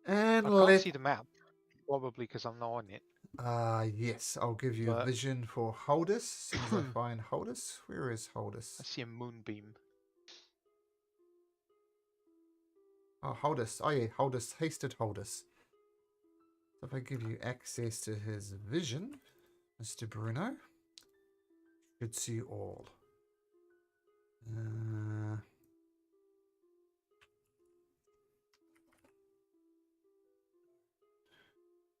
And I can't let... see the map, probably because I'm not on it. yes, I'll give you But vision for Holdus as soon as I find Holdus. Where is I Holdus? see a moonbeam. Oh, Holdus. Oh yeah, Holdus. Hasted Holdus. So if I give you access to his vision, Mr. Bruno, should see all. Uh,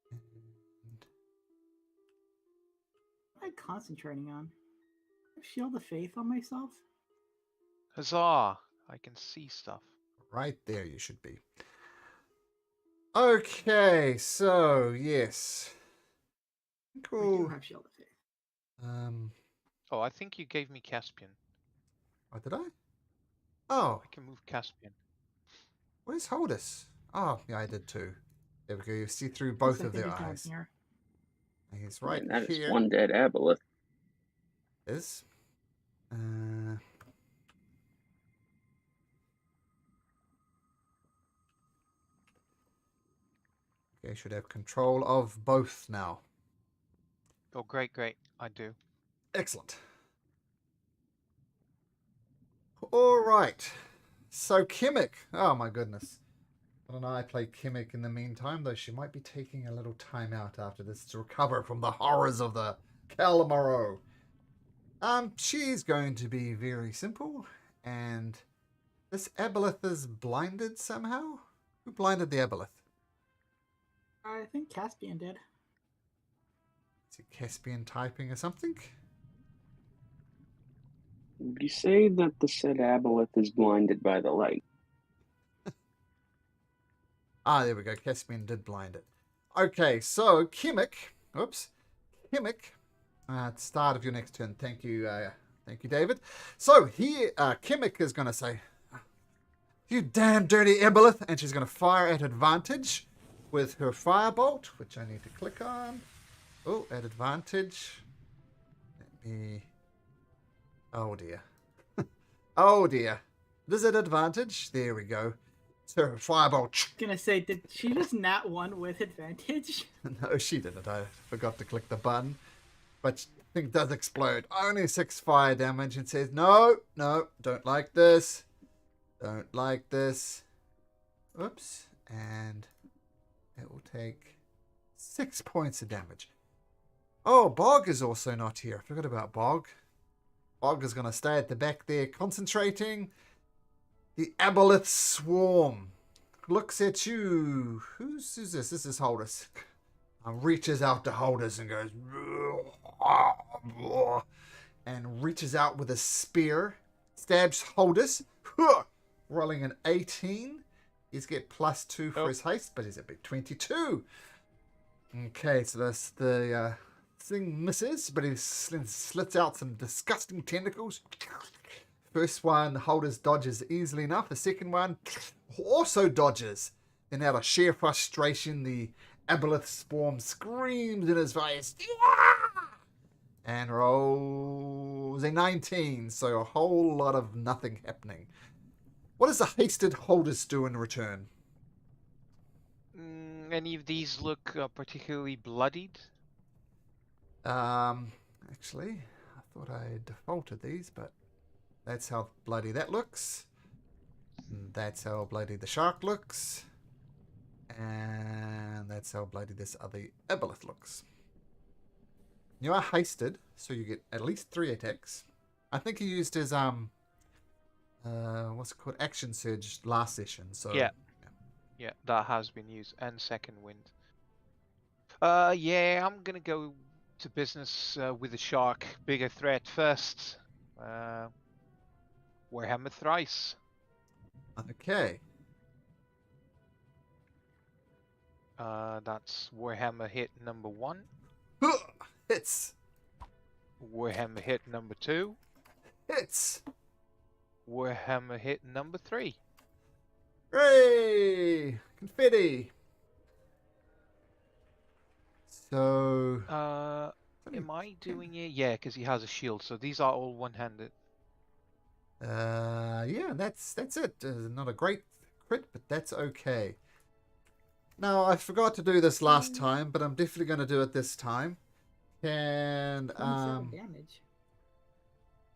and What am I concentrating on? Shield of Faith on myself? Huzzah! I can see stuff. right there you should be. Okay, so yes. I do Cool. have Shield of Faith. Oh, I think you gave me Caspian. What did I? Oh, I can move Caspian. where's Holdus? Oh, yeah, I did too. There we go. You see through Yes, both I of think their he's down eyes. here. He's right And that is here. one dead aboleth. Is. Okay, should have control of both now. Oh, great, great. I do. Excellent. All right. So Kimmick. Oh my goodness. I don't know. I play Kimmick in the meantime, though she might be taking a little time out after this to recover from the horrors of the Calamaro. She's going to be very simple, and this aboleth is blinded somehow. Who blinded the aboleth? I think Caspian did. Is it Caspian typing or something? Would you say that the said aboleth is blinded by the light? Ah, there we go. Caspian did blind it. Okay, so Kimmick. Oops. Kimmick. At the start of your next turn. Thank you, David. So here, Kimmick is going to say, "You damn dirty aboleth," and she's going to fire at advantage with her firebolt, which I need to click on. Oh, at advantage. Let me... Oh, dear. Oh, dear. Is it advantage? There we go. So her firebolt. Gonna say, did she just nat one with advantage? No, she didn't. I forgot to click the button. But the thing does explode. Only 6 fire damage and says, no, don't like this. Don't like this. Oops. And it will take 6 points of damage. Oh, Bog is also not here. I forgot about Bog. Bog is going to stay at the back there concentrating. The aboleth swarm looks at you. Who's this? This is Holdus. Reaches out to Holdus and goes... And reaches out with a spear. Stabs Holdus. Rolling an 18. He's get +2 for his haste, but he's a big 22. Okay, so that's the thing misses, but he slits out some disgusting tentacles. First one, Holdus dodges easily enough. The second one also dodges. Then out of sheer frustration, the aboleth swarm screams in his face. Yeah! And rolls a 19, so a whole lot of nothing happening. What does the hasted Holdus do in return? Any of these look particularly bloodied? Actually, I thought I defaulted these, but that's how bloody that looks. That's how bloody the shark looks. And that's how bloody this other aboleth looks. You are hasted, so you get at least 3 attacks. I think he used his what's it called? Action surge last session. So Yeah, that has been used, and second wind. Yeah, I'm gonna go to business with the shark. Bigger threat first. Warhammer thrice. Okay. That's Warhammer hit number 1. Hits. Warhammer hit number 2. Hits. Warhammer hit number 3. Hooray! Confetti. So. Am I doing it? Yeah, because he has a shield. So these are all one-handed. Yeah, that's it. Not a great crit, but that's okay. Now, I forgot to do this last time, but I'm definitely going to do it this time. Can 27 damage.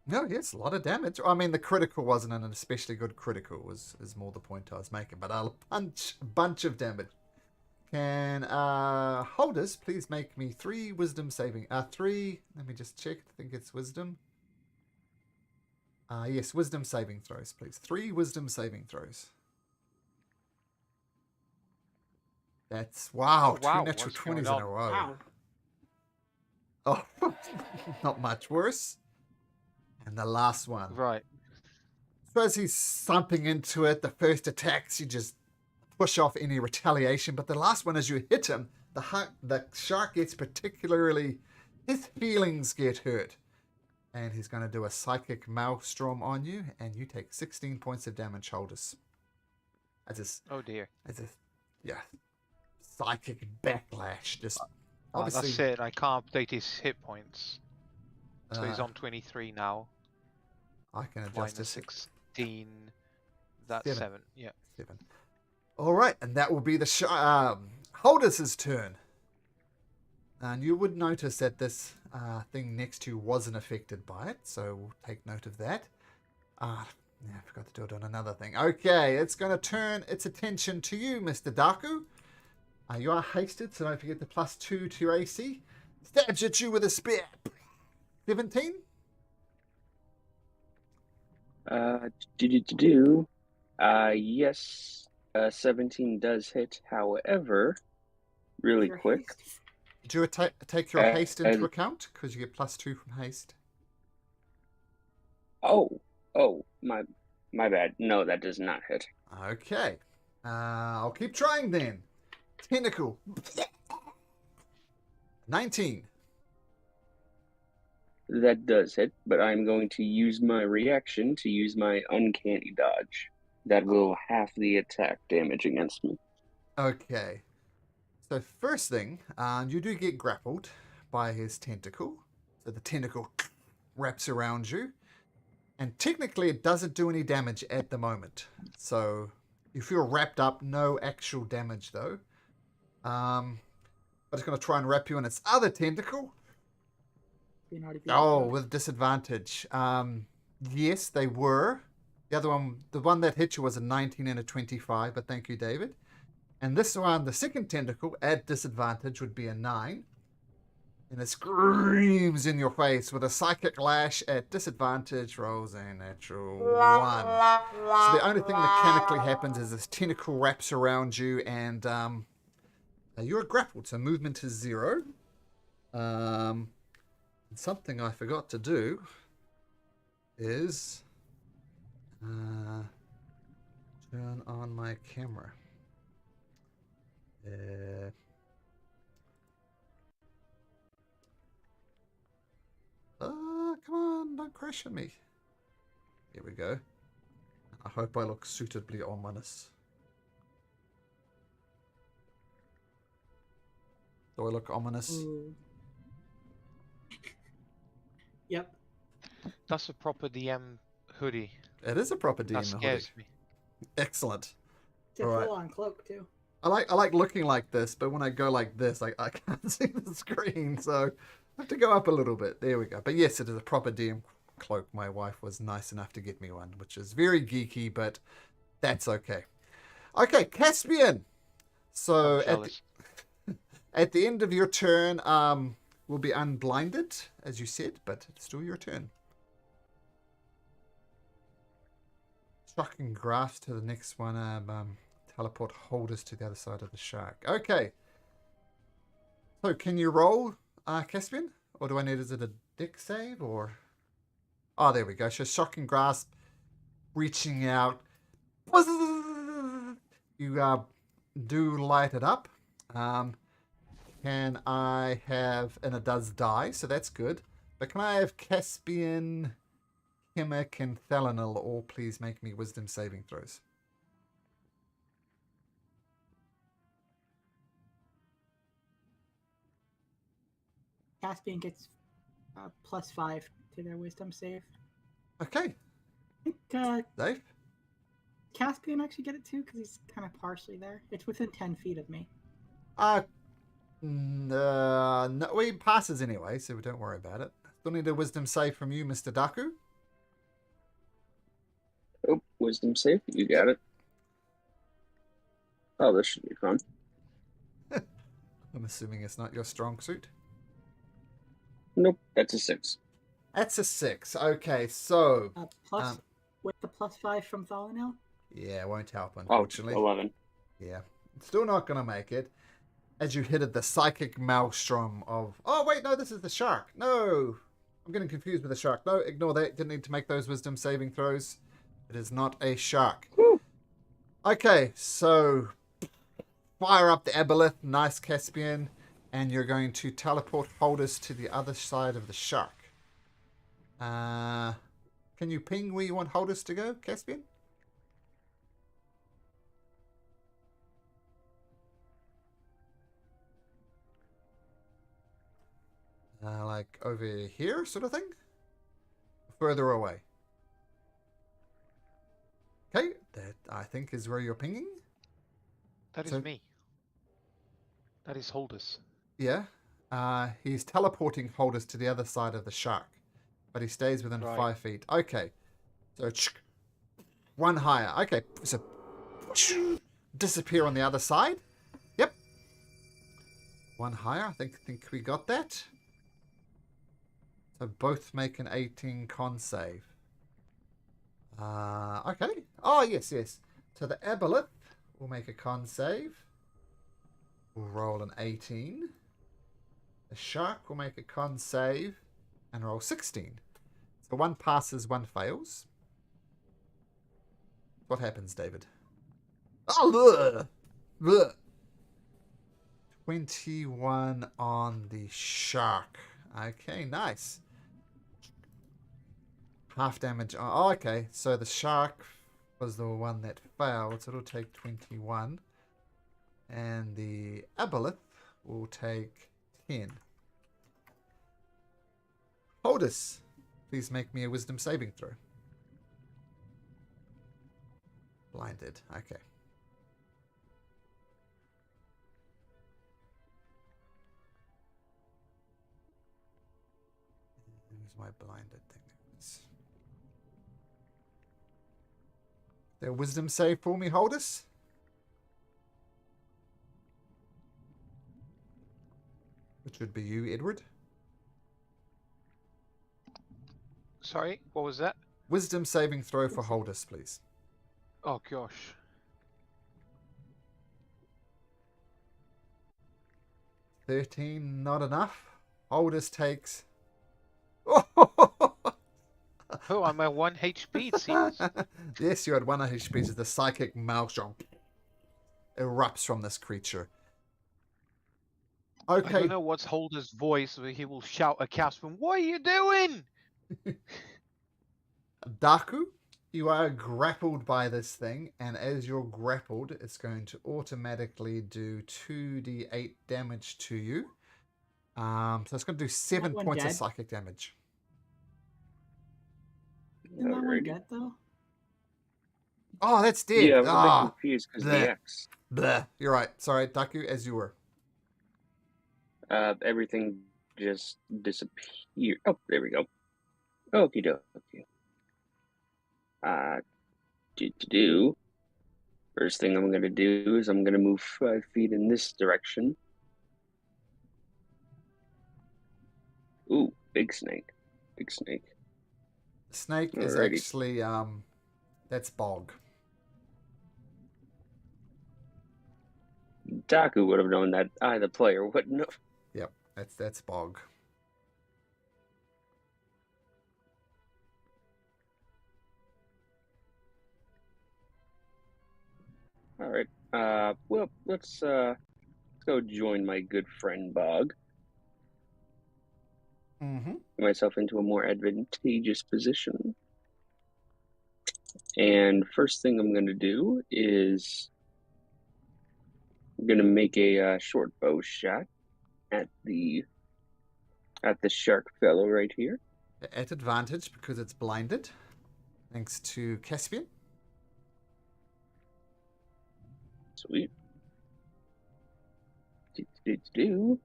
no, yes, a lot of damage. I mean, the critical wasn't an especially good critical. Is more the point I was making, but a bunch of damage. Can holders please make me 3 wisdom saving? 3. Let me just check. I think it's wisdom. Yes, wisdom saving throws, please. 3 wisdom saving throws. That's wow. Oh, wow, 2 natural what's going 20s in a on? row. Wow. Oh, not much worse. And the last one. Right. So as he's thumping into it, the first attacks, you just push off any retaliation. But the last one, as you hit him, the shark gets particularly... His feelings get hurt. And he's going to do a psychic maelstrom on you. And you take 16 points of damage, holders. Oh dear. Yeah, psychic backlash. Just obviously... That's it. I can't update his hit points. So he's uh, on 23 now. I can adjust Minus this. 16. That's 7. 7. Yeah. 7. All right, and that will be the Holders' turn. And you would notice that this thing next to you wasn't affected by it, so we'll take note of that. Yeah, I forgot to do it on another thing. Okay, it's going to turn its attention to you, Mr. Dakku. You are hasted, so don't forget the +2 to your AC. Stabs at you with a spear. 17? Yes, 17 does hit. However, really Your quick, haste. Do you take your haste into and- account? Because you get +2 from haste. oh, my bad. No, that does not hit. Okay. I'll keep trying then. Tentacle. 19. That does hit, but I'm going to use my reaction to use my uncanny dodge. That will half the attack damage against me. Okay. So first thing, you do get grappled by his tentacle. So the tentacle wraps around you. And technically it doesn't do any damage at the moment. So you feel wrapped up, no actual damage though. But it's going to try and wrap you in its other tentacle. Be naughty, be Oh, naughty. with disadvantage. Yes, they were. The other one, the one that hit you was a 19 and a 25, but thank you, David. And this one, the second tentacle, at disadvantage, would be a 9. And it screams in your face with a psychic lash at disadvantage, rolls a natural 1. So the only thing mechanically happens is this tentacle wraps around you and you're grappled, so movement is 0. Something I forgot to do is turn on my camera. Come on, don't crash on me. Here we go. I hope I look suitably ominous. Do I look ominous? Ooh. Yep. That's a proper DM hoodie. It is a proper That DM hoodie. scares me. Excellent. It's a Alright. full-on cloak too. I like looking like this, but when I go like this, I can't see the screen, so I have to go up a little bit. There we go. But yes, it is a proper DM cloak. My wife was nice enough to get me one, which is very geeky, but that's okay. Okay, Caspian. So Jealous. at the end of your turn, we'll be unblinded, as you said, but it's still your turn. Shocking grass to the next one. Teleport holders to the other side of the shark. Okay. So can you roll, Caspian? Or do I need, is it a deck save or? Oh, there we go. So shocking grasp, reaching out. You do light it up. Can I have, and it does die, so that's good. But can I have Caspian, Hemmick, and Thalanil all please make me wisdom saving throws? Caspian gets +5 to their wisdom save. Okay, I think Dave. Caspian actually get it too? Because he's kind of partially there. It's within 10 feet of me. No, well, he passes anyway, so don't worry about it. Still need a wisdom save from you, Mr. Dakku. Oh, wisdom save. You got it. Oh, this should be fun. I'm assuming it's not your strong suit. Nope, that's a 6. That's a 6. Okay, so Plus with the +5 from Thalanel? yeah, it won't help, Oh, unfortunately. 11. Yeah, it's still not gonna make it. As you hit the psychic maelstrom of... Oh, wait, no, this is the shark. No, I'm getting confused with the shark. No, ignore that. Didn't need to make those wisdom saving throws. It is not a shark. Woo. Okay, so fire up the aboleth. Nice, Caspian. And you're going to teleport Holders to the other side of the shark. Can you ping where you want Holders to go, Caspian? Like over here, sort of thing? Further away. Okay, that I think is where you're pinging. That is So- me. That is Holders. Yeah. He's teleporting Holders to the other side of the shark. But he stays within Right. 5 feet. Okay. So, one higher. Okay, so disappear on the other side. Yep. One higher. I think we got that. So both make an 18 con save. Okay. Oh, yes. So the aboleth will make a con save. We'll roll an 18. The shark will make a con save and roll 16. So one passes, one fails. What happens, David? Oh, ugh. 21 on the shark. Okay, nice. Half damage. Oh, okay. So the shark was the one that failed, so it'll take 21. And the aboleth will take 10. Holdus, please make me a wisdom saving throw. Blinded. Okay. Where's my blinded thing? Their wisdom save for me, Holdus. Which would be you, Edward. Sorry, what was that? Wisdom saving throw for Holdus, please. Oh gosh. 13, not enough. Holdus takes... Oh, I'm at 1 HP, it seems. Yes, you're at 1 HP as the psychic maelstrom erupts from this creature. I Okay, don't know what's Holder's voice where he will shout at Caspian, "What are you doing?" Dakku, you are grappled by this thing, and as you're grappled, it's going to automatically do 2d8 damage to you. So it's going to do 7 one points of dead? psychic damage. Isn't that one Alrighty. dead though? Oh, that's dead. Yeah, I was a Ah, bit confused because of bleh. the X. bleh. You're right. Sorry, Dakku, as you were. Everything just disappeared. Oh, there we go. Okie dokie. Do. First thing I'm gonna do is I'm gonna move 5 feet in this direction. Ooh, big snake. Big snake. Snake is Alrighty. actually, that's Bog. Dakku would have known that. I, the player, wouldn't have. Yep, that's Bog. All right. Well, let's go join my good friend Bog. Mm-hmm. Get myself into a more advantageous position. And first thing I'm going to do is I'm going to make a short bow shot at the shark fellow right here. At advantage because it's blinded. Thanks to Caspian. Sweet. Do.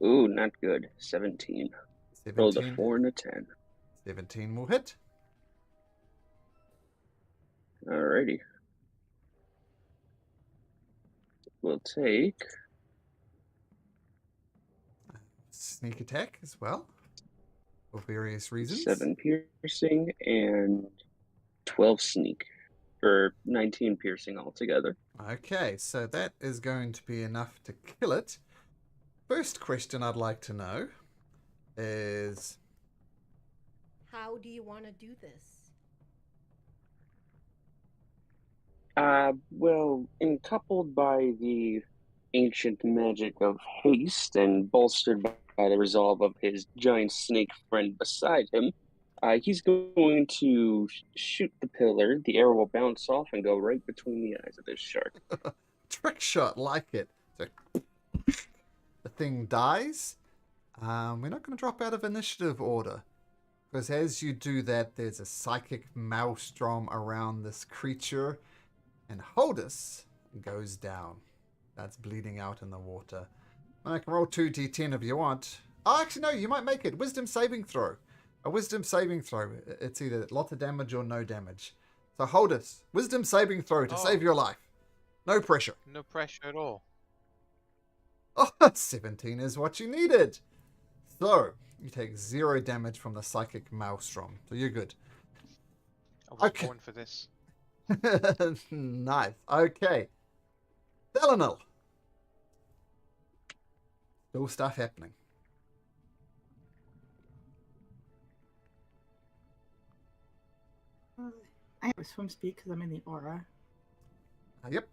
Ooh, not good. 17. Rolled a 17. 4 and a 10. 17 will hit. Alrighty. We'll take Sneak attack as well, for various reasons. 7 piercing and 12 sneak, for 19 piercing altogether. Okay, so that is going to be enough to kill it. First question I'd like to know is... How do you want to do this? Well, coupled by the ancient magic of haste and bolstered by the resolve of his giant snake friend beside him, he's going to shoot the pillar. The arrow will bounce off and go right between the eyes of this shark. Trick shot, like it. So, the thing dies. We're not going to drop out of initiative order, because as you do that, there's a psychic maelstrom around this creature, and Holdus goes down. That's bleeding out in the water. And I can roll 2d10 if you want. Oh, actually, no, you might make it. Wisdom saving throw. A wisdom saving throw. It's either lots of damage or no damage. So Holdus, wisdom saving throw to save your life. No pressure. No pressure at all. Oh, 17 is what you needed. So, you take 0 damage from the psychic maelstrom. So you're good. I was born for this. Nice. Okay. Delanil. Still stuff happening. I have a swim speed because I'm in the aura. Yep.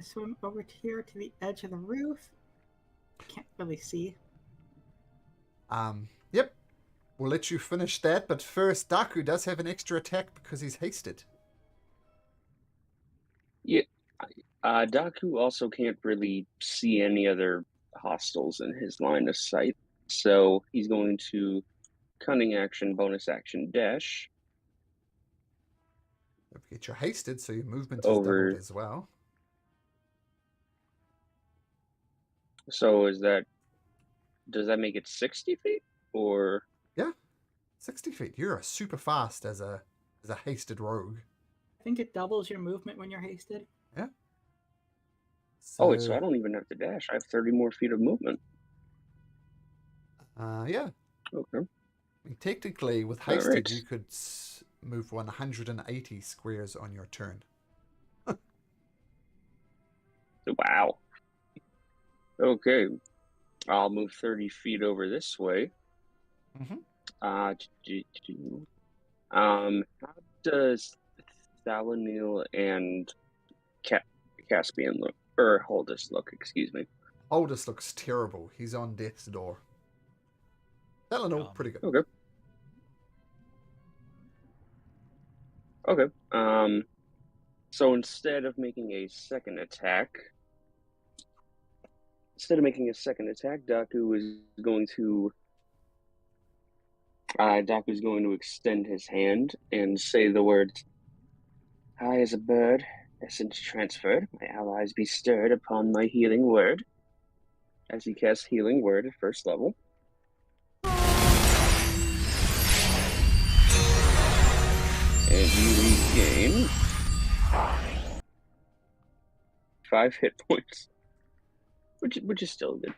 I swim over here to the edge of the roof. Can't really see. Yep. We'll let you finish that, but first, Dakku does have an extra attack because he's hasted. Yeah. Dakku also can't really see any other hostiles in his line of sight, so he's going to cunning action, bonus action, dash. Don't forget you're hasted, so your movement is Over. doubled as well. So does that make it 60 feet, or? Yeah, 60 feet. You're super fast as a hasted rogue. I think it doubles your movement when you're hasted. Yeah. So I don't even have to dash. I have 30 more feet of movement. Yeah. Okay. I mean, technically, with hasted, Alright. you could move 180 squares on your turn. Wow. Okay. I'll move 30 feet over this way. Mhm. How does Thalanil and Caspian look? Or Holdus look, excuse me. Holdus looks terrible. He's on death's door. Delanil, pretty good. Okay. Okay. So instead of making a second attack, Dakku is going to extend his hand and say the words, "High as a bird, essence transferred, my allies be stirred upon my healing word," as he casts healing word at first level. And you regain 5 hit points, which is still good.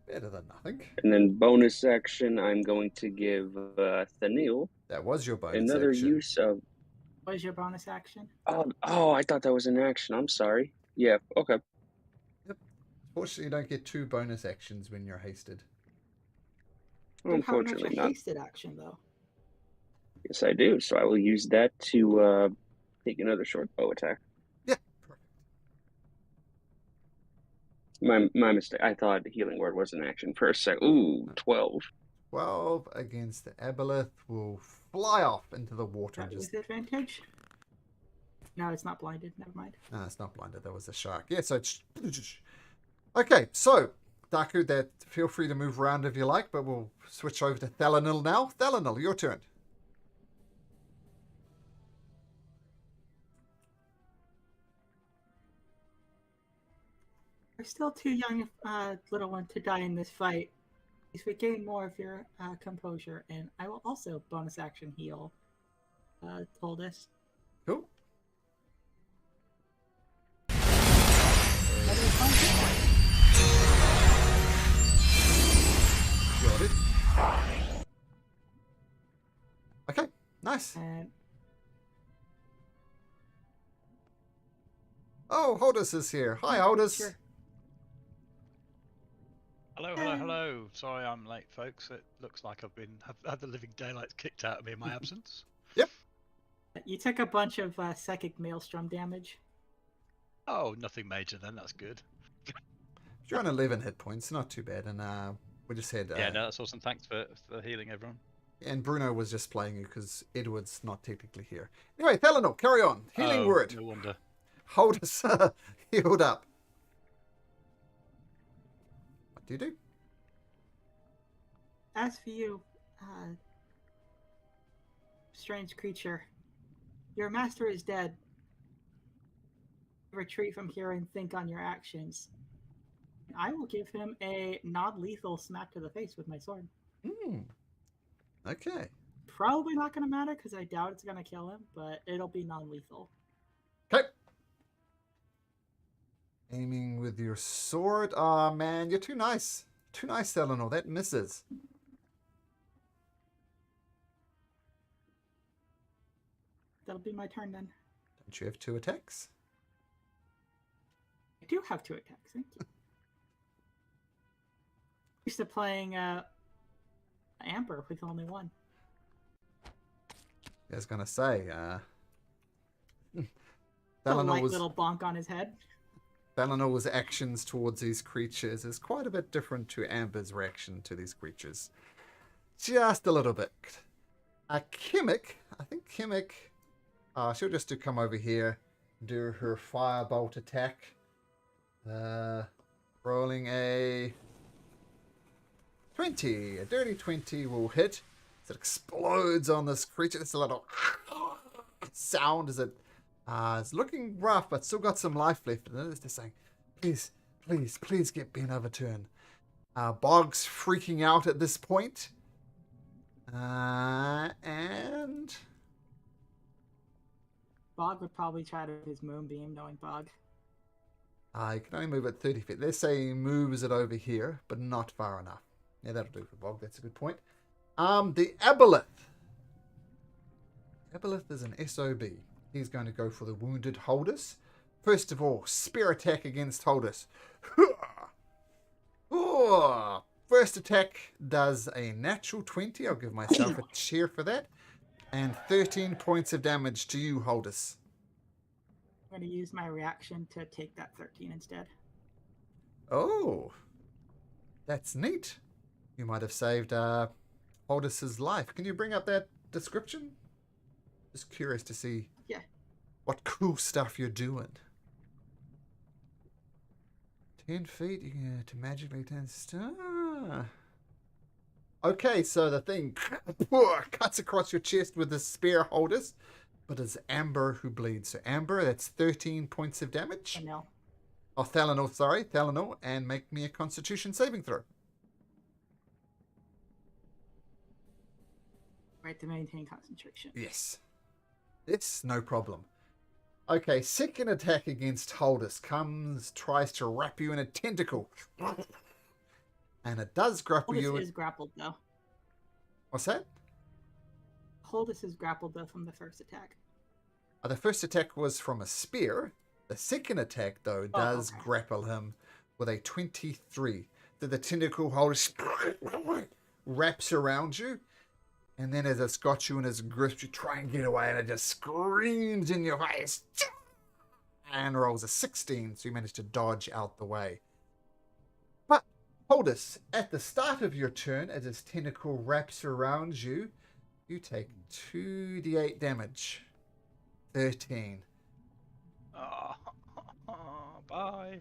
Better than nothing. And then bonus action, I'm going to give Thanil That was your bonus another action. use of. What is your bonus action? Oh, I thought that was an action. I'm sorry. Yeah. Okay. Fortunately, you don't get 2 bonus actions when you're hasted. Unfortunately, How much a not. hasted action though? Yes, I do. So I will use that to take another short bow attack. Yeah. Perfect. My mistake. I thought healing word was an action for a sec. Ooh, 12. 12 against the Aboleth will fly off into the water. And just... With advantage? No, it's not blinded. Never mind. No, it's not blinded. That was a shark. Yeah, so it's... Okay, so, Dakku, that feel free to move around if you like, but we'll switch over to Thalanil now. Thalanil, your turn. You're still too young, little one, to die in this fight. Please regain more of your composure, and I will also bonus action heal. Told us. Cool. Got it. Okay, nice. And Oh, Holdus is here. Hi, Holdus. sure. Hello, hello, hello. Sorry I'm late, folks. It looks like I've had the living daylights kicked out of me in my absence. Yep. You took a bunch of psychic maelstrom damage. Oh, nothing major then. That's good. You're on 11 hit points, not too bad. And we just had. Yeah, no, that's awesome. Thanks for healing everyone. And Bruno was just playing you because Edward's not technically here. Anyway, Thalanor, carry on. Healing word. No wonder. Holdus healed up. What do you do? As for you, strange creature, your master is dead. Retreat from here and think on your actions. I will give him a non-lethal smack to the face with my sword. Okay. Probably not going to matter because I doubt it's going to kill him, but it'll be non-lethal. Okay. Aiming with your sword. Aw, man, you're too nice. Too nice, Thalanor. That misses. That'll be my turn then. Don't you have 2 attacks? I do have 2 attacks. Thank you. Used to playing Amber with only 1. I was gonna say, A Thalanor little bonk on his head. Thalanor's actions towards these creatures is quite a bit different to Amber's reaction to these creatures. Just a little bit. Kimmick, I think Kimmick, she'll just come over here, do her firebolt attack. Rolling a 20. A dirty 20 will hit. As it explodes on this creature. It's a little sound as it it's looking rough, but still got some life left in it. It's just saying, please, please, please get Ben overturned. Bog's freaking out at this point. And Bog would probably try to his moonbeam, knowing Bog. I can only move at 30 feet. They're saying moves it over here, but not far enough. Yeah, that'll do for Bog. That's a good point. The Aboleth. Aboleth is an SOB. He's going to go for the wounded Holdus. First of all, spear attack against Holdus. First attack does a natural 20. I'll give myself a cheer for that. And 13 points of damage to you, Holdus. I'm going to use my reaction to take that 13 instead. Oh, that's neat. You might have saved Holdus's life. Can you bring up that description? Just curious to see what cool stuff you're doing. 10 feet to magically 10 star. Okay, so the thing cuts across your chest with the spear, Holdus, but it's Amber who bleeds. So Amber, that's 13 points of damage. I know. Oh, Thalanor, sorry, Thalanor, and make me a Constitution saving throw. Right, to maintain concentration. Yes. Yes, no problem. Okay, second attack against Holdus tries to wrap you in a tentacle. And it does grapple you. Holdus is grappled, though. What's that? Holdus is grappled, though, from the first attack. The first attack was from a spear. The second attack, though, does grapple him with a 23. So the tentacle Holdus wraps around you. And then as it's got you in its grip, you try and get away, and it just screams in your face. And rolls a 16, so you manage to dodge out the way. But, Holdus, at the start of your turn, as its tentacle wraps around you, you take 2d8 damage. 13. Bye.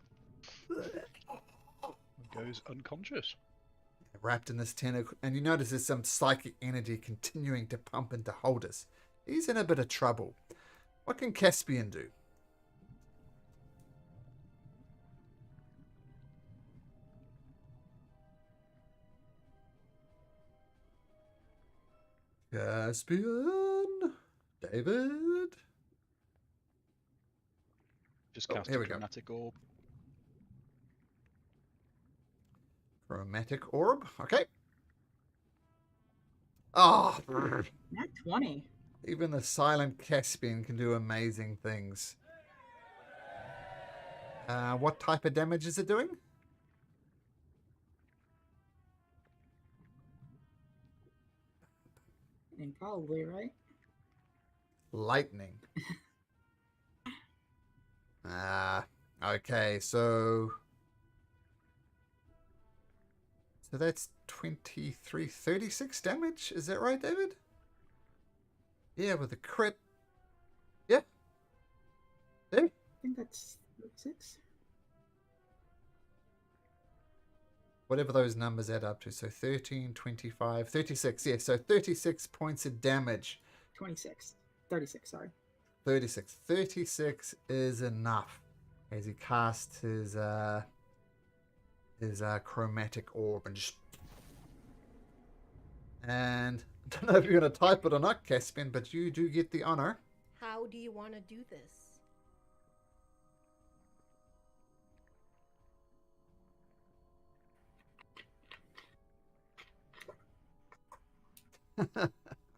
Goes unconscious. Wrapped in this tentacle, and you notice there's some psychic energy continuing to pump into Holdus. He's in a bit of trouble. What can Caspian do? Caspian. David. Just Oh, cast here a we go. dramatic orb. Chromatic orb. Okay. Oh, Nat 20. even the silent Caspian can do amazing things. What type of damage is it doing? And probably, right? Lightning. Okay, so that's 23, 36 damage. Is that right, David? Yeah, with a crit. Yeah. Yeah. I think that's 6. Whatever those numbers add up to. So 13, 25, 36. Yeah, so 36 points of damage. 26. 36, sorry. 36. 36 is enough as he casts his chromatic orb and I don't know if you're going to type it or not, Caspian, but you do get the honor. How do you want to do this?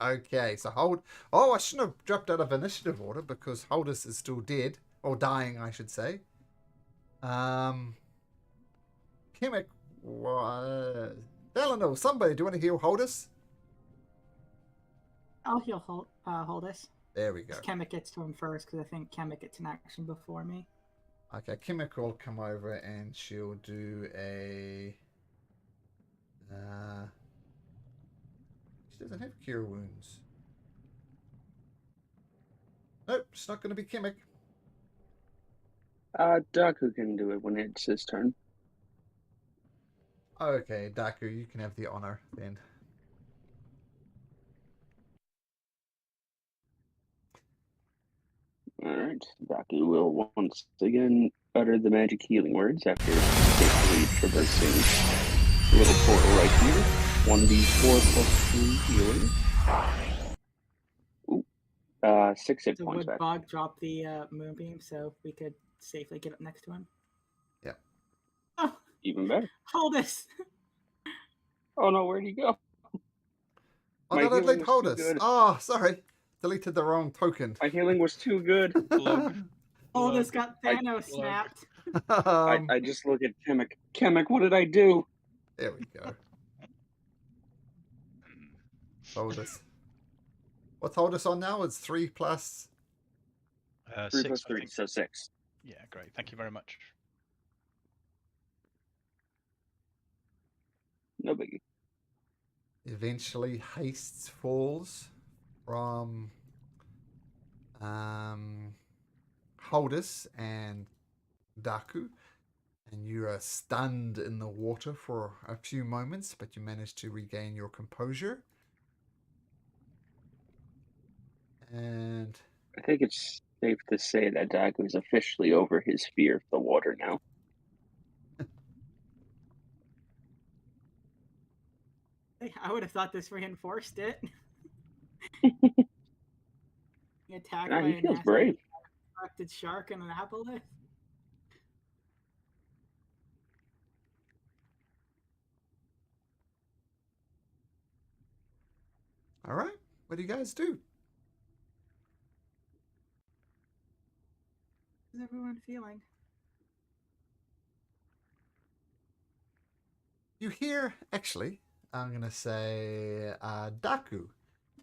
Okay, so hold. Oh, I shouldn't have dropped out of initiative order because Holdus is still dead or dying, I should say. Kemek, Delano, somebody, do you want to heal Holdus? I'll heal Holdus. There we go. Kemet gets to him first because I think Kemet gets an action before me. Okay, Kemek will come over and she'll do a. She doesn't have cure wounds. Nope, it's not going to be Kemek. Dakku can do it when it's his turn. Okay, Dakku, you can have the honor then. Alright, Dakku will once again utter the magic healing words after safely traversing the little portal right here. 1d4 plus 3 healing. Ooh, 6 hit So points would back. Bog drop the moonbeam so we could safely get up next to him? Yeah. Oh, Even better. Holdus! Oh no, where'd he go? Oh, My no, healing delete was too Holdus. good. Oh, sorry. Deleted the wrong token. My healing was too good. Holdus got Thanos snapped. I just look at Kemek. Kemek, what did I do? There we go. Holdus. What's Holdus on now? It's 3 plus. 3 6, plus I 3, think. so 6. Yeah, great. Thank you very much. No biggie. Eventually, Hastes falls from Holdus and Dakku. And you are stunned in the water for a few moments, but you manage to regain your composure. And I think it's safe to say that Dakku is officially over his fear of the water now. I would have thought this reinforced it. Attacked by He a feels nasty brave. infected shark and an aboleth. all right, what do you guys do? How's everyone feeling? You hear, actually, I'm going to say, Dakku,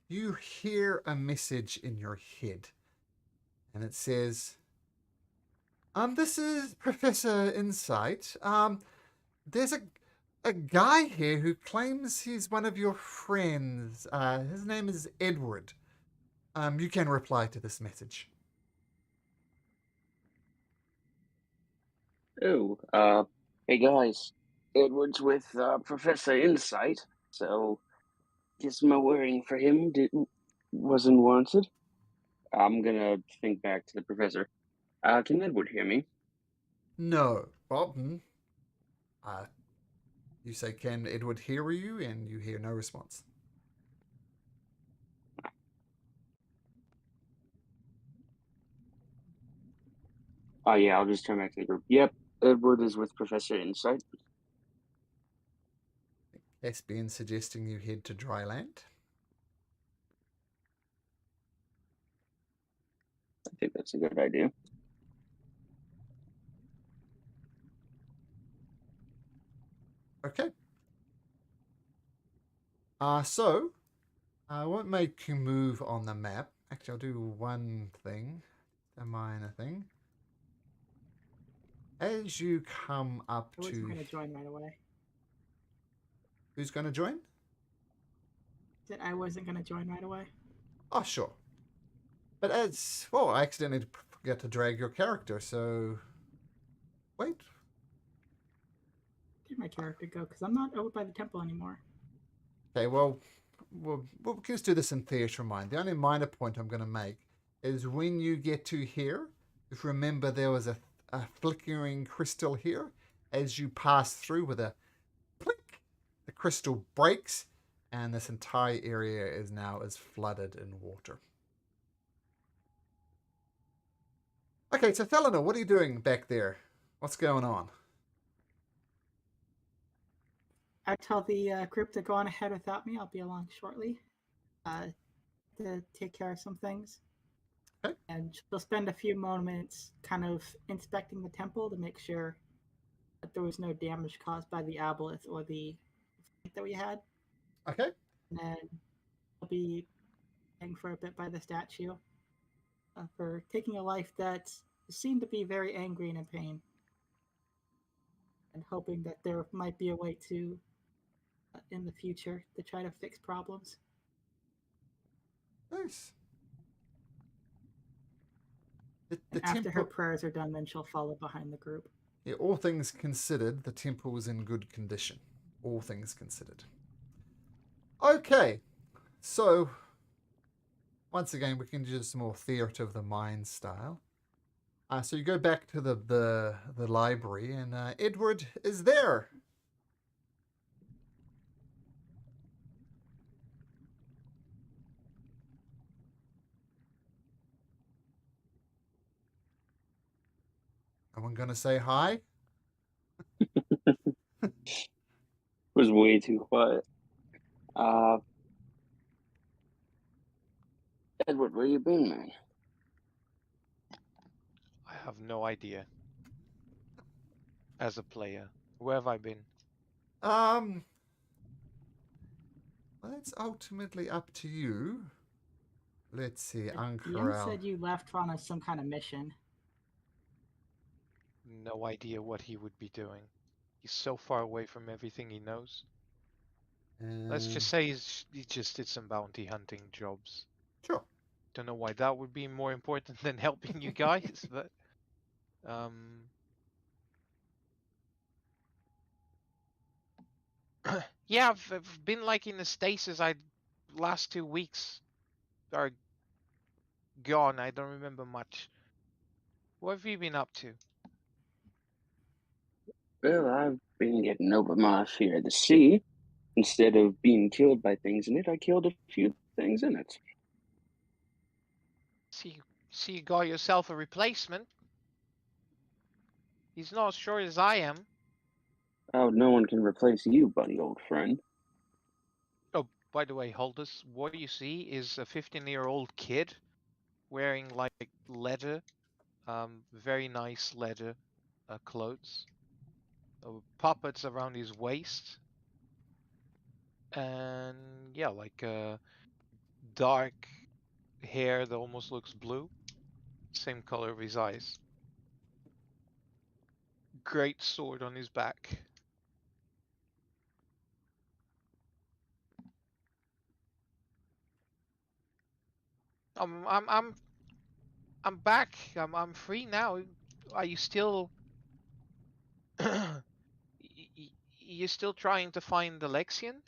you hear a message in your head. And it says, this is Professor Insight. There's a guy here who claims he's one of your friends. His name is Edward. You can reply to this message. Oh, hey guys. Edward's with Professor Insight, so guess my worrying for him wasn't warranted. I'm gonna think back to the professor. Can Edward hear me? No. Well, you say, can Edward hear you? And you hear no response. Oh yeah, I'll just turn back to the group. Yep, Edward is with Professor Insight. Caspian suggesting you head to dry land. I think that's a good idea. Okay. So I won't make you move on the map. Actually, I'll do one thing, a minor thing. As you come up I wasn't to... going to join right away. Who's going to join? Said I wasn't going to join right away. Oh, sure. But as... Well, I accidentally forgot to drag your character, so... Wait. Where did my character go? Because I'm not over by the temple anymore. Okay, well, we'll just do this in theatre of mind. The only minor point I'm going to make is when you get to here, if you remember there was a flickering crystal here, as you pass through with a plink, the crystal breaks, and this entire area is now flooded in water. Okay, so Thelena, what are you doing back there? What's going on? I tell the group to go on ahead without me. I'll be along shortly to take care of some things. Okay. And she'll spend a few moments kind of inspecting the temple to make sure that there was no damage caused by the aboleth or the fight that we had. Okay. And then I'll be hanging for a bit by the statue for taking a life that seemed to be very angry and in pain. And hoping that there might be a way to, in the future, to try to fix problems. Nice. The And after temple... her prayers are done, then she'll follow behind the group. Yeah, all things considered, the temple is in good condition. All things considered. Okay, so once again, we can do some more theatre of the mind style. So you go back to the library, and Edward is there. Someone gonna say hi? Was way too quiet. Edward, where you been, man? I have no idea. As a player, where have I been? Well, that's ultimately up to you. Let's see, Ian Ankaral. said you left on some kind of mission. No idea what he would be doing. He's so far away from everything he knows. Let's just say he just did some bounty hunting jobs. Sure. Don't know why that would be more important than helping you guys, but yeah, I've been like in the stasis. Last 2 weeks are gone. I don't remember much. What have you been up to? Well, I've been getting over my fear of the sea. Instead of being killed by things in it, I killed a few things in it. See, you got yourself a replacement. He's not as short as I am. Oh, no one can replace you, buddy, old friend. Oh, by the way, Holdus, what you see is a 15-year-old kid wearing like leather, very nice leather clothes, puppets around his waist, and yeah, like dark hair that almost looks blue, same color of his eyes. Great sword on his back. I'm back. I'm free now. Are you still? You still trying to find the Lexian?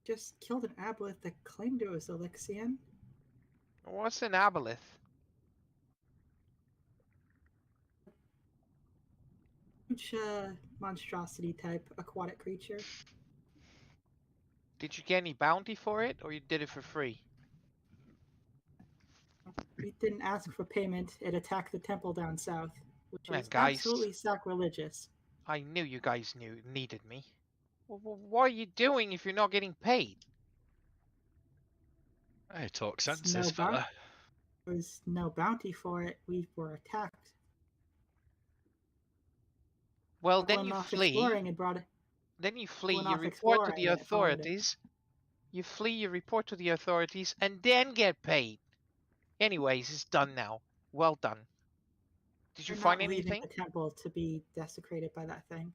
Just killed an aboleth that claimed it was Alexian. What's an aboleth? Huge monstrosity type aquatic creature. Did you get any bounty for it, or you did it for free? We didn't ask for payment. It attacked the temple down south, which Man, is guys. absolutely sacrilegious. I knew you guys needed me. What are you doing if you're not getting paid? Hey, talk There's sense, no this fella. There was no bounty for it. We were attacked. Well, I then went you off flee. exploring and brought it. Then you flee. Went You off report to exploring the and found it. authorities. You flee. You report to the authorities, and then get paid. Anyways, it's done now. Well done. Did you We're find not leaving anything? the temple to be desecrated by that thing.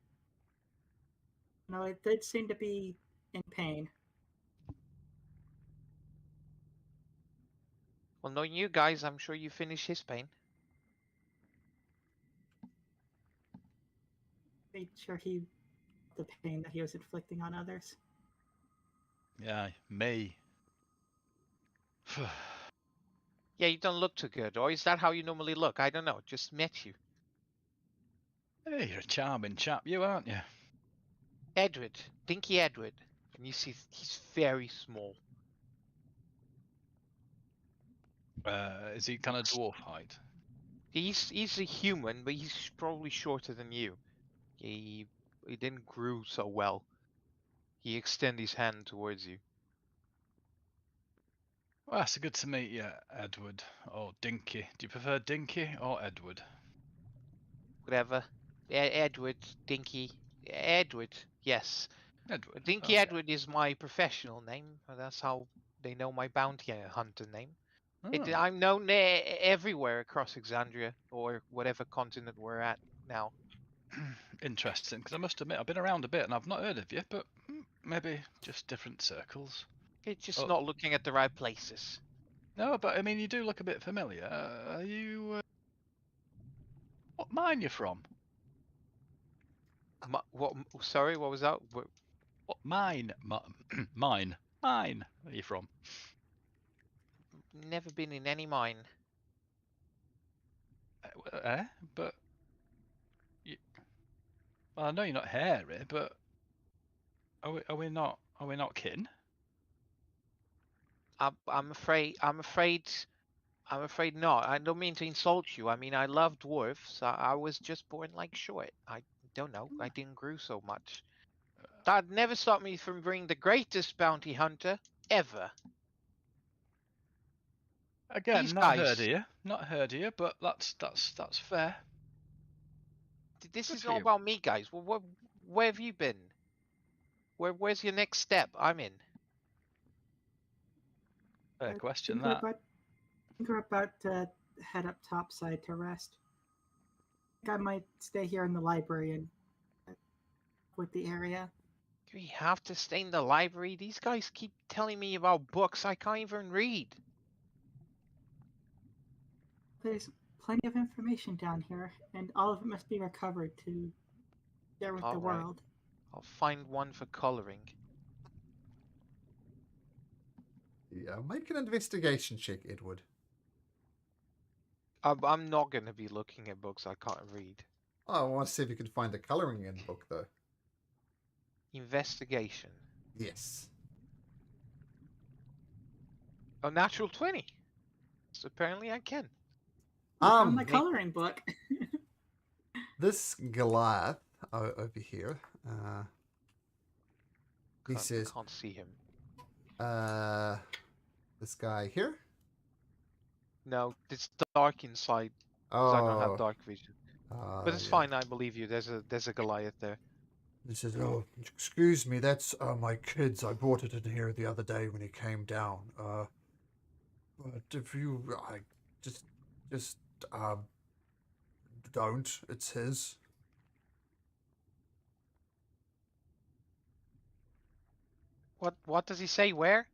No, it did seem to be in pain. Well, knowing you guys, I'm sure you finished his pain. Made sure he the pain that he was inflicting on others. Yeah, me. Yeah, you don't look too good. Or is that how you normally look? I don't know. Just met you. Hey, you're a charming chap, you aren't you? Edward. Dinky Edward. And you see he's very small. Is he kind of dwarf height? He's a human, but he's probably shorter than you. He didn't grow so well. He extend his hand towards you. Well, it's good to meet you, Edward. Or Dinky. Do you prefer Dinky or Edward? Whatever. Edward, Dinky. Edward, yes. Edward. Dinky Okay. Edward is my professional name. That's how they know my bounty hunter name. Oh. I'm known everywhere across Exandria, or whatever continent we're at now. Interesting, because I must admit I've been around a bit and I've not heard of you, but maybe just different circles. It's just Oh. not looking at the right places. No, but I mean you do look a bit familiar. Are you? What mine you from? What? Sorry, what was that? What mine? Mine. Mine. Where are you from? Never been in any mine. But well, I know you're not hairy, but are we not kin? I'm afraid not. I don't mean to insult you. I mean, I love dwarfs. I was just born like short. I don't know. I didn't grow so much. That never stopped me from being the greatest bounty hunter ever. Again, These not guys. heard of you. Not heard of you, but that's fair. This Good is for not you. about me, guys. Well, where have you been? Where's your next step? I'm in. Fair I question think that. we're about to head up topside to rest. I think I might stay here in the library and with the area. Do we have to stay in the library? These guys keep telling me about books I can't even read. There's plenty of information down here, and all of it must be recovered to share with the All right. world. I'll find one for coloring. Yeah, make an investigation check, Edward. I'm not going to be looking at books I can't read. Oh, I want to see if you can find a coloring in book, though. Investigation. Yes. A natural 20. So apparently I can. Found my coloring book. This Goliath over here, he says, Can't see him. this guy here. No, it's dark inside. Because I don't have dark vision. But it's yeah. fine. I believe you. There's a Goliath there. He says, "Oh, excuse me, that's my kids. I brought it in here the other day when he came down. But if you, just don't. It's his." What does he say? Where?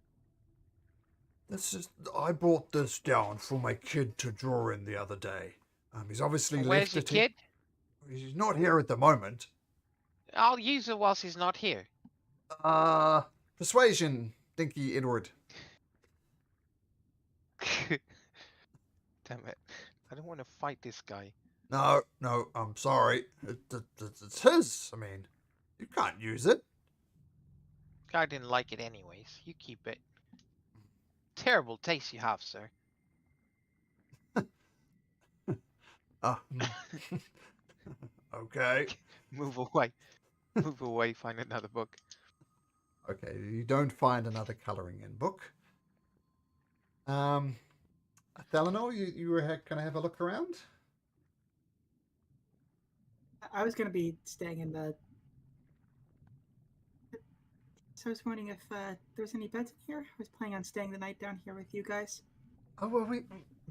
This is. I brought this down for my kid to draw in the other day. He's obviously Where's left your it. kid? He's not here at the moment. I'll use it whilst he's not here. Persuasion, Dinky Edward. Damn it. I don't want to fight this guy. No, I'm sorry. It's his. I mean, you can't use it. I didn't like it anyways. You keep it. Terrible taste you have, sir. Oh. Okay. Move away. Move away, find another book. Okay, you don't find another colouring in book. Thalanor, you were going to have a look around? I was going to be staying in the. So I was wondering if there's any beds in here. I was planning on staying the night down here with you guys, Oh, well,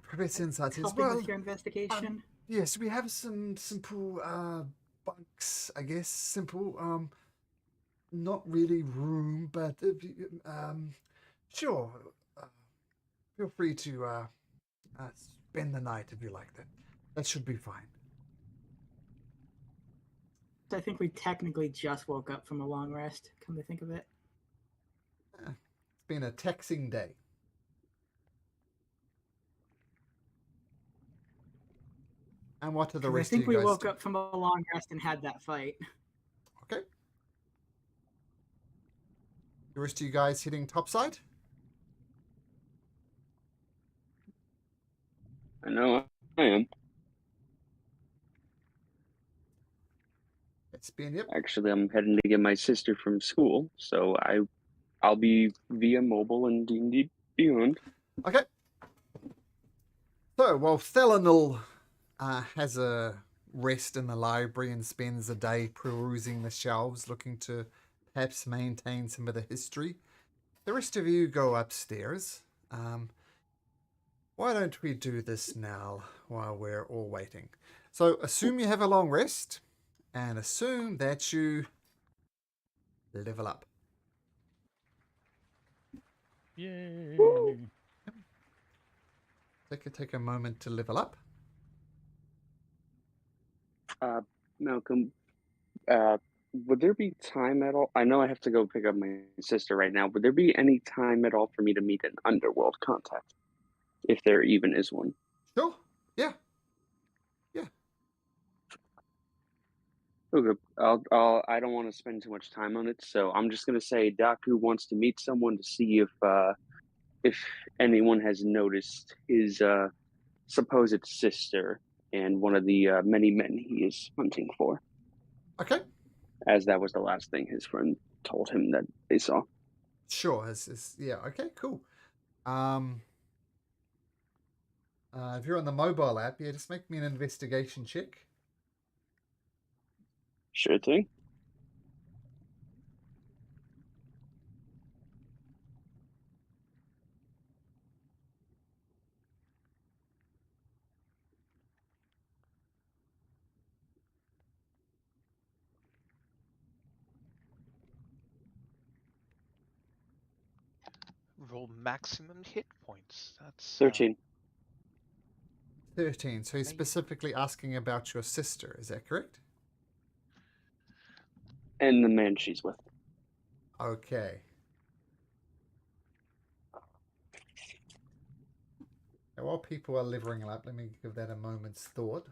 Professor Insight says, helping well, with your investigation. yes, we have some simple bunks, I guess. Simple, not really room, but if you, sure. Uh, Feel free to spend the night if you like that. That should be fine. I think we technically just woke up from a long rest, come to think of it. It's been a taxing day. And what are the 'Cause I rest of think you we guys woke do? up from a long rest and had that fight. Okay. The rest of you guys hitting topside? I know I am. It's been, yep. Actually, I'm heading to get my sister from school, so I'll be via mobile and D&D Beyond. Okay. So, while Thelanil has a rest in the library and spends a day perusing the shelves, looking to perhaps maintain some of the history, the rest of you go upstairs. Why don't we do this now while we're all waiting? So, assume you have a long rest, and assume that you level up. Yay! Take a moment to level up. Malcolm, would there be time at all? I know I have to go pick up my sister right now. Would there be any time at all for me to meet an underworld contact, if there even is one? Sure. Yeah. Okay, I don't want to spend too much time on it, so I'm just gonna say Dakku wants to meet someone to see if anyone has noticed his supposed sister and one of the many men he is hunting for, Okay. as that was the last thing his friend told him that they saw. Sure. Yeah. Okay. Cool. If you're on the mobile app, yeah, just make me an investigation check. Sure thing. Roll maximum hit points. That's 13. 13. So he's Amazing. specifically asking about your sister. Is that correct? And the man she's with. Okay. Now, while people are leveling up, let me give that a moment's thought.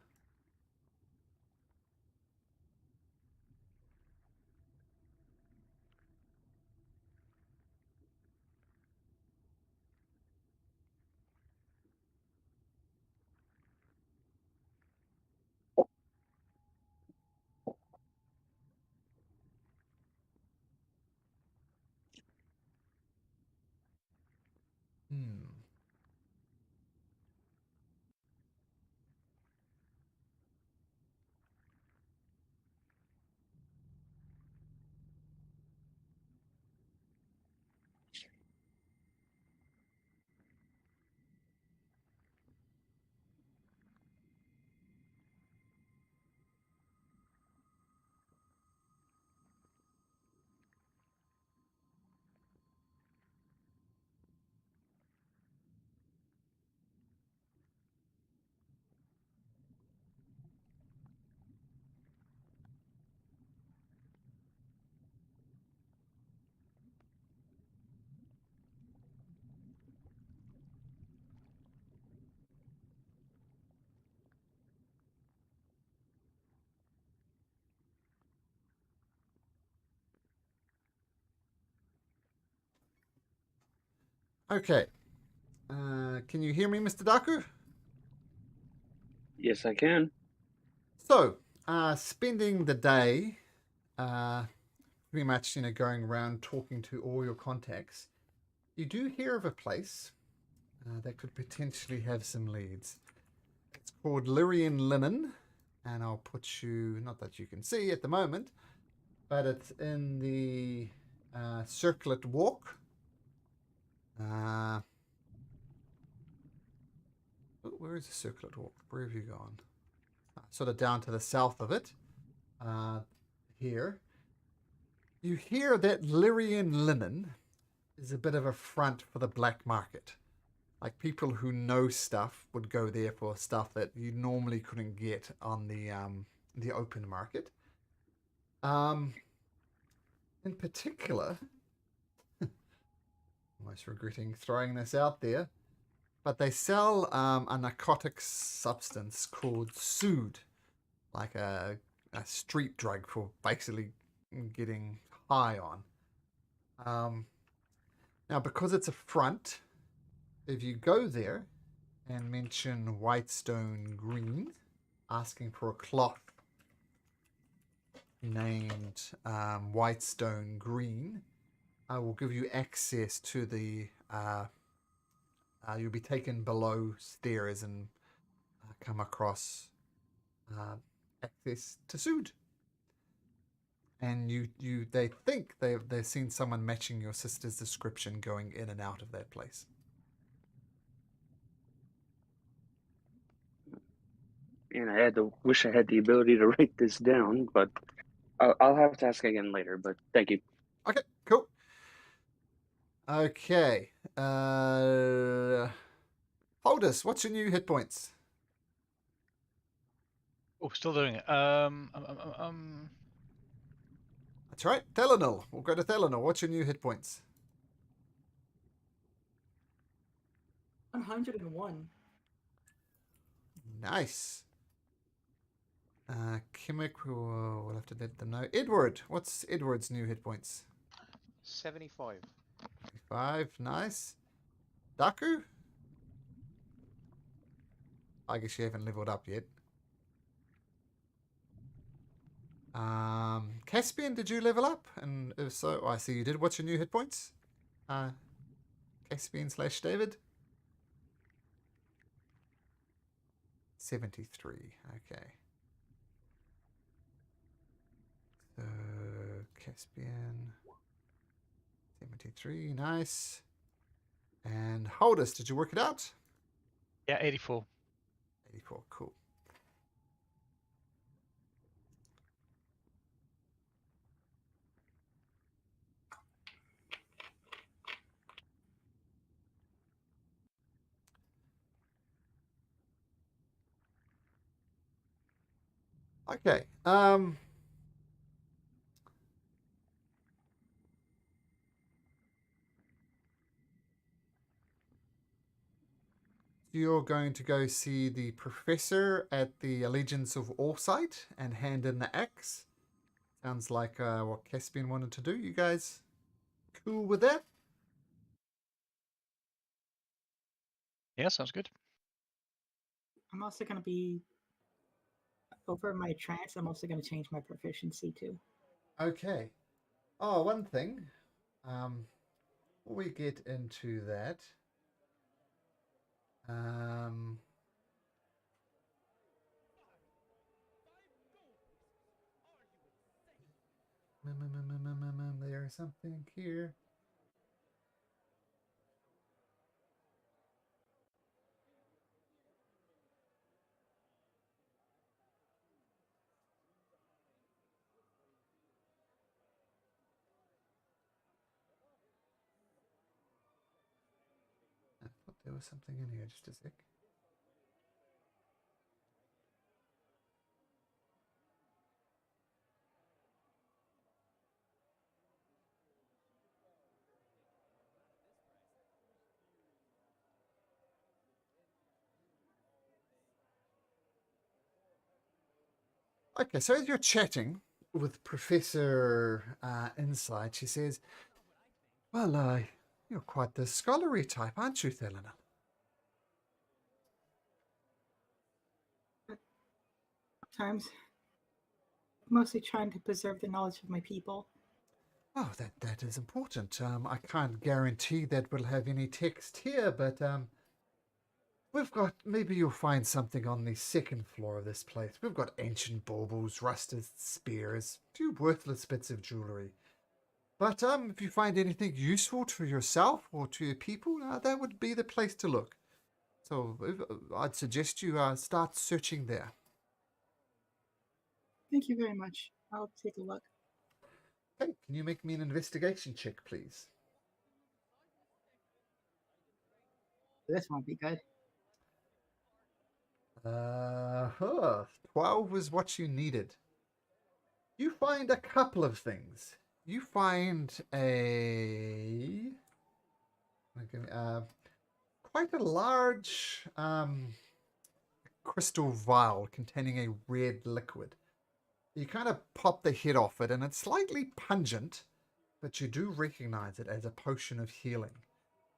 Hmm. Okay. Can you hear me, Mr. Daku? Yes, I can. So, spending the day, pretty much, going around talking to all your contacts, you do hear of a place that could potentially have some leads. It's called Lyrian Linen, and I'll put you, not that you can see at the moment, but it's in the Circlet Walk. Where is the Circlet Walk? Where have you gone? Sort of down to the south of it. Here. You hear that Lyrian Linen is a bit of a front for the black market. Like, people who know stuff would go there for stuff that you normally couldn't get on the open market. In particular, almost regretting throwing this out there, but they sell a narcotic substance called Sood, like a street drug for basically getting high on. Now, because it's a front, if you go there and mention Whitestone Green, asking for a cloth named Whitestone Green, I will give you access to the... you'll be taken below stairs and come across access to Sood. And they think they've seen someone matching your sister's description going in and out of that place. And I wish I had the ability to write this down, but I'll have to ask again later. But thank you. Okay, cool. Okay. Holdus, what's your new hit points? Oh, still doing it. That's right. Thelanil. We'll go to Thelanil. What's your new hit points? 101. Nice. Kimmick, we'll have to let them know. Edward, what's Edward's new hit points? 75. 5, nice. Dakku? I guess you haven't leveled up yet. Caspian, did you level up? And if so, I see you did. What's your new hit points? Caspian / David? 73, okay. So, Caspian, 73, nice. And Holdus, did you work it out? Yeah, 84. 84, cool. Okay. You're going to go see the professor at the Allegiance of Allsight and hand in the axe. Sounds like what Caspian wanted to do. You guys cool with that? Yeah, sounds good. I'm also going to be over my trance. I'm also going to change my proficiency too. Okay. Oh, one thing. Before we get into that, there's something here. I thought there was something in here. Just a sec. Okay, so as you're chatting with Professor Insight, she says, well, you're quite the scholarly type, aren't you, Thelena? Times, mostly trying to preserve the knowledge of my people. Oh, that is important. I can't guarantee that we'll have any text here, but we've got, maybe you'll find something on the second floor of this place. We've got ancient baubles, rusted spears, few worthless bits of jewelry. But if you find anything useful to yourself or to your people, that would be the place to look. So I'd suggest you start searching there. Thank you very much. I'll take a look. Okay, can you make me an investigation check, please? This won't be good. 12 was what you needed. You find a couple of things. You find quite a large crystal vial containing a red liquid. You kind of pop the head off it, and it's slightly pungent, but you do recognize it as a potion of healing.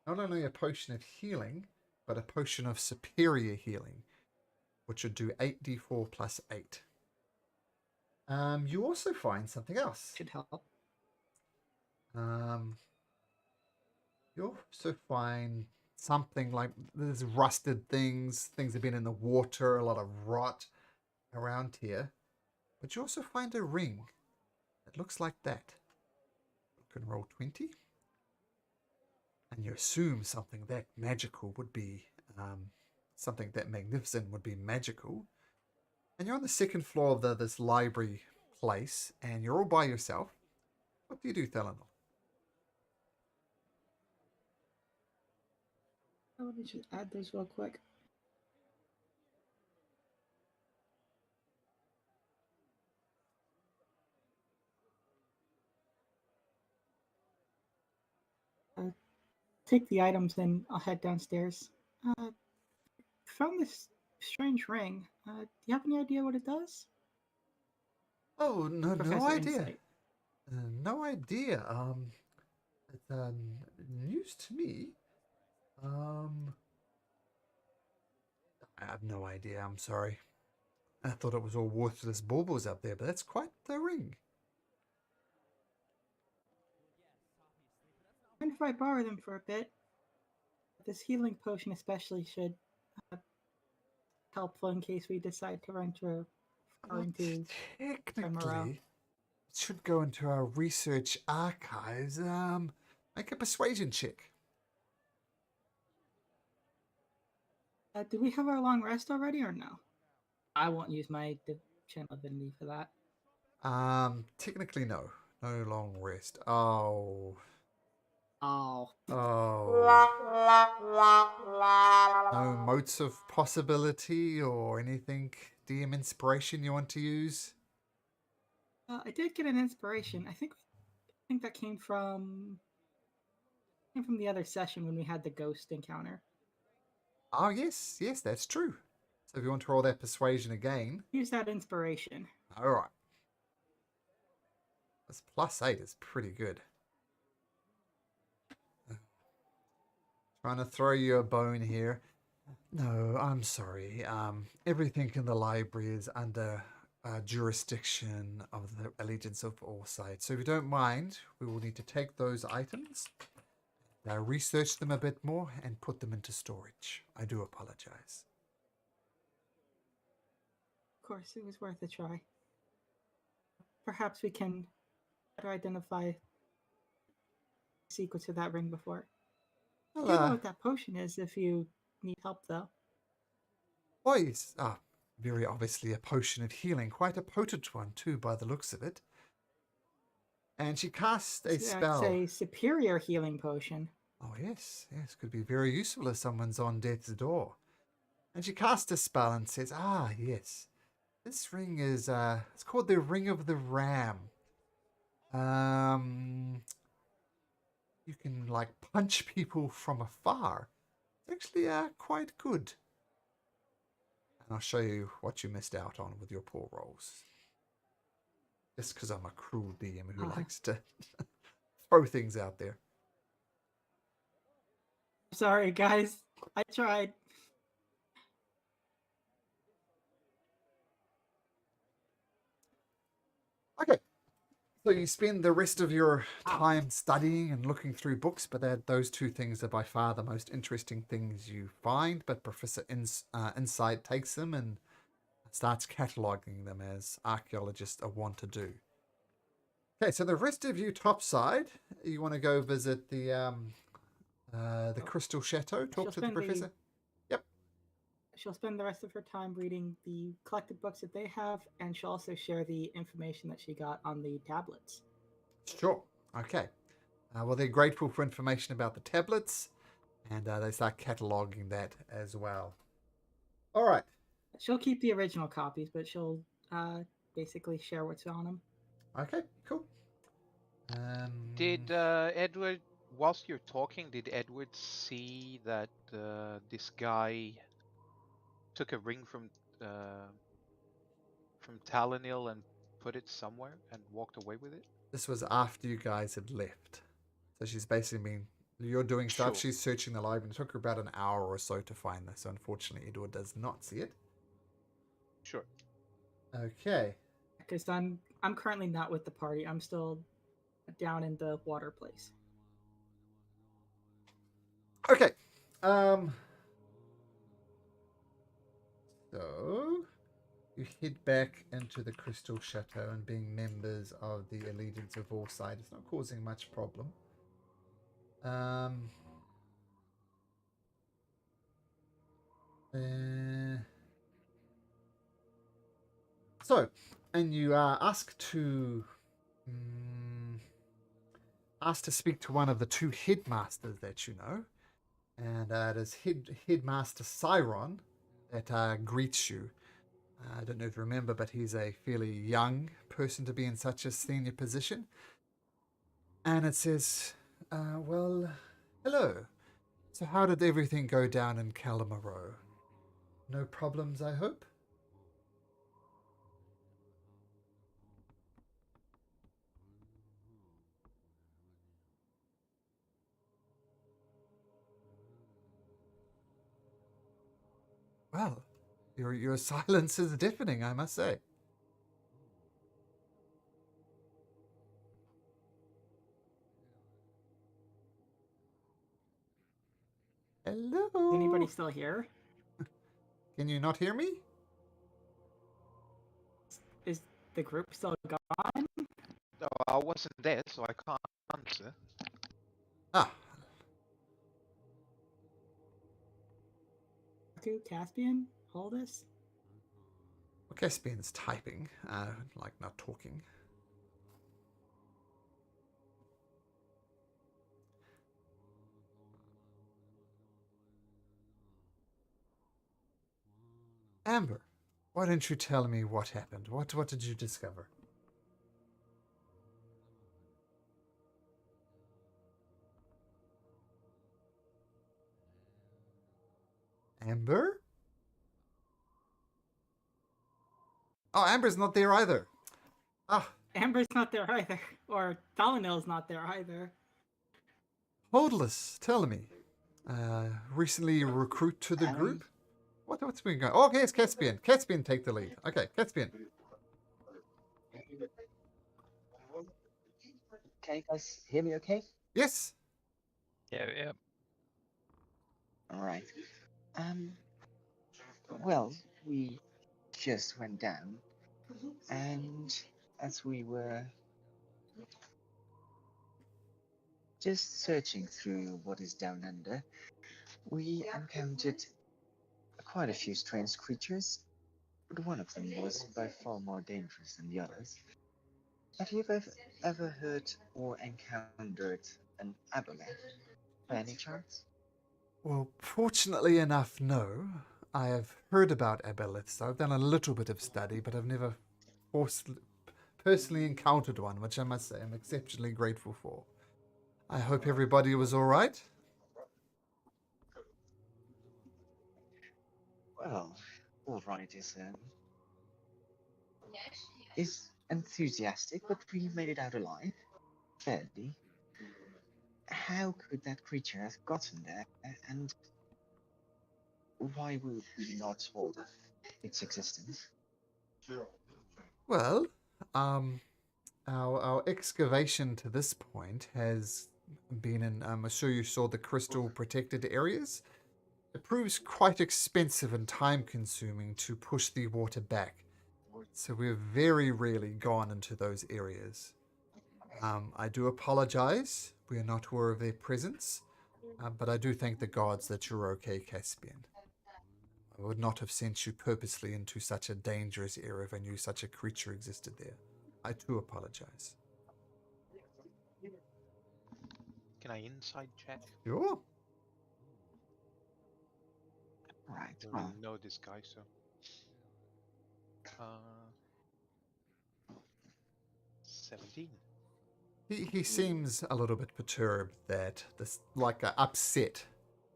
Not only a potion of healing, but a potion of superior healing, which would do 8d4 plus 8. You also find something else. Should help. You also find something like there's rusted things. Things have been in the water, a lot of rot around here. But you also find a ring that looks like that. You can roll 20. And you assume something that magical would be, something that magnificent would be magical. And you're on the second floor of this library place, and you're all by yourself. What do you do, Thelanor? Let me just add those real quick. Take the items and I'll head downstairs. Found this strange ring. Do you have any idea what it does? Oh, no Professor idea. Insight. No idea. It's news to me. I have no idea. I'm sorry. I thought it was all worthless baubles up there, but that's quite the ring. Mind if I borrow them for a bit? This healing potion especially should helpful in case we decide to venture far into Technically, it should go into our research archives. Make a persuasion check. Do we have our long rest already or no? I won't use my channel divinity for that. Technically no. No long rest. Oh. Oh. Oh. No motes of possibility or anything DM inspiration you want to use? I did get an inspiration. I think that came from the other session when we had the ghost encounter. Oh yes, that's true. So if you want to roll that persuasion again. Use that inspiration. Alright. This +8 is pretty good. Trying to throw you a bone here. No, I'm sorry. Everything in the library is under jurisdiction of the Allegiance of Foresight. So if you don't mind, we will need to take those items, research them a bit more, and put them into storage. I do apologize. Of course, it was worth a try. Perhaps we can better identify the secrets of that ring before. Well, I do know what that potion is if you need help, though. Why, it's very obviously a potion of healing. Quite a potent one, too, by the looks of it. And she cast a spell. It's a superior healing potion. Oh, yes. Could be very useful if someone's on death's door. And she cast a spell and says, yes. This ring is, it's called the Ring of the Ram. You can, like, punch people from afar. It's actually, quite good. And I'll show you what you missed out on with your poor rolls. Just because I'm a cruel DM who likes to throw things out there. Sorry, guys. I tried. Okay. So you spend the rest of your time studying and looking through books, but those two things are by far the most interesting things you find. But Professor Insight takes them and starts cataloguing them as archaeologists are wont to do. Okay, so the rest of you topside, you want to go visit the Crystal Chateau, talk to the professor? Yep. She'll spend the rest of her time reading the collected books that they have, and she'll also share the information that she got on the tablets. Sure. Okay. Well, they're grateful for information about the tablets, and they start cataloguing that as well. All right. She'll keep the original copies, but she'll basically share what's on them. Okay, cool. Did Edward, whilst you're talking, did Edward see that this guy took a ring from Talonil and put it somewhere and walked away with it? This was after you guys had left. So she's basically been, you're doing stuff, Sure. she's searching the library. It took her about an hour or so to find this. So unfortunately, Edward does not see it. Sure. Okay. Because I'm currently not with the party. I'm still down in the water place. Okay. So you head back into the Crystal Chateau, and being members of the Allegiance of Allside, it's not causing much problem. So, and you are asked to speak to one of the two headmasters that you know, and it is Headmaster Cyron that greets you. I don't know if you remember, but he's a fairly young person to be in such a senior position. And it says, well, hello. So how did everything go down in Calamaro? No problems, I hope? Well, your silence is deafening, I must say. Hello? Is anybody still here? Can you not hear me? Is the group still gone? No, I wasn't there, so I can't answer. Ah, Dakku, Caspian, Holdus? well, Caspian's typing, like not talking. Amber, why don't you tell me what happened? What did you discover? Amber? Oh, Amber's not there either. Ah, Amber's not there either. Or Talonil's not there either. Holdless, tell me. Recently a recruit to the group? What's been going on? Oh, okay, it's Caspian. Caspian, take the lead. Okay, Caspian. Can you guys hear me okay? Yes. Yeah. Alright. Well, we just went down, and as we were just searching through what is down under, we encountered quite a few strange creatures, but one of them was by far more dangerous than the others. Have you ever heard or encountered an aboleth, by any chance? Well, fortunately enough, no. I have heard about aboleths. I've done a little bit of study, but I've never personally encountered one, which I must say I'm exceptionally grateful for. I hope everybody was all right. Well, all right is enthusiastic, but we made it out alive, barely. How could that creature have gotten there, and why would we not told of its existence? Well, our excavation to this point has been in, I'm sure you saw the crystal protected areas. It proves quite expensive and time consuming to push the water back. So we've very rarely gone into those areas. I do apologize. We are not aware of their presence. But I do thank the gods that you're okay, Caspian. I would not have sent you purposely into such a dangerous area if I knew such a creature existed there. I do apologize. Can I inside check? Sure. Right. I don't Well, really know this guy, so. 17. He seems a little bit perturbed that this, like upset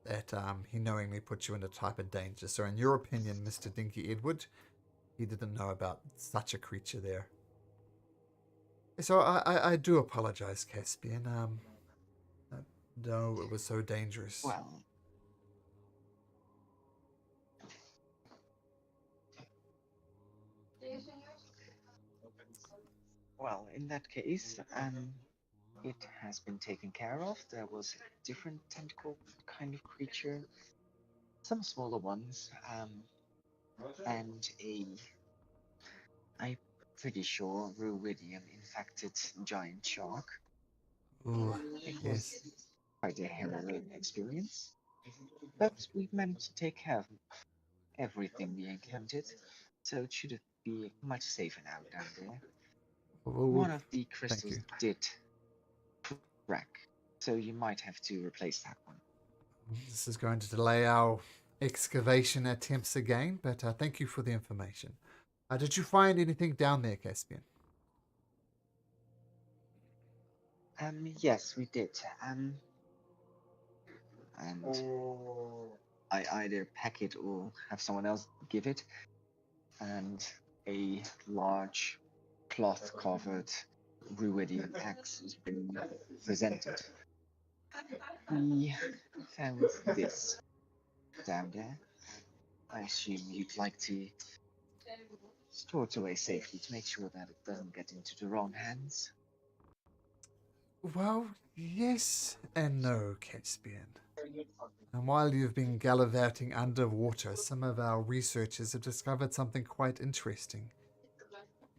that he knowingly put you in a type of danger. So in your opinion, Mr. Dinky Edward, he didn't know about such a creature there. So I do apologize, Caspian. No, it was so dangerous. well, in that case, it has been taken care of. There was a different tentacle kind of creature, some smaller ones, and I'm pretty sure, Ruidium infected giant shark. Ooh, It yes. was quite a harrowing experience, but we managed to take care of everything we encountered, so it should be much safer now down there. One of the crystals did crack, so you might have to replace that one. This is going to delay our excavation attempts again, but thank you for the information. Did you find anything down there, Caspian? Yes, we did. And I either pack it or have someone else give it. And a large cloth-covered Ruidium axe has been presented. We found this down there. I assume you'd like to store it away safely to make sure that it doesn't get into the wrong hands. Well, yes and no, Caspian. And while you've been gallivanting underwater, some of our researchers have discovered something quite interesting.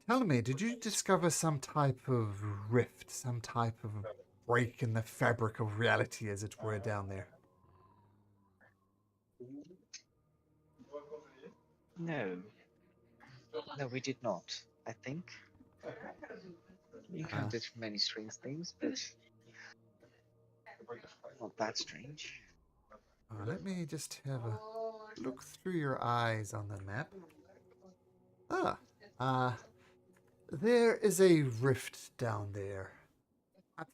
Tell me, did you discover some type of rift, some type of break in the fabric of reality, as it were, down there? No. No, we did not, I think. We encountered many strange things, but not that strange. Let me just have a look through your eyes on the map. There is a rift down there.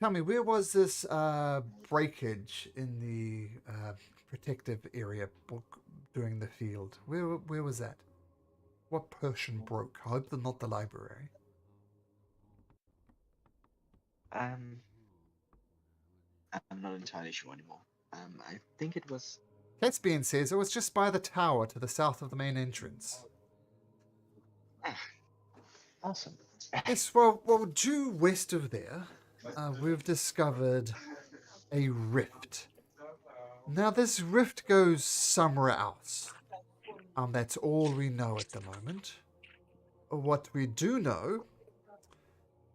Tell me, where was this breakage in the protective area during the field? Where was that? What portion broke? I hope not the library. I'm not entirely sure anymore. I think it was. Caspian says it was just by the tower to the south of the main entrance. Awesome. Yes, well, due west of there, we've discovered a rift. Now, this rift goes somewhere else. That's all we know at the moment. What we do know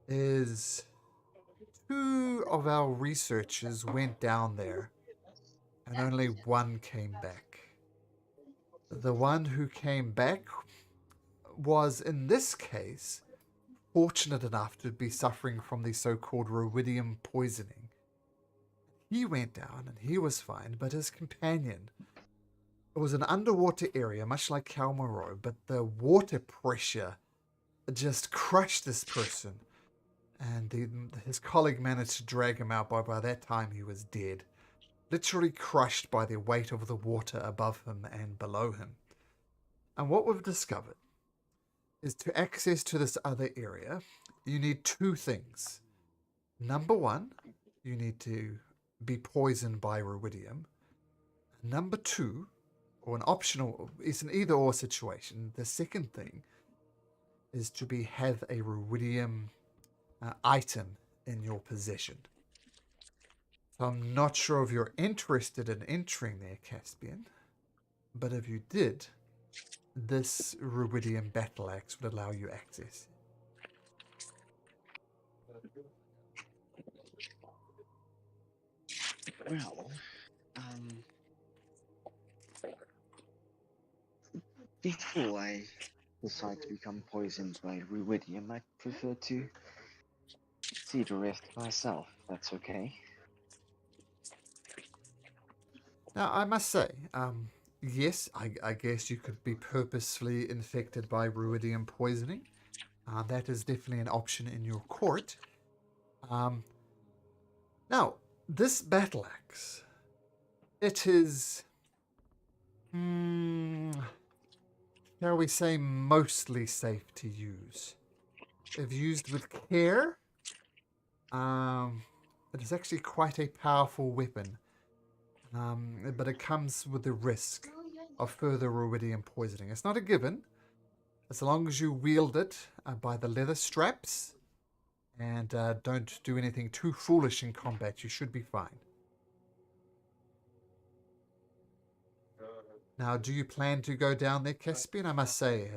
is 2 of our researchers went down there, and only one came back. The one who came back was, in this case, fortunate enough to be suffering from the so-called Ruidium poisoning. He went down and he was fine, but his companion, it was an underwater area, much like Kalmaro, but the water pressure just crushed this person. And his colleague managed to drag him out, by that time he was dead. Literally crushed by the weight of the water above him and below him. And what we've discovered is to access to this other area, you need 2 things. Number 1, you need to be poisoned by Ruidium. Number 2, or an optional, it's an either-or situation. The second thing is to have a Ruidium item in your possession. So I'm not sure if you're interested in entering there, Caspian, but if you did, this rubidium battle axe would allow you access. Well, before I decide to become poisoned by rubidium, I prefer to see the rift myself. That's okay. Now, I must say, yes, I guess you could be purposefully infected by ruidium poisoning. That is definitely an option in your court. Now, this battle axe, it is, shall we say, mostly safe to use. If used with care, it is actually quite a powerful weapon. But it comes with the risk of further ruidium poisoning. It's not a given. As long as you wield it by the leather straps and don't do anything too foolish in combat, you should be fine. Now, do you plan to go down there, Caspian? I must say,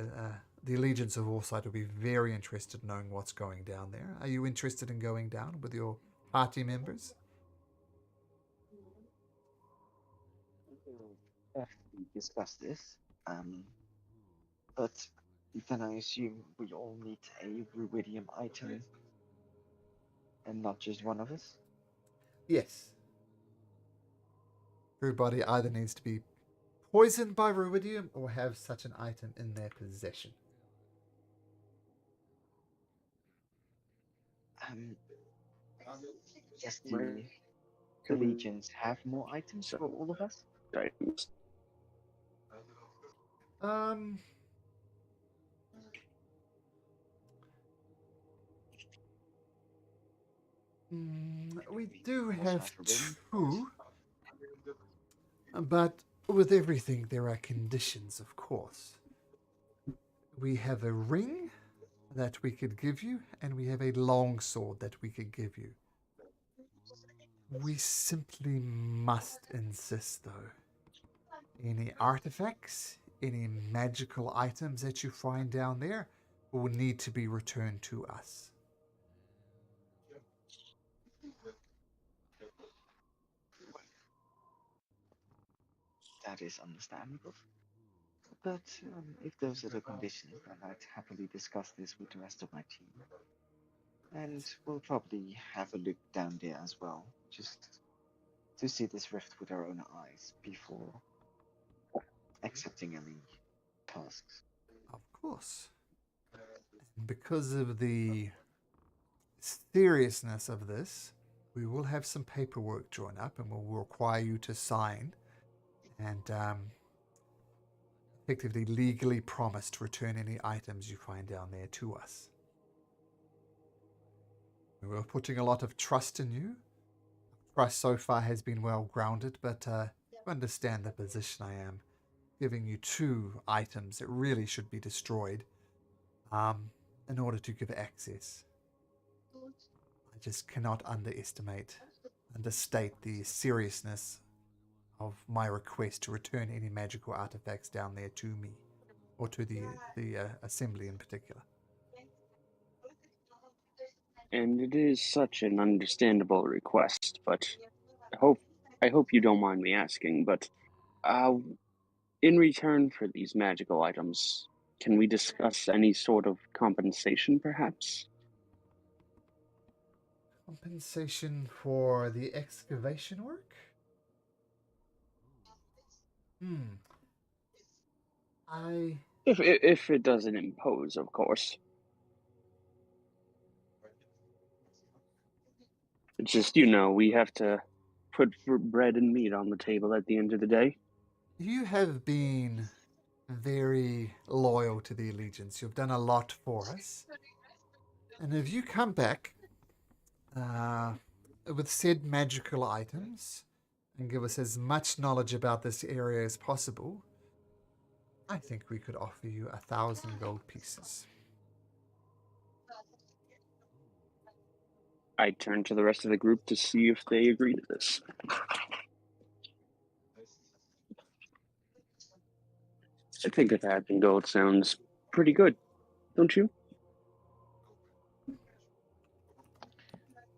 the Allegiance of Warsight will be very interested in knowing what's going down there. Are you interested in going down with your party members? We discussed this, but then I assume we all need a rubidium item, and not just one of us. Yes. Everybody either needs to be poisoned by rubidium or have such an item in their possession. Does the Allegiance have more items for all of us? We do have two, but with everything there are conditions, of course. We have a ring that we could give you, and we have a longsword that we could give you. We simply must insist, though. Any artifacts, any magical items that you find down there will need to be returned to us. That is understandable. But if those are the conditions, then I'd happily discuss this with the rest of my team. And we'll probably have a look down there as well, just to see this rift with our own eyes before accepting any tasks. Of course. Because of the seriousness of this, we will have some paperwork drawn up and we'll require you to sign and effectively legally promise to return any items you find down there to us. We're putting a lot of trust in you. Trust so far has been well grounded, but you understand the position I am. Giving you two items that really should be destroyed in order to give access. I just cannot understate the seriousness of my request to return any magical artifacts down there to me, or to the assembly in particular. And it is such an understandable request, but I hope you don't mind me asking, but in return for these magical items, can we discuss any sort of compensation, perhaps? Compensation for the excavation work? If it doesn't impose, of course. It's just, we have to put bread and meat on the table at the end of the day. You have been very loyal to the Allegiance. You've done a lot for us. And if you come back with said magical items and give us as much knowledge about this area as possible, I think we could offer you 1,000 gold pieces. I turn to the rest of the group to see if they agree to this. I think a 1,000 gold sounds pretty good, don't you?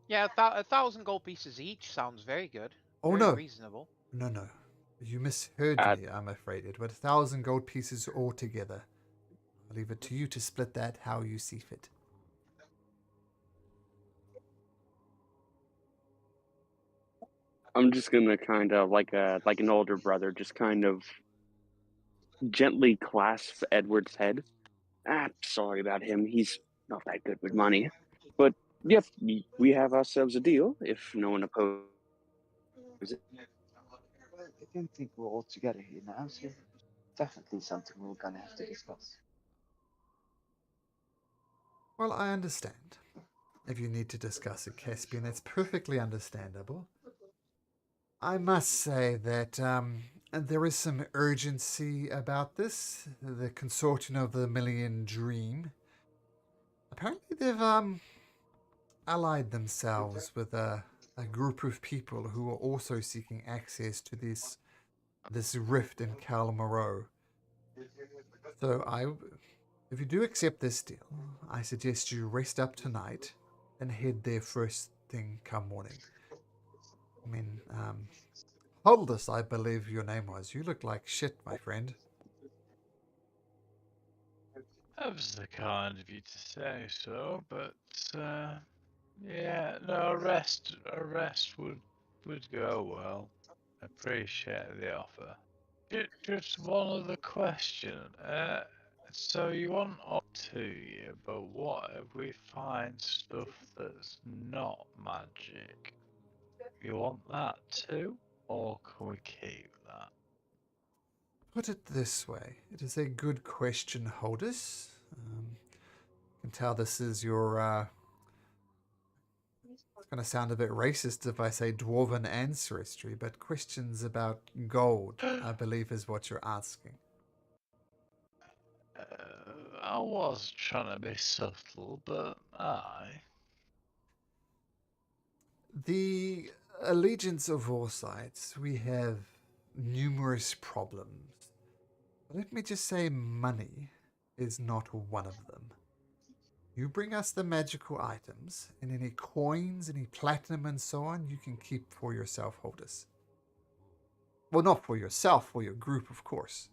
Yeah, 1,000 gold pieces each sounds very good. Oh Very no, reasonable. no. You misheard Uh, me, I'm afraid. It was 1,000 gold pieces altogether. I'll leave it to you to split that how you see fit. I'm just gonna kind of like an older brother, just kind of gently clasp Edward's head. Sorry about him. He's not that good with money. But yep, we have ourselves a deal if no one opposes it. Well, I don't think we're all together here now, so definitely something we're gonna have to discuss. Well, I understand. If you need to discuss it, Caspian, it's perfectly understandable. I must say that there is some urgency about this. The consortium of the Million Dream. Apparently, they've allied themselves with a group of people who are also seeking access to this rift in Cal Moreau. So if you do accept this deal, I suggest you rest up tonight and head there first thing come morning. I mean, Holdus, I believe your name was. You look like shit, my friend. That was the kind of you to say so, but yeah, no, a rest would go well. Appreciate the offer. Just one other question. So you want up to you, but what if we find stuff that's not magic? You want that too, or can we keep that? Put it this way. It is a good question, Holdus. I can tell this is your, it's going to sound a bit racist if I say dwarven ancestry, but questions about gold, I believe, is what you're asking. I was trying to be subtle, but aye. The allegiance of all sides, we have numerous problems. Let me just say money is not one of them. You bring us the magical items, and any coins, any platinum, and so on, you can keep for yourself, Holdus. Well, not for yourself, for your group, of course.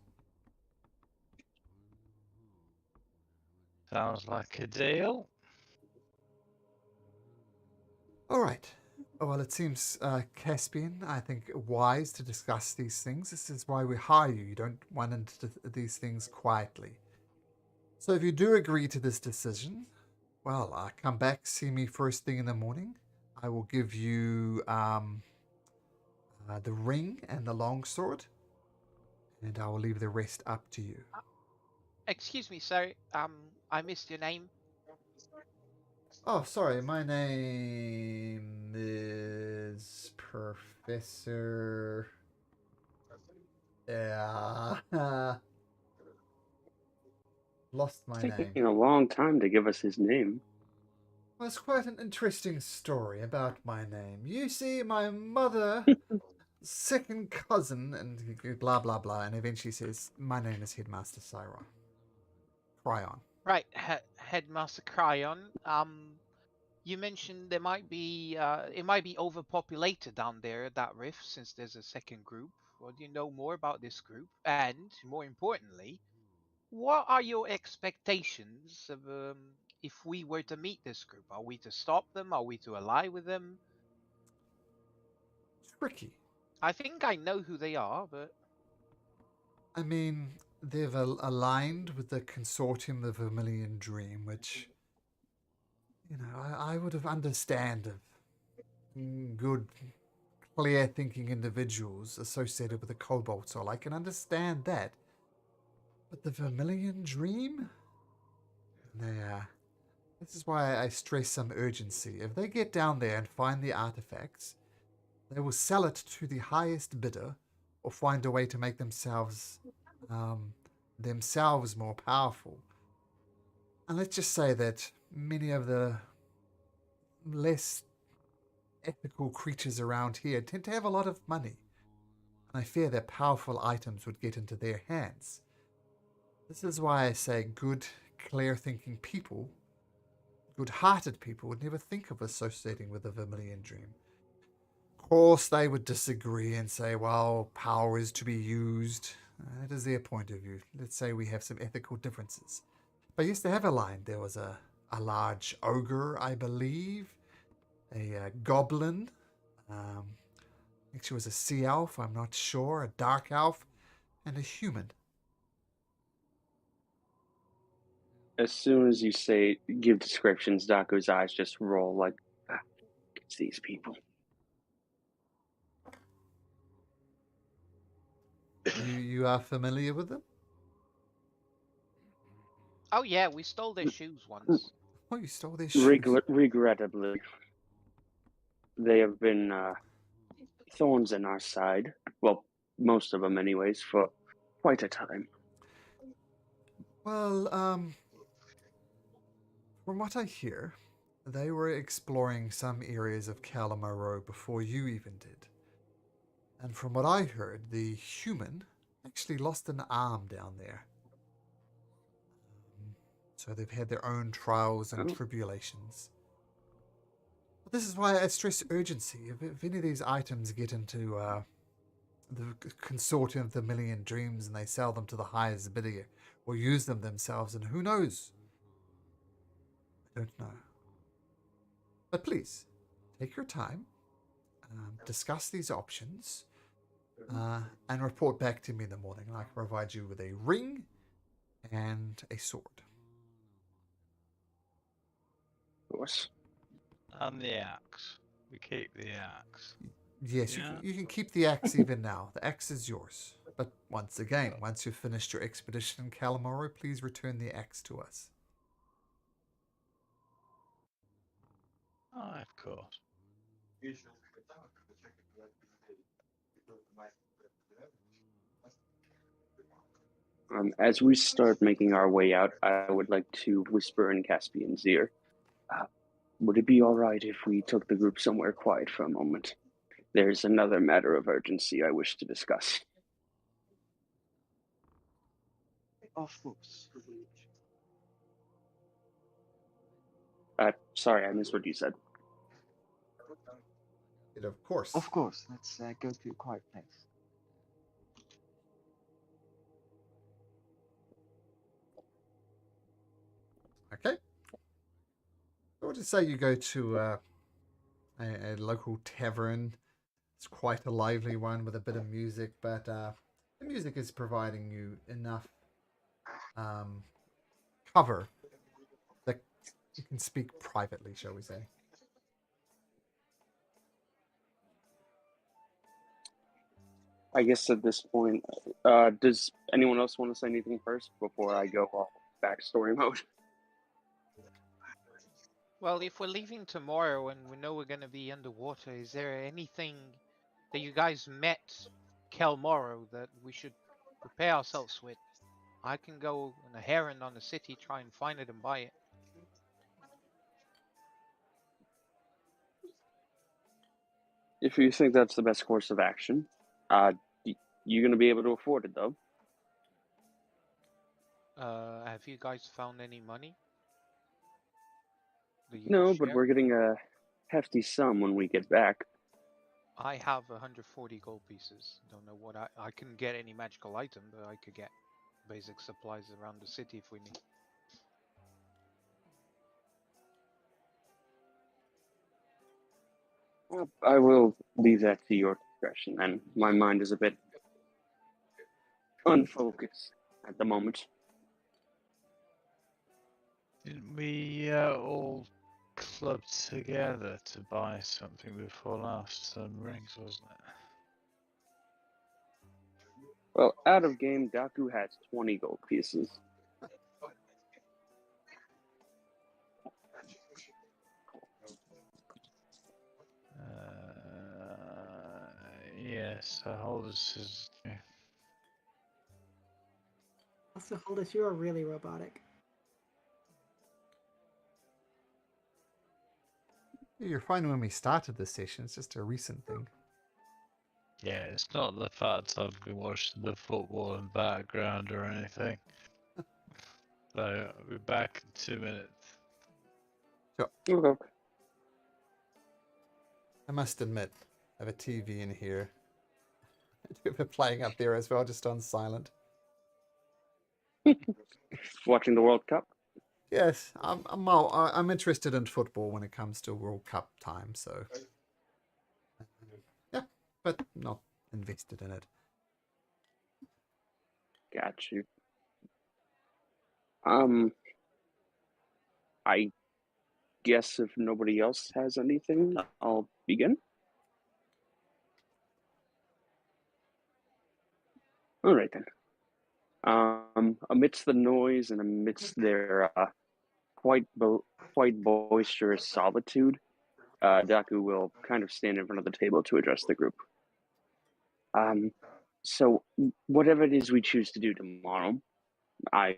Sounds like a deal. All right. Well, it seems, Caspian, I think, wise to discuss these things. This is why we hire you. You don't run into these things quietly. So if you do agree to this decision, well, come back, see me first thing in the morning. I will give you the ring and the longsword, and I will leave the rest up to you. Excuse me, sir. I missed your name. Oh, sorry, my name is Professor... Yeah, lost my It's name. taking a long time to give us his name. Well, it's quite an interesting story about my name. You see, my mother, second cousin, and blah blah blah, and eventually says, "My name is Headmaster Cyron. Cryon." Right, Headmaster Cryon. You mentioned there might be it might be overpopulated down there at that rift since there's a second group. Well, do you know more about this group? And more importantly, what are your expectations of if we were to meet this group? Are we to stop them? Are we to ally with them? Tricky. I think I know who they are, but I mean, they've aligned with the consortium of Vermilion Dream, which, you know, I would have understand of good, clear-thinking individuals associated with the Cobalt Soul. I can understand that. But the Vermilion Dream? Nah. This is why I stress some urgency. If they get down there and find the artifacts, they will sell it to the highest bidder or find a way to make themselves more powerful. And let's just say that many of the less ethical creatures around here tend to have a lot of money, and I fear that powerful items would get into their hands. This is why I say good, clear-thinking people, good-hearted people, would never think of associating with the Vermilion Dream. Of course, they would disagree and say, well, power is to be used. That is their point of view. Let's say we have some ethical differences. But I used to have a line. There was a large ogre, I believe, a goblin, I think she was a sea elf, I'm not sure, a dark elf, and a human. As soon as you say give descriptions, Daku's eyes just roll like, it's these people. You are familiar with them? Oh yeah, we stole their shoes once. Oh, you stole their shoes. Regrettably, they have been thorns in our side. Well, most of them, anyways, for quite a time. Well, from what I hear, they were exploring some areas of Calamaro before you even did. And from what I heard, the human actually lost an arm down there. So they've had their own trials and tribulations. But this is why I stress urgency. If any of these items get into the consortium of the Million Dreams and they sell them to the highest bidder or use them themselves, and who knows? I don't know. But please, take your time, discuss these options, and report back to me in the morning. I can provide you with a ring and a sword. Of course. And the axe. We keep the axe. Yes, Yeah. you can keep the axe even now. The axe is yours. But once again, once you've finished your expedition in Calamaro, please return the axe to us. Oh, of course. As we start making our way out, I would like to whisper in Caspian's ear. Would it be all right if we took the group somewhere quiet for a moment? There's another matter of urgency I wish to discuss. Of course. Sorry, I missed what you said. Of course. Of course. Let's go to a quiet place. Okay. So what to say you go to a local tavern. It's quite a lively one with a bit of music, but the music is providing you enough cover that you can speak privately, shall we say. I guess at this point, does anyone else want to say anything first before I go all backstory mode? Well, if we're leaving tomorrow and we know we're going to be underwater, is there anything that you guys met Kelmoro that we should prepare ourselves with? I can go on a errand on the city, try and find it and buy it. If you think that's the best course of action, you're going to be able to afford it, though. Have you guys found any money? No, but we're getting a hefty sum when we get back. I have 140 gold pieces. Don't know what I couldn't get any magical item, but I could get basic supplies around the city if we need. Well, I will leave that to your discretion, and my mind is a bit unfocused at the moment. Didn't we all club together to buy something before last rings, wasn't it? Well, out of game, Dakku has 20 gold pieces. Yes, Holders is. Also, Holdus, you are really robotic. You're fine when we started this session. It's just a recent thing. Yeah, it's not the fact I've been watching the football in background or anything. So I'll be back in 2 minutes. Okay. I must admit, I have a TV in here. We're playing up there as well, just on silent. Watching the World Cup. Yes, I'm interested in football when it comes to World Cup time, so yeah, but not invested in it. Got you. I guess if nobody else has anything, I'll begin. All right then. Amidst the noise and amidst their quite boisterous solitude, Dakku will kind of stand in front of the table to address the group. So whatever it is we choose to do tomorrow, I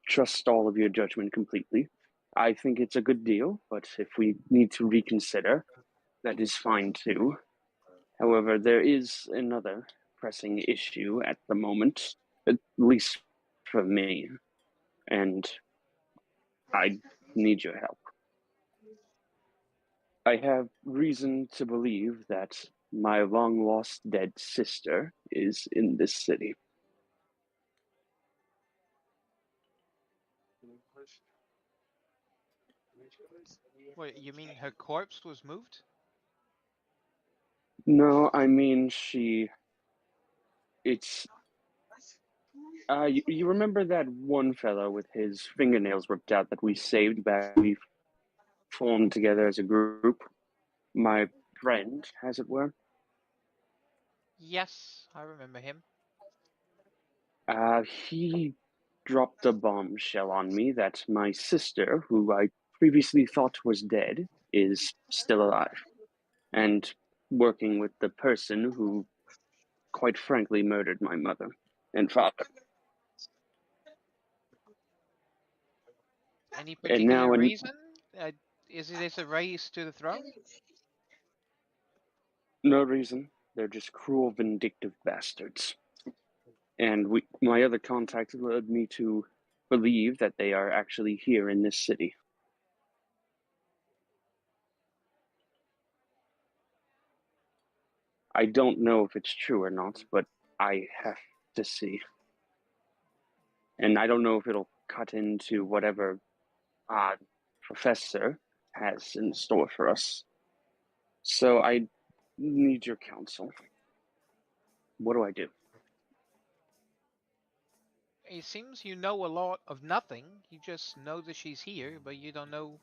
trust all of your judgment completely. I think it's a good deal, but if we need to reconsider, that is fine too. However, there is another pressing issue at the moment, at least for me, and I need your help. I have reason to believe that my long lost dead sister is in this city. What, you mean her corpse was moved? No, I mean it's you remember that one fellow with his fingernails ripped out that we saved back we formed together as a group? My friend, as it were. Yes, I remember him. He dropped a bombshell on me that my sister, who I previously thought was dead, is still alive and working with the person who, quite frankly, murdered my mother and father. Any And particular now, reason? Is this a race to the throne? no reason. They're just cruel, vindictive bastards. And my other contacts led me to believe that they are actually here in this city. I don't know if it's true or not, but I have to see. And I don't know if it'll cut into whatever Professor has in store for us. So I need your counsel. What do I do? It seems you know a lot of nothing. You just know that she's here, but you don't know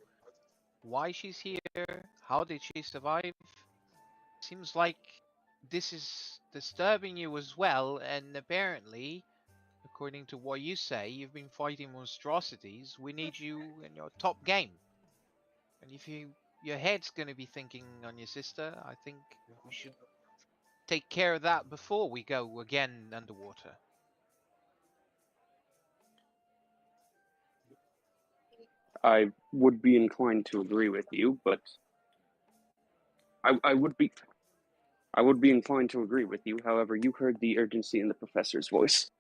why she's here. How did she survive? Seems like this is disturbing you as well, and apparently, according to what you say, you've been fighting monstrosities. We need you in your top game. And if your head's gonna be thinking on your sister, I think we should take care of that before we go again underwater. I would be inclined to agree with you, but I would be inclined to agree with you. However, you heard the urgency in the professor's voice.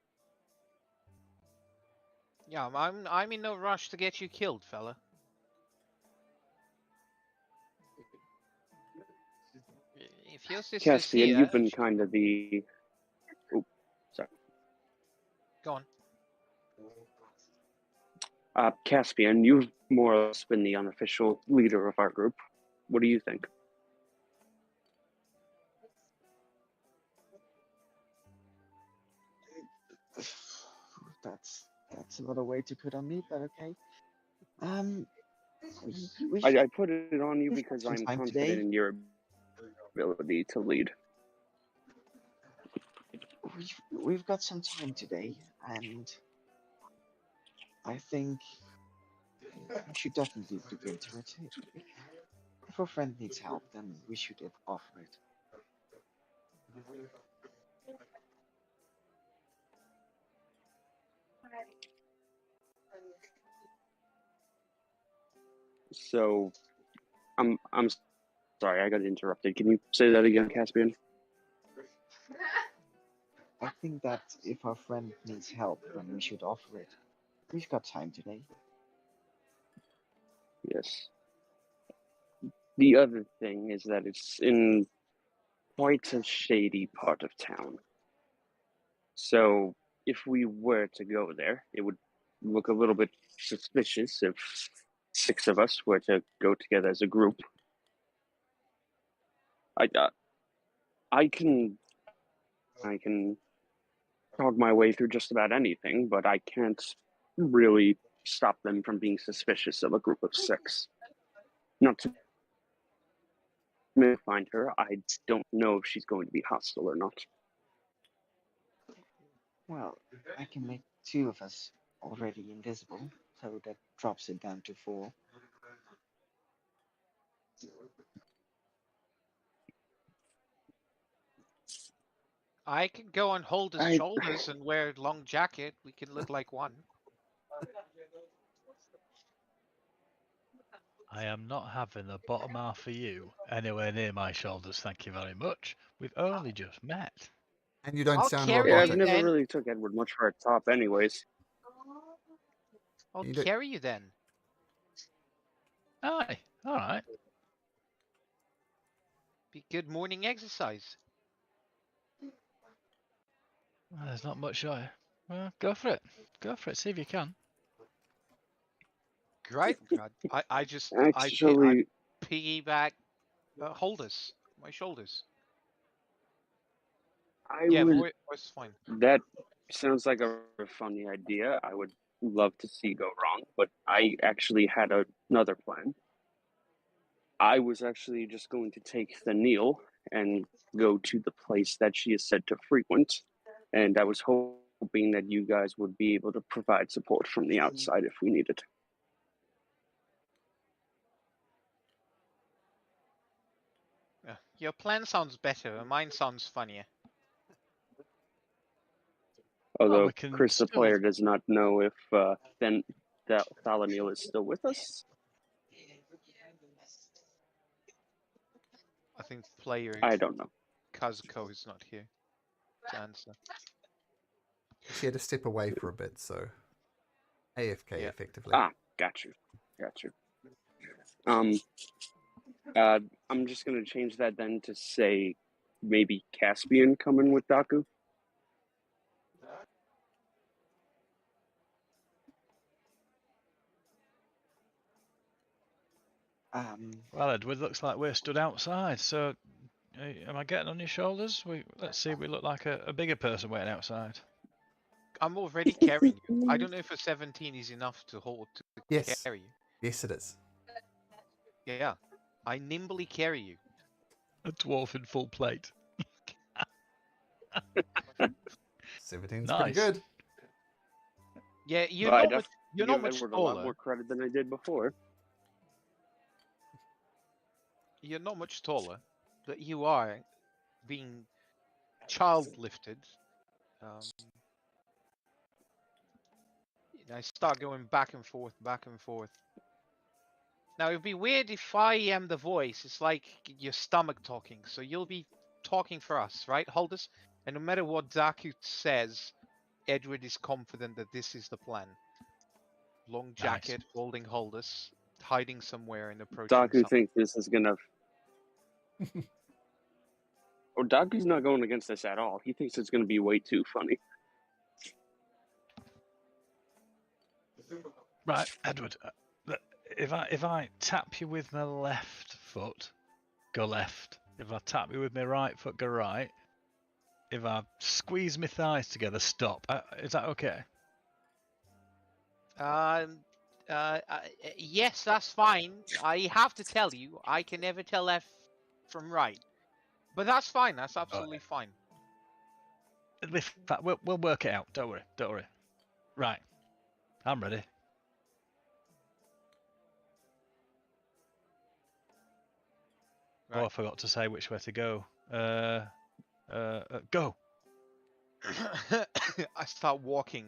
Yeah, I'm in no rush to get you killed, fella. If your sister's Caspian, here, you've been kind of the. Oh, sorry. go on. Caspian, you've more or less been the unofficial leader of our group. What do you think? That's another way to put on me, but okay. Um, we I put it on you we've got because some I'm time confident today. in your ability to lead. We've got some time today, and I think we should definitely look into it. If our friend needs help, then we should offer it. So I'm sorry, I got interrupted. Can you say that again, Caspian? I think that if our friend needs help, then we should offer it. We've got time today. Yes. The other thing is that it's in quite a shady part of town. So if we were to go there, it would look a little bit suspicious if 6 of us were to go together as a group. I can talk my way through just about anything, but I can't really stop them from being suspicious of a group of 6. Not to find her, I don't know if she's going to be hostile or not. Well, I can make 2 of us already invisible, so that drops it down to 4. I can go on Holder's shoulders and wear a long jacket. We can look like one. I am not having the bottom half of you anywhere near my shoulders, thank you very much. We've only just met. And you don't I'll sound carry Yeah, you I've robotic. never then. really took Edward much for a top anyways. I'll You don't- carry you then. Aye, alright. Be good morning exercise. Well, there's not much well, go for it. Go for it, see if you can. Great. I Actually, piggyback Holders. My shoulders. I Yeah, would. voice fine. That sounds like a funny idea. I would love to see go wrong, but I actually had another plan. I was actually just going to take the Neil and go to the place that she is said to frequent, and I was hoping that you guys would be able to provide support from the outside if we needed. Your plan sounds better, and mine sounds funnier. Although we can Chris, the still- player, does not know if then that Thalaniel is still with us. I think player I don't know. Kazuko is not here to answer. She had to step away for a bit, so AFK Yeah. effectively. Got you. I'm just gonna change that then to say maybe Caspian coming with Dakku. Well, Edward, looks like we're stood outside, so am I getting on your shoulders? Let's see if we look like a bigger person waiting outside. I'm already carrying you. I don't know if a 17 is enough to Yes. carry you. Yes, it is. Yeah. I nimbly carry you. A dwarf in full plate. 17's Nice. pretty good. Yeah, you're Well, not much Edward a lot taller. more credit than I did before. You're not much taller, but you are being child lifted. I start going back and forth, back and forth. Now it'd be weird if I am the voice. It's like your stomach talking, so you'll be talking for us, right, Holders? And no matter what Dakku says, Edward is confident that this is the plan. Long jacket, holding Holders, hiding somewhere and approaching. Dakku thinks this is gonna. Or Dakku's not going against this at all. He thinks it's gonna be way too funny. Right, Edward. If I tap you with my left foot, go left. If I tap you with my right foot, go right. If I squeeze my thighs together, stop. Is that okay? Yes, that's fine. I have to tell you, I can never tell left from right. But that's fine. That's absolutely fine. We'll work it out. Don't worry. Right. I'm ready. Right. Oh, I forgot to say which way to go. Go. I start walking.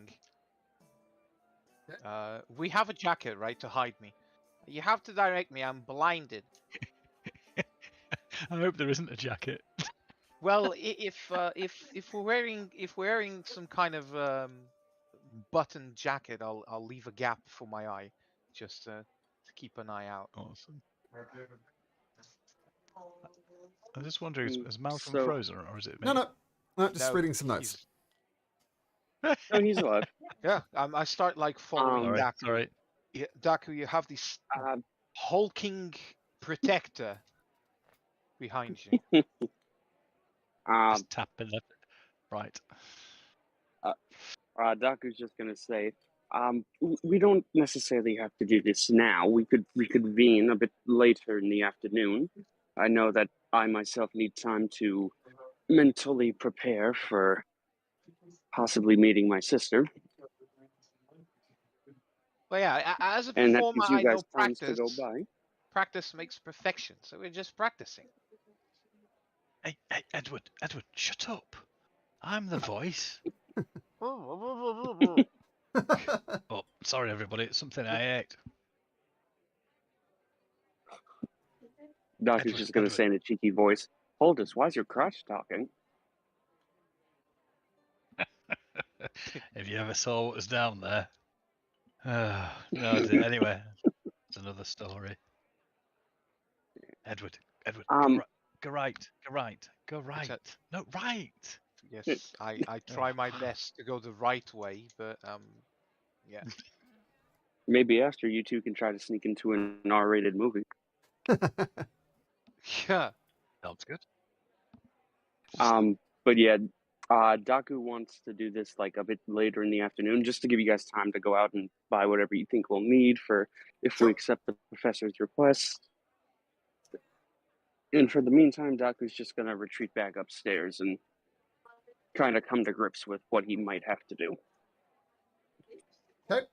We have a jacket, right, to hide me. You have to direct me. I'm blinded. I hope there isn't a jacket. Well, if we're wearing some kind of button jacket, I'll leave a gap for my eye, just to keep an eye out. Awesome. I'm just wondering, is Malcolm So- frozen or is it me? No, just No, reading some notes. No, he's alive. Yeah, I start like following Sorry, Dakku. sorry. Yeah, Dakku, you have this Uh, hulking protector behind you. Just tapping left, right. Daku's just gonna say, we don't necessarily have to do this now. We could reconvene a bit later in the afternoon. I know that I myself need time to mentally prepare for possibly meeting my sister, Well, yeah, as a and that performer, gives you I guys know times to go by. practice makes perfection. So we're just practicing. Hey, Edward, shut up. I'm the voice. Oh, sorry, everybody. It's something I ate. Daku's Edward, just gonna Edward. say in a cheeky voice, "Hold why's your crotch talking?" If you ever saw what was down there. No, I didn't. Anyway, it's another story. Edward, go right. No, right. Yes, I try my best to go the right way, but yeah. Maybe after you two can try to sneak into an R-rated movie. Yeah. Sounds good. But yeah, Daku wants to do this like a bit later in the afternoon, just to give you guys time to go out and buy whatever you think we'll need for if we accept the professor's request. And for the meantime, Daku's just gonna retreat back upstairs and kind of come to grips with what he might have to do. Okay.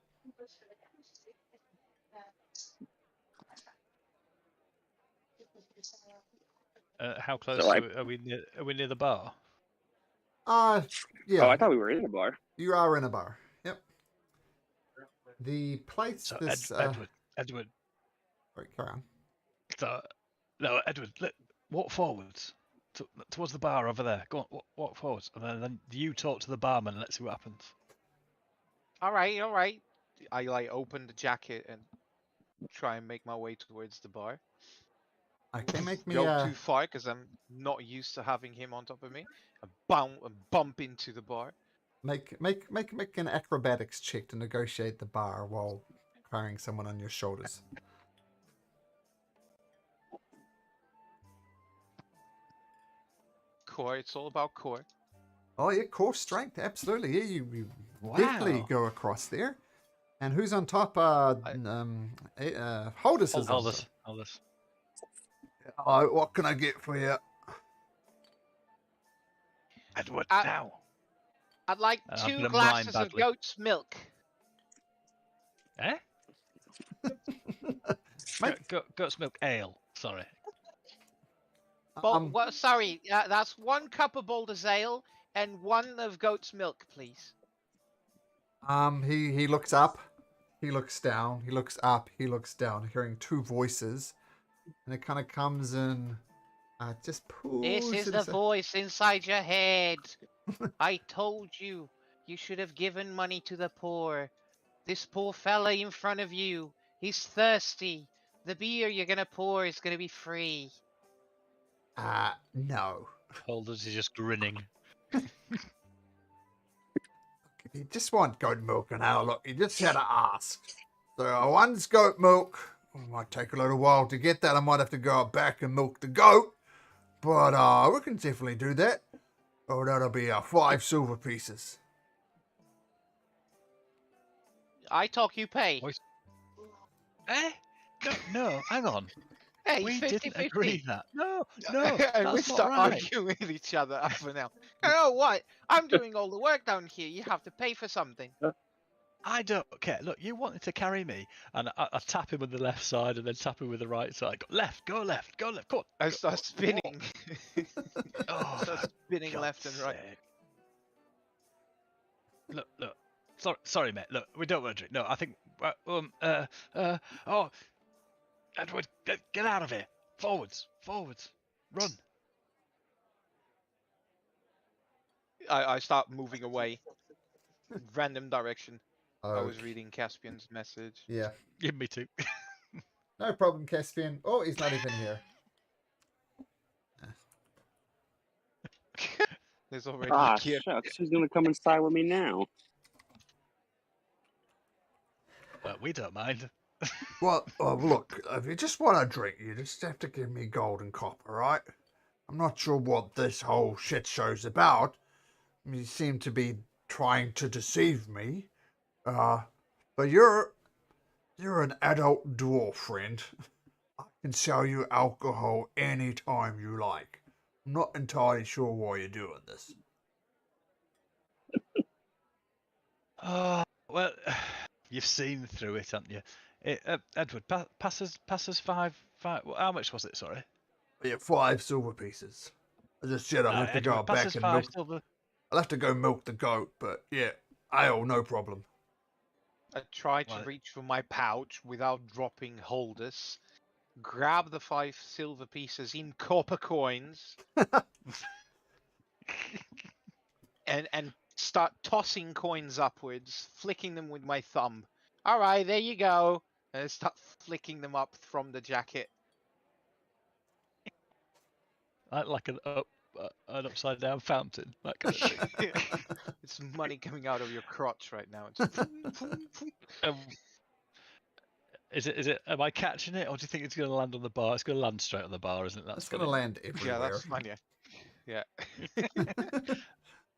How close So are we near? Are we near the bar? Yeah. Oh, I thought we were in the bar. You are in a bar. Yep. The place So this Edward. Sorry, carry on. So, no, Edward. Walk forwards towards the bar over there. Go on, walk forwards, and then you talk to the barman. And let's see what happens. All right. I like open the jacket and try and make my way towards the bar. Okay, make me Go too far because I'm not used to having him on top of me. I bump into the bar. make an acrobatics check to negotiate the bar while carrying someone on your shoulders. Core. It's all about core. Oh yeah, core strength, absolutely. Yeah, you definitely go across there. And who's on top? Holdus is on top. Holdus. Hello, what can I get for you? Edward, Uh, now. I'd like I've 2 been glasses blind of badly. goat's milk. Eh? Goat's milk ale. Sorry. Sorry, that's 1 cup of Boulder's ale and 1 of goat's milk, please. He looks up, he looks down, he looks up, he looks down, hearing 2 voices, and it kind of comes in. Just pulls. This is the voice inside your head. I told you, you should have given money to the poor. This poor fella in front of you, he's thirsty. The beer you're gonna pour is gonna be free. No. Holdus is just grinning. You just want goat milk now. Look, you just had to ask. So one's goat milk. It might take a little while to get that. I might have to go out back and milk the goat. But we can definitely do that. Oh, that'll be 5 silver pieces. I talk, you pay. Eh? No, hang on. Hey, We 50, didn't agree that. No, and we that's start not right. arguing with each other for now. Oh, what? I'm doing all the work down here. You have to pay for something. I don't care. Look, you wanted to carry me, and I tap him with the left side, and then tap him with the right side. Go left. Come on. I start spinning. Oh, Start spinning God's left and right. sake. Look. Sorry, mate. Look, we don't want to drink. No, I think. Edward, get out of here! Forwards, forwards, run! I start moving away. Random direction. I was Okay. reading Caspian's message. Yeah. Give me two. No problem, Caspian. Oh, he's not even here. There's already a Ah, kid. shucks. Who's gonna come inside with me now? Well, we don't mind. Well, look, if you just want a drink, you just have to give me gold and copper, right? I'm not sure what this whole shit show's about. You seem to be trying to deceive me. But you're an adult dwarf, friend. I can sell you alcohol anytime you like. I'm not entirely sure why you're doing this. Oh, well, you've seen through it, haven't you? Edward, pass us five. How much was it? Sorry. Yeah, 5 silver pieces. As I said, I'll have to go Edward, pass back us and 5 milk. silver. I'll have to go milk the goat, but yeah, ale, no problem. I try to Well, reach for my pouch without dropping holders. Grab the 5 silver pieces in copper coins. and start tossing coins upwards, flicking them with my thumb. All right, there you go. And I start flicking them up from the jacket. like an upside down fountain, that kind of thing. It's money coming out of your crotch right now. It's Um, is it? Am I catching it, or do you think it's going to land on the bar? It's going to land straight on the bar, isn't it? That's It's going to funny. land everywhere. yeah, that's funny. Yeah.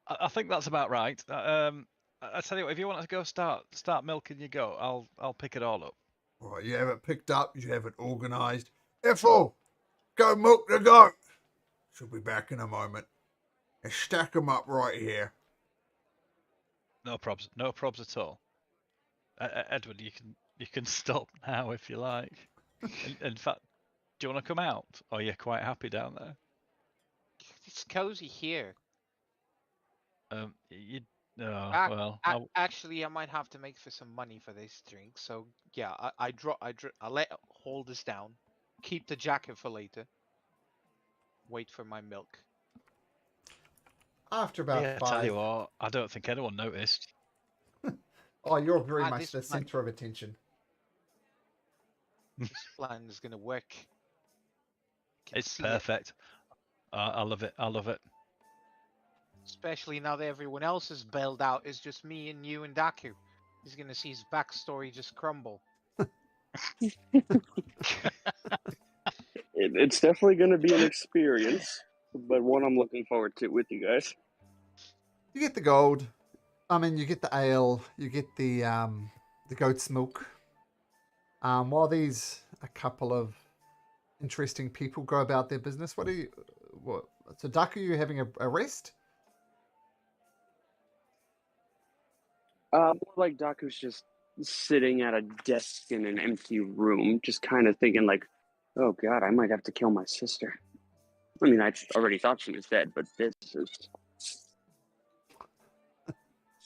I think that's about right. I tell you what, if you want to go start milking your goat, I'll pick it all up. All right, you have it picked up, you have it organised. Ethel, go milk the goat. She'll be back in a moment. And stack them up right here. No probs at all. Edward, you can stop now if you like. In fact, do you want to come out, or you're quite happy down there? It's cozy here. You. Oh, well. Actually, I might have to make for some money for this drink. So yeah, I let hold this down. Keep the jacket for later. Wait for my milk. After about Yeah, 5. tell you what, I don't think anyone noticed. Oh, you're very much this the plan- centre of attention. This plan is gonna work. Can It's see it. perfect. I love it. I love it. Especially now that everyone else is bailed out. It's just me and you and Dakku. He's gonna see his backstory just crumble. It's definitely going to be an experience, but one I'm looking forward to with you guys. You get the gold. I mean, you get the ale. You get the goat's milk. While these a couple of interesting people go about their business, what? So, Dakku, you having a rest? More like Daku's just sitting at a desk in an empty room, just kind of thinking like, oh god, I might have to kill my sister. I mean, I already thought she was dead, but this is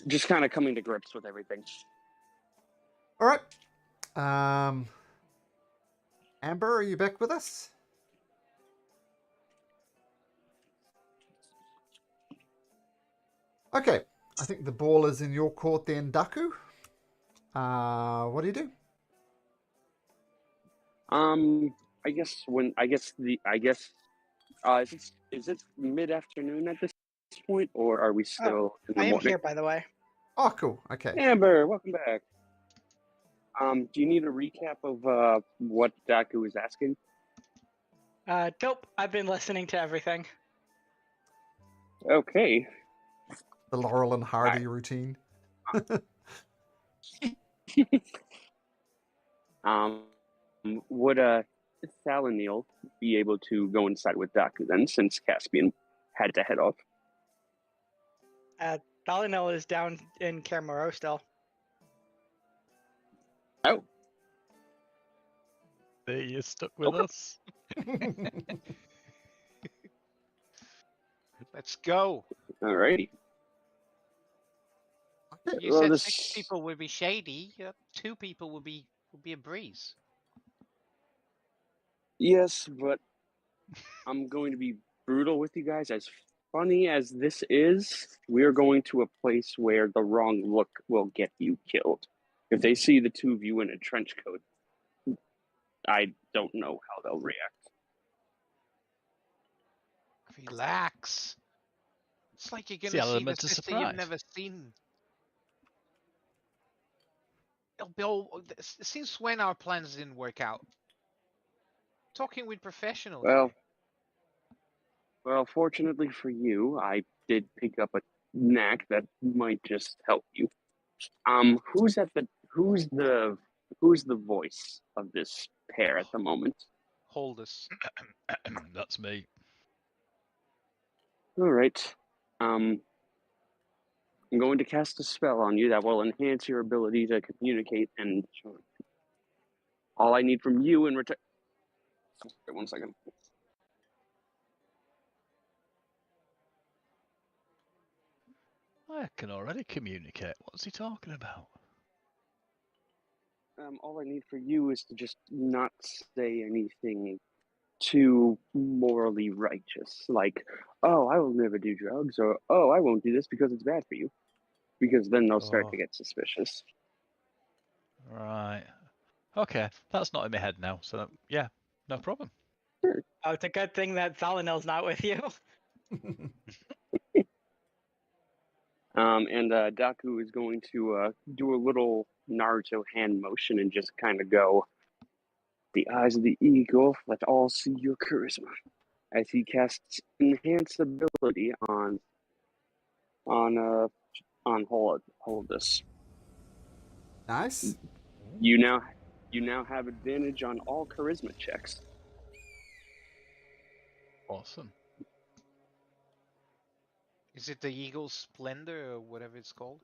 just kind of coming to grips with everything. All right. Amber, are you back with us? Okay. I think the ball is in your court then, Dakku. What do you do? Is it mid-afternoon at this point, or are we still in the I am morning? here, by the way. Oh, cool. Okay. Amber, welcome back. Do you need a recap of what Daku was asking? Nope. I've been listening to everything. Okay. The Laurel and Hardy routine. Would Thalaniel be able to go inside with Daku then, since Caspian had to head off? Dargalyn is down in Karamoro still. Oh. You're stuck with us. Let's go. Alrighty. You Well, said this- 6 people would be shady. 2 people would be a breeze. Yes, but I'm going to be brutal with you guys. As funny as this is, we're going to a place where the wrong look will get you killed. If they see the two of you in a trench coat, I don't know how they'll react. Relax. It's like you're It's the gonna see the element of sister you've surprise. never seen. It'll be all, since when our plans didn't work out? Talking with professionals Well, here. well, fortunately for you, I did pick up a knack that might just help you. Who's the voice of this pair at the moment? Hold us. That's me. All right. I'm going to cast a spell on you that will enhance your ability to communicate, and all I need from you in return. Wait 1 second. I can already communicate. What's he talking about? All I need for you is to just not say anything too morally righteous, like, "Oh, I will never do drugs," or "Oh, I won't do this because it's bad for you," because then they'll start to Oh. get suspicious. Right. Okay, that's not in my head now. So yeah, no problem. Oh, it's a good thing that Salinel's not with you. And Daku is going to do a little Naruto hand motion and just kind of go, "The eyes of the eagle, let all see your charisma," as he casts enhance ability on hold this. Nice. You now have advantage on all charisma checks. Awesome. Is it the Eagle Splendor or whatever it's called?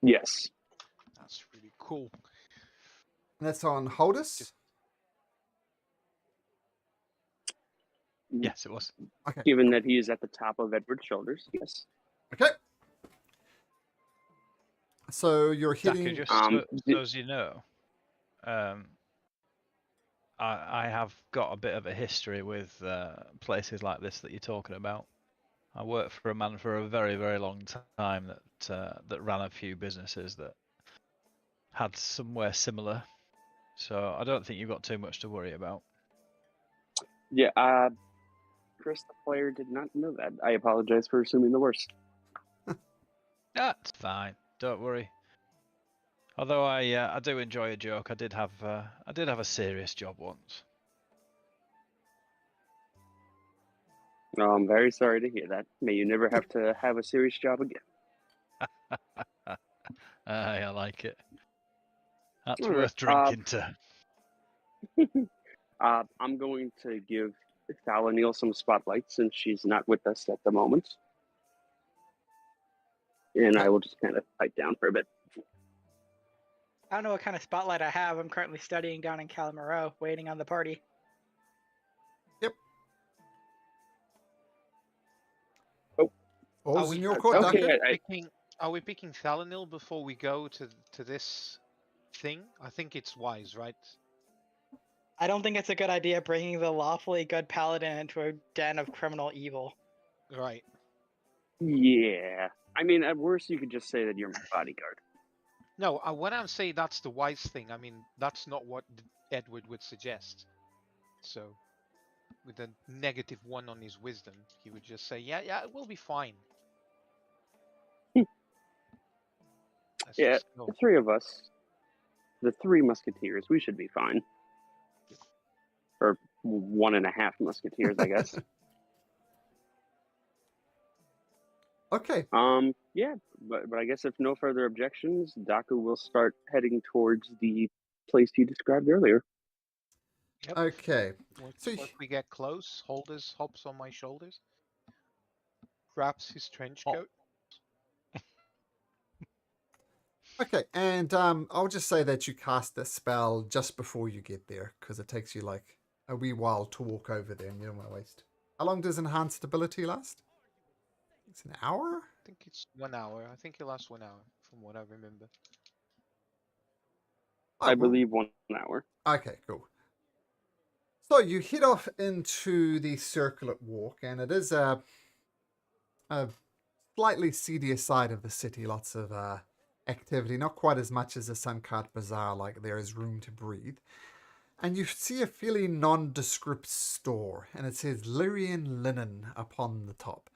Yes. That's really cool. And that's on Holdus. Yes, it was. Okay. Given that he is at the top of Edward's shoulders, yes. Okay. So you're Dakku, hitting. just so as you know, I have got a bit of a history with places like this that you're talking about. I worked for a man for a very, very long time that ran a few businesses that had somewhere similar. So I don't think you've got too much to worry about. Yeah, Chris, the player, did not know that. I apologize for assuming the worst. That's fine. Don't worry. Although I do enjoy a joke. I did have a serious job once. Oh, I'm very sorry to hear that. May you never have to have a serious job again. I like it. That's All right, worth drinking to. I'm going to give Thalanil some spotlight since she's not with us at the moment. And I will just kind of pipe down for a bit. I don't know what kind of spotlight I have. I'm currently studying down in Calamaro, waiting on the party. All's we- in your court, okay, Dakku. Are we picking Thalanil before we go to this thing? I think it's wise, right? I don't think it's a good idea bringing the lawfully good paladin into a den of criminal evil. Right. Yeah. I mean, at worst, you could just say that you're my bodyguard. No, when I'm saying that's the wise thing, I mean that's not what Edward would suggest. So, with a -1 on his wisdom, he would just say, "Yeah, it will be fine." Let's Yeah, just go. the three of us, the three musketeers, we should be fine. Or 1.5 musketeers, I guess. Okay. Yeah, but I guess if no further objections, Daku will start heading towards the place you described earlier. Yep. Okay. Once So we get close, Holders hops on my shoulders, grabs his trench Oh. coat. Okay, and I'll just say that you cast the spell just before you get there because it takes you like a wee while to walk over there, and you don't want to waste. How long does enhanced ability last? It's an hour. I think it's 1 hour. I think it lasts 1 hour, from what I remember. Oh, I well, believe 1 hour. okay, cool. So you head off into the circular walk, and it is a slightly seedier side of the city. Lots of activity, not quite as much as the Suncart Bazaar, like there is room to breathe. And you see a fairly nondescript store, and it says Lyrian Linen upon the top.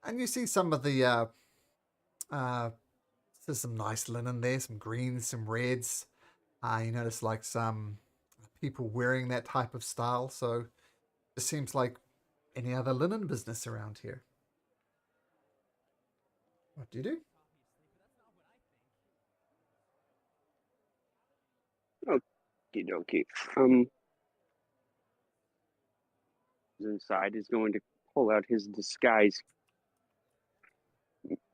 And you see some of the, there's some nice linen there, some greens, some reds. You notice like some people wearing that type of style, so it seems like any other linen business around here. What do you do? Okie dokie. Inside is going to pull out his disguise,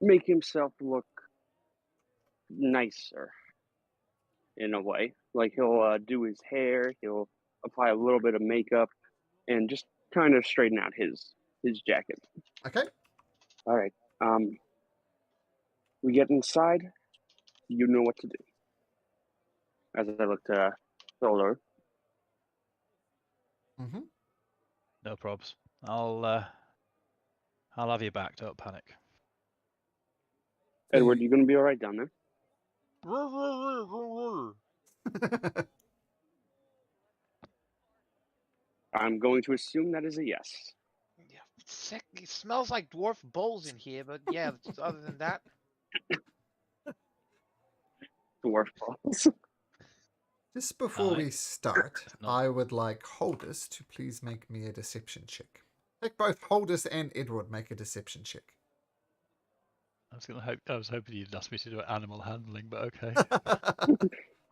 make himself look nicer in a way. Like he'll do his hair, he'll apply a little bit of makeup, and just kind of straighten out his jacket. Okay. All right. We get inside. You know what to do. As I look to Solar. Mm-hmm. No probs. I'll have you back. Don't panic. Edward, you gonna be all right down there? I'm going to assume that is a yes. Yeah, it's sick. It smells like dwarf bowls in here, but yeah, other than that, Dwarf balls. Just before we start, No. I would like Holdus to please make me a deception check. Make both Holdus and Edward make a deception check. I was hoping you'd ask me to do animal handling, but okay.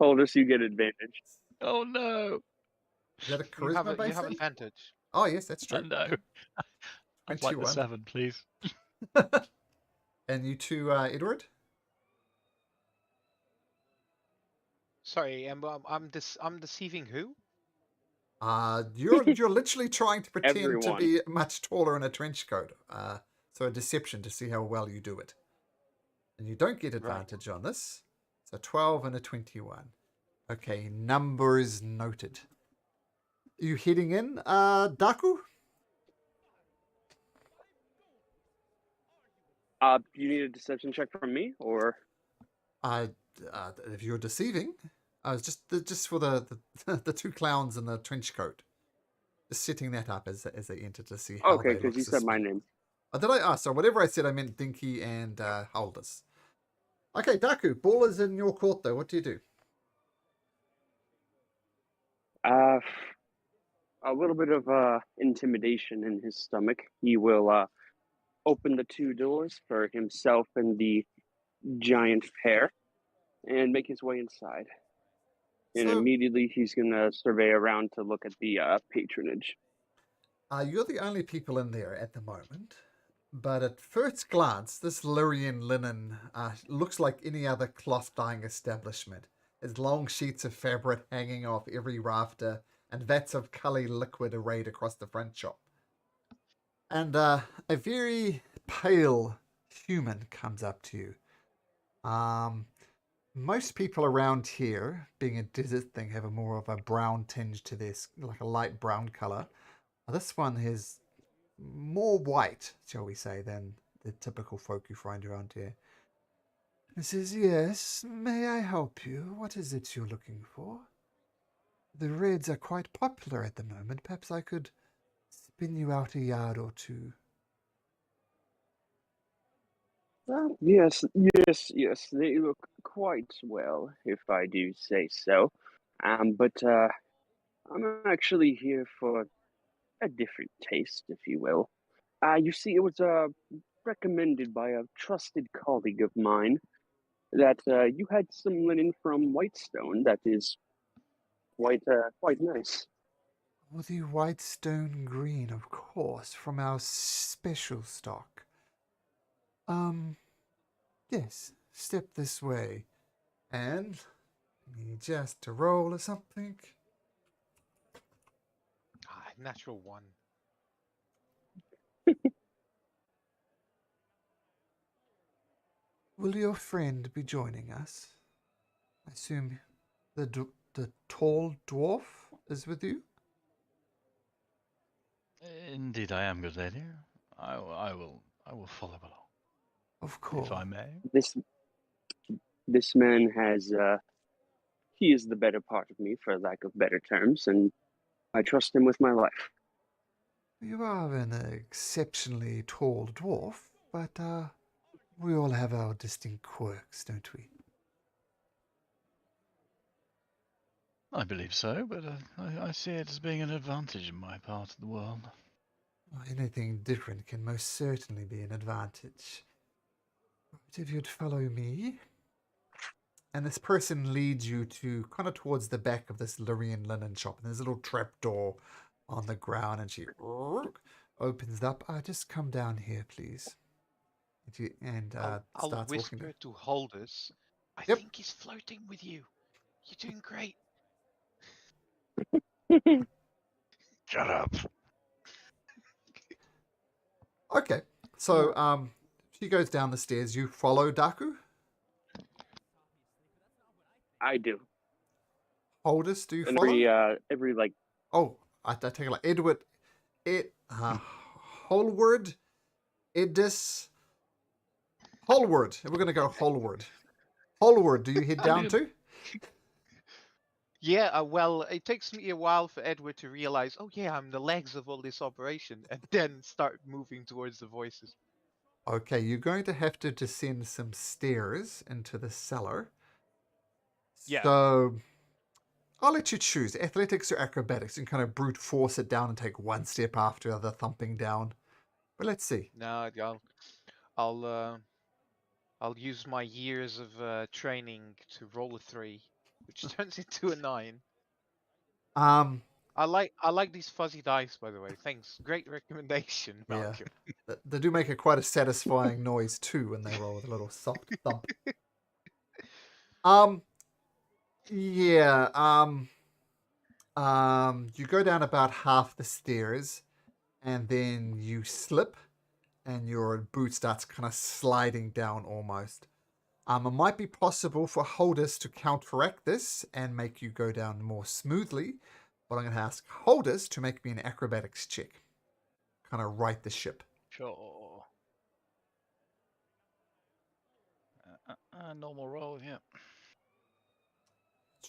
Holdus, you get advantage. Oh no! Is that a you have charisma based thing? advantage. Oh, yes, that's true. No. I'd like the 21. 7, please. And you too, Edward? Sorry, I'm deceiving who? You're literally trying to pretend to Everyone. be much taller in a trench coat. So a deception to see how well you do it. And you don't get advantage on this. So 12 and a 21. Okay, numbers noted. You heading in, Dakku? Do you need a deception check from me, or? If you're deceiving, just for the the two clowns in the trench coat. Just setting that up as they enter to see how Okay, they because look you said my name. Oh, did I? So whatever I said, I meant Dinky and Holdus. Okay, Dakku, ball is in your court, though. What do you do? A little bit of intimidation in his stomach. He will open the two doors for himself and the giant pair and make his way inside. And So- immediately he's going to survey around to look at the patronage. You're the only people in there at the moment. But at first glance, this Lyrian linen looks like any other cloth dyeing establishment. There's long sheets of fabric hanging off every rafter and vats of colour liquid arrayed across the front shop. And a very pale human comes up to you. Most people around here, being a desert thing, have a more of a brown tinge to this, like a light brown colour. This one has more white, shall we say, than the typical folk you find around here. He says, "Yes, may I help you? What is it you're looking for? The reds are quite popular at the moment. Perhaps I could spin you out a yard or two." Yes. They look quite well, if I do say so. But I'm actually here for a different taste, if you will. You see, it was recommended by a trusted colleague of mine that you had some linen from Whitestone that is quite nice. Oh, the Whitestone Green, of course, from our special stock. Yes, step this way. And me just to roll or something. Natural 1. Will your friend be joining us? I assume the tall dwarf is with you? Indeed, I am, good lady. I will follow along, Of course. if I may. This man has he is the better part of me, for lack of better terms, and I trust him with my life. You are an exceptionally tall dwarf, but we all have our distinct quirks, don't we? I believe so, but I see it as being an advantage in my part of the world. Anything different can most certainly be an advantage. But if you'd follow me, and this person leads you to kind of towards the back of this Lyrian linen shop, and there's a little trap door on the ground, and she opens it up. Just come down here, please. And I'll starts walking whisper down. to Holdus. I Yep. think he's flirting with you. You're doing great. Shut up. Okay, so she goes down the stairs. You follow Dakku? I do. Holdus, do you And follow? every like Oh, I take it like Edward, Holward, Edis, Holward. We're gonna go Holward. Holward, do you head down too? Yeah, well, it takes me a while for Edward to realize, oh yeah, I'm the legs of all this operation, and then start moving towards the voices. Okay, you're going to have to descend some stairs into the cellar. Yeah. So I'll let you choose athletics or acrobatics. You can kind of brute force it down and take one step after the other, thumping down. But let's see. No, I'll use my years of training to roll a 3, which turns into a 9. Um, I like these fuzzy dice, by the way. Thanks. Great recommendation, yeah, Malcolm. they do make quite a satisfying noise too when they roll with a little soft thump. Yeah. You go down about half the stairs, and then you slip, and your boot starts kind of sliding down almost. It might be possible for Holdus to counteract this and make you go down more smoothly, but I'm going to ask Holdus to make me an acrobatics check. Kind of right the ship. Sure. Normal roll, yeah.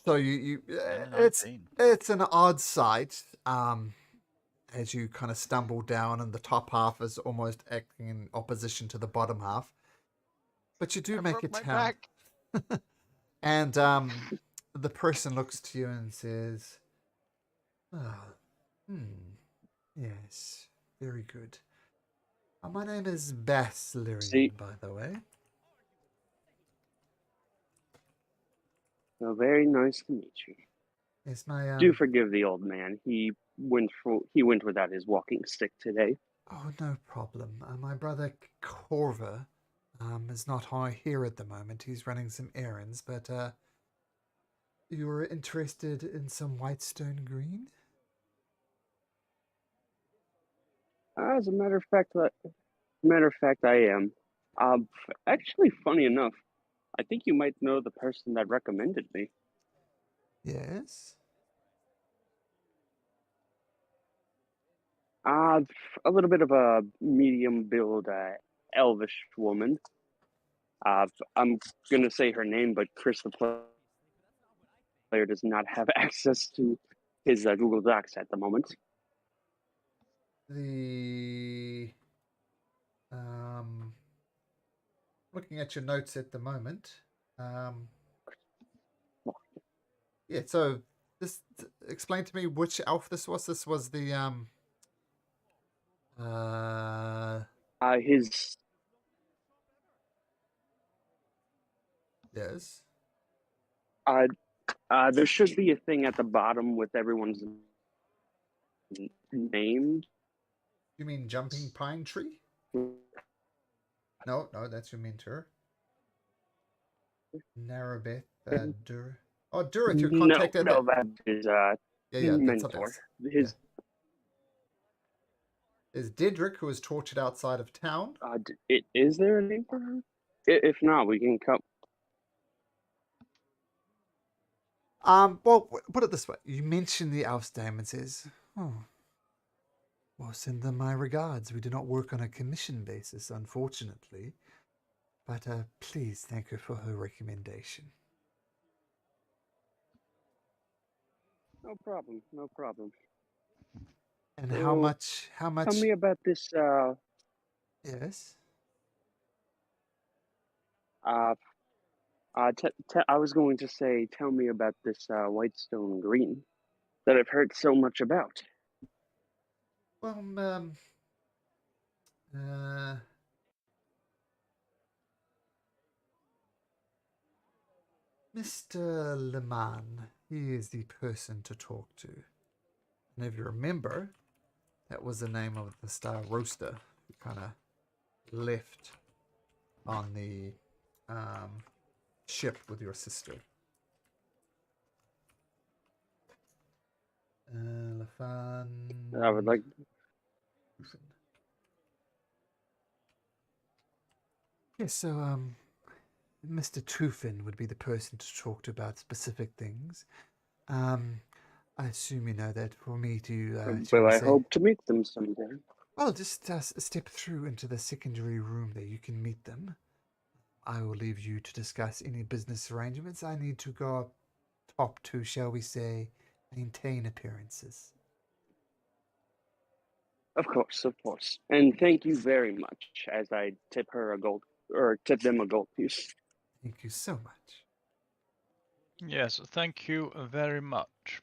So you And a it's 19. it's an odd sight. As you kind of stumble down, and the top half is almost acting in opposition to the bottom half. But you do I make broke it my down. back. And the person looks to you and says, yes, very good. My name is Baslirian, See- by the way. so very nice to meet you. Yes, my Do forgive the old man. He went without his walking stick today. Oh, no problem. My brother Corva is not here at the moment. He's running some errands, but you were interested in some Whitestone Green? As a matter of fact, I am. Actually, funny enough, I think you might know the person that recommended me. Yes. A little bit of a medium build, elvish woman. I'm gonna say her name, but Chris, the player, does not have access to his Google Docs at the moment. The looking at your notes at the moment. Yeah, so this explain to me which elf this was. This was the His yes. there should be a thing at the bottom with everyone's name. You mean Jumping Pine Tree? No, that's your mentor. Narrabeth Dur. Oh, Durit, your contact at No, that is that's mentor. His is Dedrick, who was tortured outside of town. Is there a name for her? If not, we can come. Well, put it this way: you mentioned the elf's name and says, "Oh, Well, send them my regards. We do not work on a commission basis, unfortunately. But please thank her for her recommendation. No problem. No problem. And So, how much? Tell me about this. Yes. I was going to say, tell me about this Whitestone Green that I've heard so much about. Well, Mr. Leman, he is the person to talk to. And if you remember, that was the name of the Star Roaster who kind of left on the ship with your sister. Lefan. I would like. Yeah, so Mr. Tufin would be the person to talk to about specific things. I assume you know that for me to. Well, I hope to meet them someday. Well, just step through into the secondary room there. You can meet them. I will leave you to discuss any business arrangements. I need to go up top to, shall we say, maintain appearances. Of course. And thank you very much. As I tip them a gold piece. Thank you so much. Yes, thank you very much.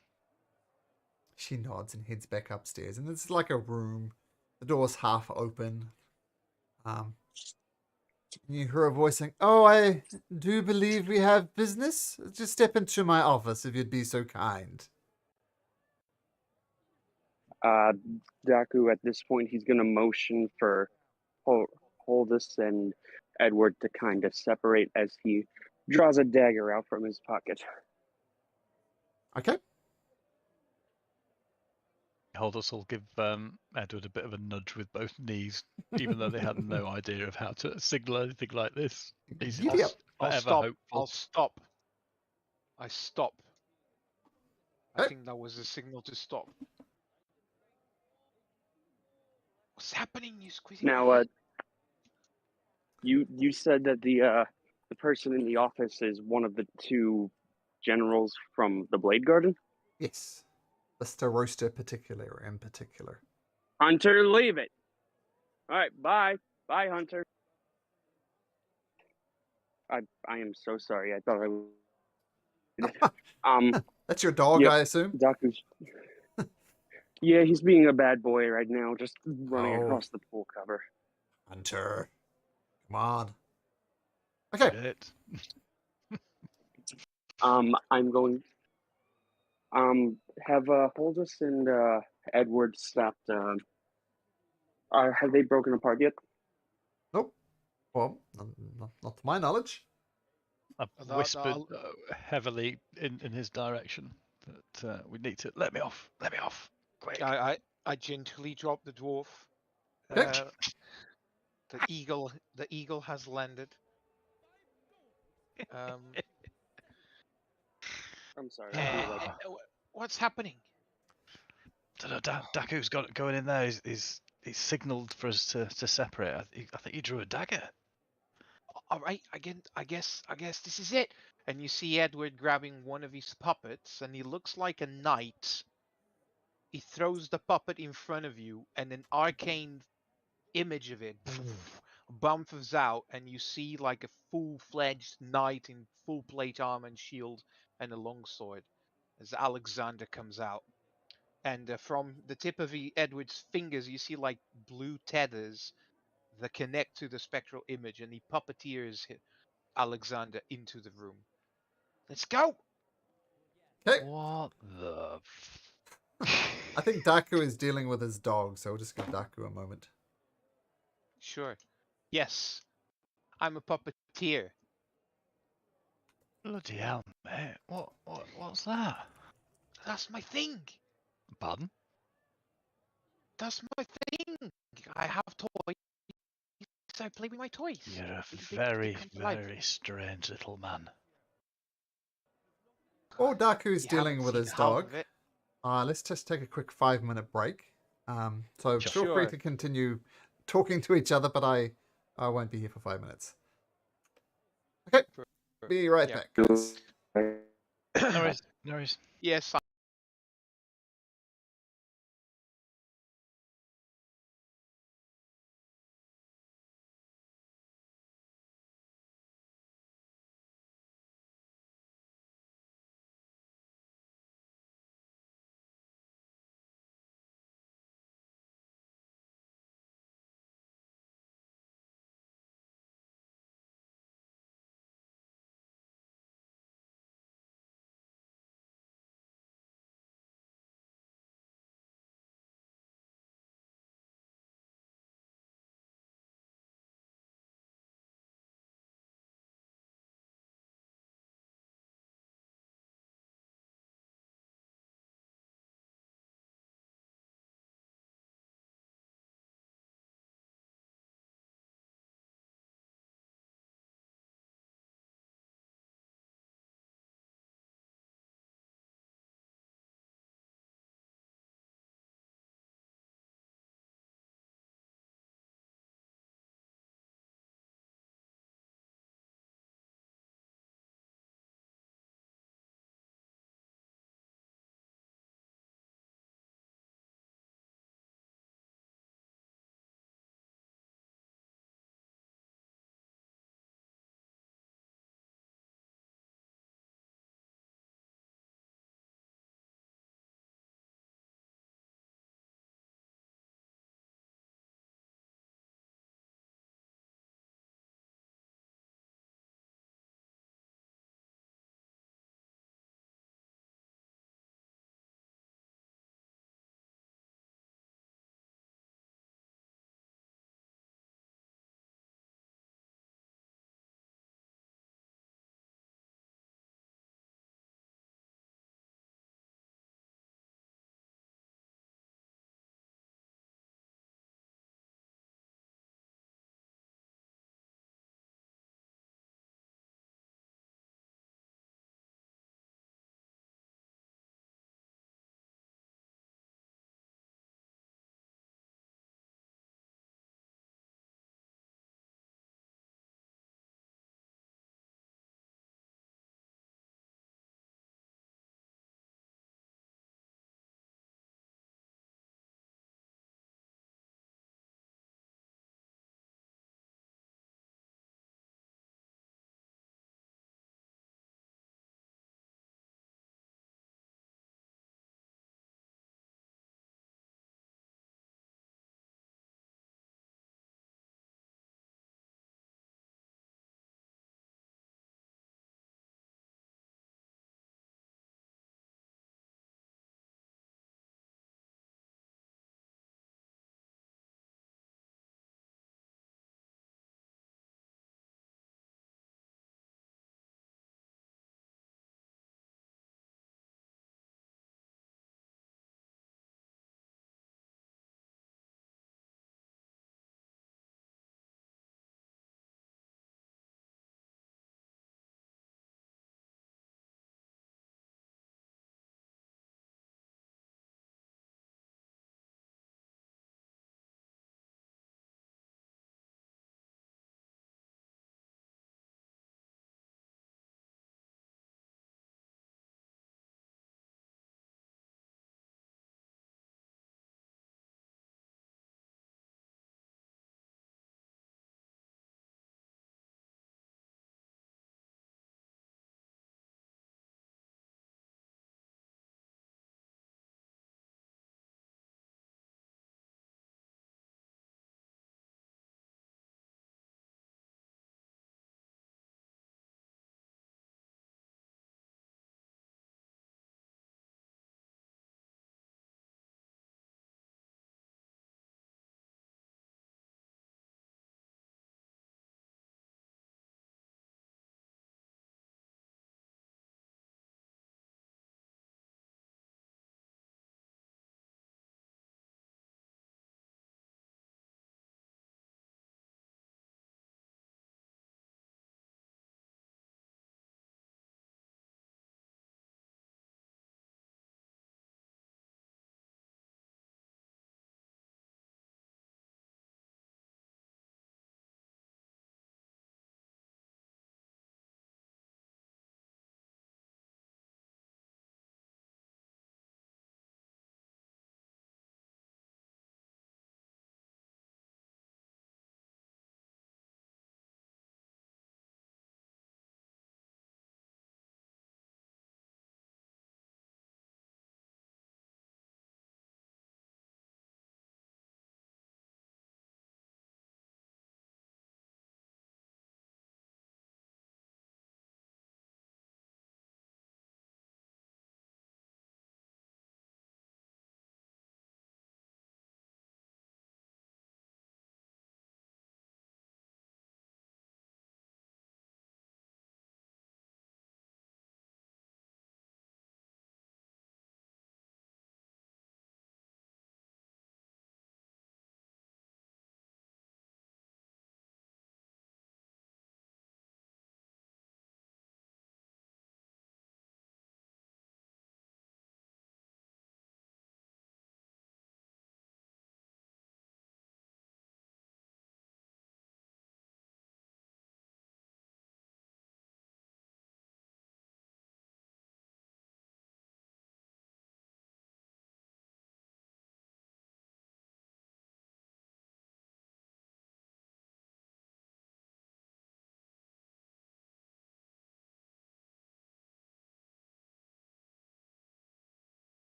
She nods and heads back upstairs, and it's like a room. The door's half open. You hear a voice saying, "Oh, I do believe we have business. Just step into my office if you'd be so kind." Dakku, at this point, he's going to motion for Holdus and Edward to kind of separate as he draws a dagger out from his pocket. Okay. Holdus will give Edward a bit of a nudge with both knees, even though they had no idea of how to signal anything like this. He's Yep. I'll forever stop. hopeful. I'll stop. I stop. I Hey. think that was a signal to stop. What's happening, you squeezy? Now, you said that the person in the office is one of the two generals from the Blade Garden? Yes. The Star Roaster in particular. Hunter, leave it. All right, bye. Bye, Hunter. I am so sorry. I thought I would. That's your dog, Yep. I assume? Dakku's. Yeah, he's being a bad boy right now, just running Oh. across the pool cover. Hunter. Come on. Okay. It. I'm going. Have Holdus and Edward stopped? Have they broken apart yet? Nope. Well, not to my knowledge. I've whispered heavily in his direction that we need to let me off, quick. I gently drop the dwarf. Okay. The eagle has landed. I'm sorry. What's happening? Dakku's going in there. He's signalled for us to separate. I think he drew a dagger. All right, I guess this is it. And you see Edward grabbing one of his puppets, and he looks like a knight. He throws the puppet in front of you, and an arcane image of it bounces out, and you see like a full-fledged knight in full plate armor and shield and a longsword as Alexander comes out. And from the tip of Edward's fingers, you see like blue tethers that connect to the spectral image, and he puppeteers Alexander into the room. Let's go! Okay. What the? I think Dakku is dealing with his dog, so we'll just give Dakku a moment. Sure. Yes, I'm a puppeteer. Bloody hell, mate! What's that? That's my thing. Pardon? That's my thing. I have toys. I play with my toys. You're a They very, come to life. very strange little man. While Dakku's You dealing haven't with seen his half dog, of it. let's just take a quick 5-minute break. So Sure. feel free Sure. to continue talking to each other, but I won't be here for 5 minutes. Okay, be right Yeah. back, guys. No worries. No worries. Yes,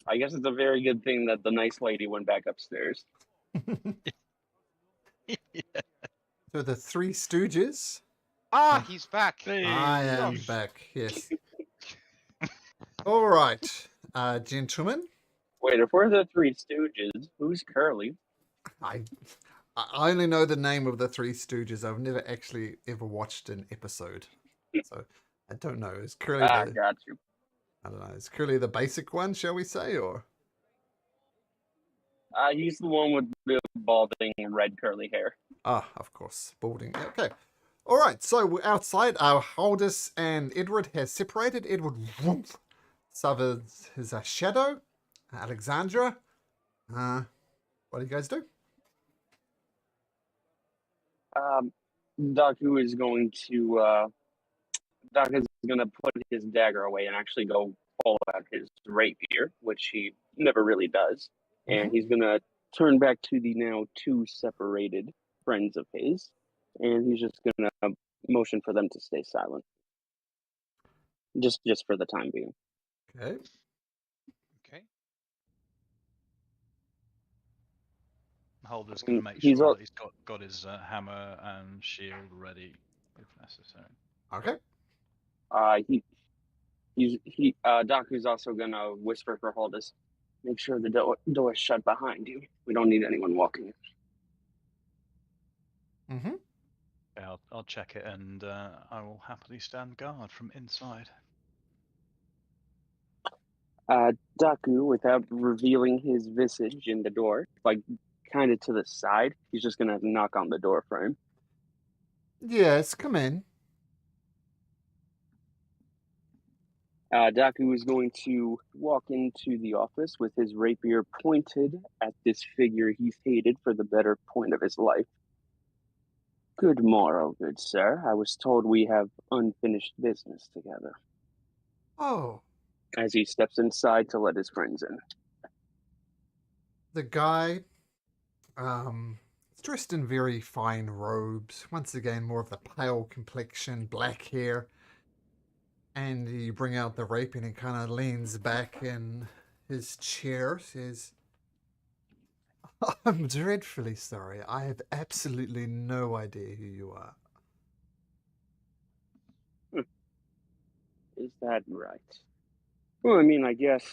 I guess it's a very good thing that the nice lady went back upstairs. So the Three Stooges. Ah, he's back. I am Gosh. back. Yes. All right, gentlemen. Wait, if we're the Three Stooges, who's Curly? I only know the name of the Three Stooges. I've never actually ever watched an episode, so I don't know. Is Curly Ah, the? got you. I don't know. Is Curly the basic one? Shall we say, or? He's the one with the balding red curly hair. Ah, of course, balding. Okay. All right. So we're outside. Our Holdus and Edward has separated. Edward whoomp, suffers his shadow. Alexandra. What do you guys do? Dakku is going to put his dagger away and actually go pull out his rapier, which he never really does. And he's gonna turn back to the now two separated friends of his, and he's just gonna motion for them to stay silent, just for the time being. Okay. Okay. Holder's going to make He's sure al- that he's got his hammer and shield ready if necessary. Okay. Daku's also gonna whisper for Holdus, make sure the door is shut behind you. We don't need anyone walking. Mm-hmm. Yeah, I'll check it, and I will happily stand guard from inside. Daku, without revealing his visage in the door, like kind of to the side, he's just gonna knock on the door frame. Yes, come in. Daku is going to walk into the office with his rapier pointed at this figure he's hated for the better point of his life. Good morrow, good sir. I was told we have unfinished business together. Oh, As he steps inside to let his friends in. the guy, is dressed in very fine robes. Once again, more of the pale complexion, black hair. And you bring out the rape and he kind of leans back in his chair, says, I'm dreadfully sorry. I have absolutely no idea who you are. Is that right? Well, I mean, I guess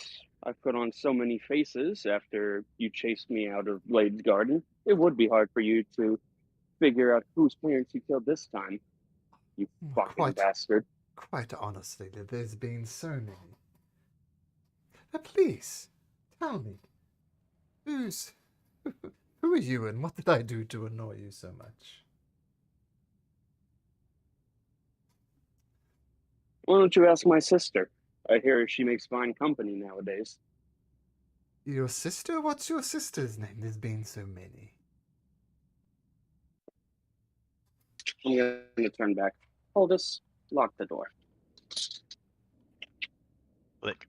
I put on so many faces after you chased me out of Blade's garden. It would be hard for you to figure out whose parents you killed this time. You fucking bastard. Quite honestly, there's been so many. But please, tell me, who are you and what did I do to annoy you so much? Why don't you ask my sister? I hear she makes fine company nowadays. Your sister? What's your sister's name? There's been so many. I'm gonna turn back. Holdus, lock the door. Click.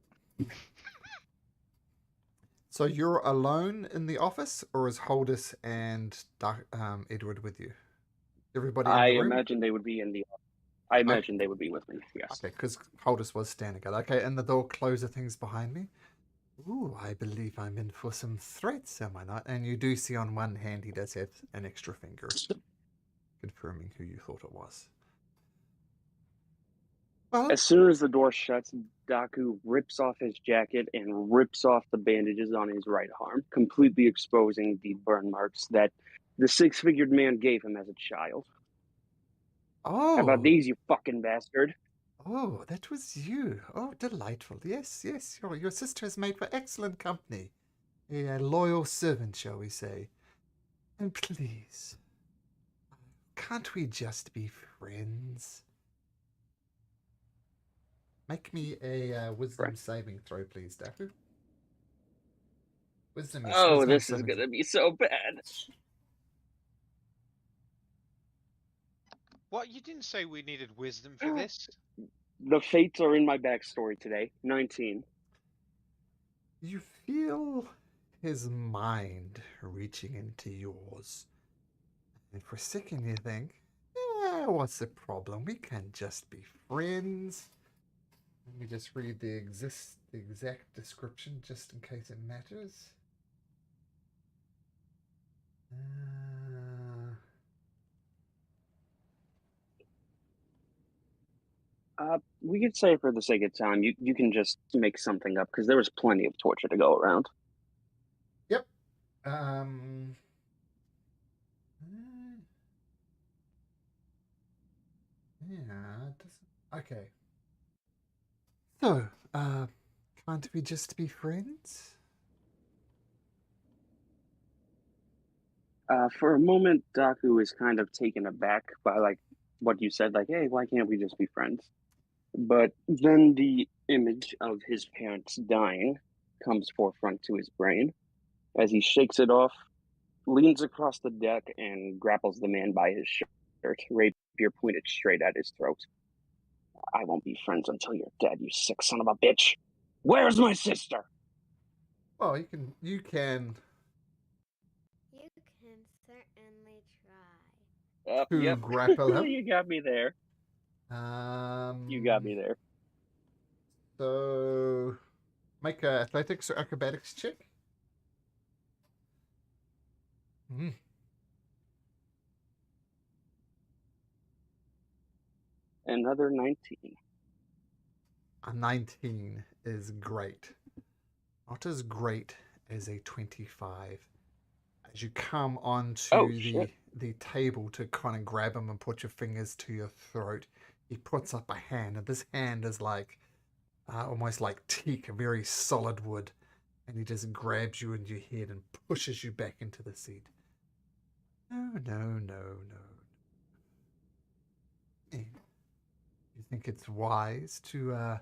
So you're alone in the office, or is Holdus and Edward with you? Everybody in the room? Imagine they would be in the. I imagine they would be with me. Yes. Okay, because Holdus was standing guard. Okay, and the door closes things behind me. Ooh, I believe I'm in for some threats, am I not? And you do see on one hand he does have an extra finger, confirming who you thought it was. Well, As soon as the door shuts, Daku rips off his jacket and rips off the bandages on his right arm, completely exposing the burn marks that the six-figured man gave him as a child. oh, How about these, you fucking bastard? Oh, that was you. Oh, delightful. Yes, yes. Your sister has made for excellent company. A loyal servant, shall we say. And please, can't we just be friends? Make me a wisdom saving throw, please, Dakku. Wisdom, yes. Oh, Wisdom this is saving gonna throw. be so bad. What? You didn't say we needed wisdom for this? The fates are in my backstory today. 19. You feel his mind reaching into yours. And for a second you think, what's the problem? We can just be friends. Let me just read the exact description just in case it matters. We could say for the sake of time, you can just make something up because there was plenty of torture to go around. Yep. Yeah. It doesn't... Okay. So, can't we just be friends? For a moment, Daku is kind of taken aback by like what you said, like, "Hey, why can't we just be friends?" But then the image of his parents dying comes forefront to his brain as he shakes it off, leans across the deck, and grapples the man by his shirt, rapier pointed straight at his throat. "I won't be friends until you're dead, you sick son of a bitch! Where's my sister?" Well, you can. You can certainly try. To Yep. grapple him. You got me there. You got me there. So, make a athletics or acrobatics check. Another 19. A 19 is great. Not as great as a 25. As you come onto the table to kind of grab him and put your fingers to your throat, he puts up a hand, and this hand is like almost like teak, a very solid wood, and he just grabs you in your head and pushes you back into the seat. No. You think it's wise to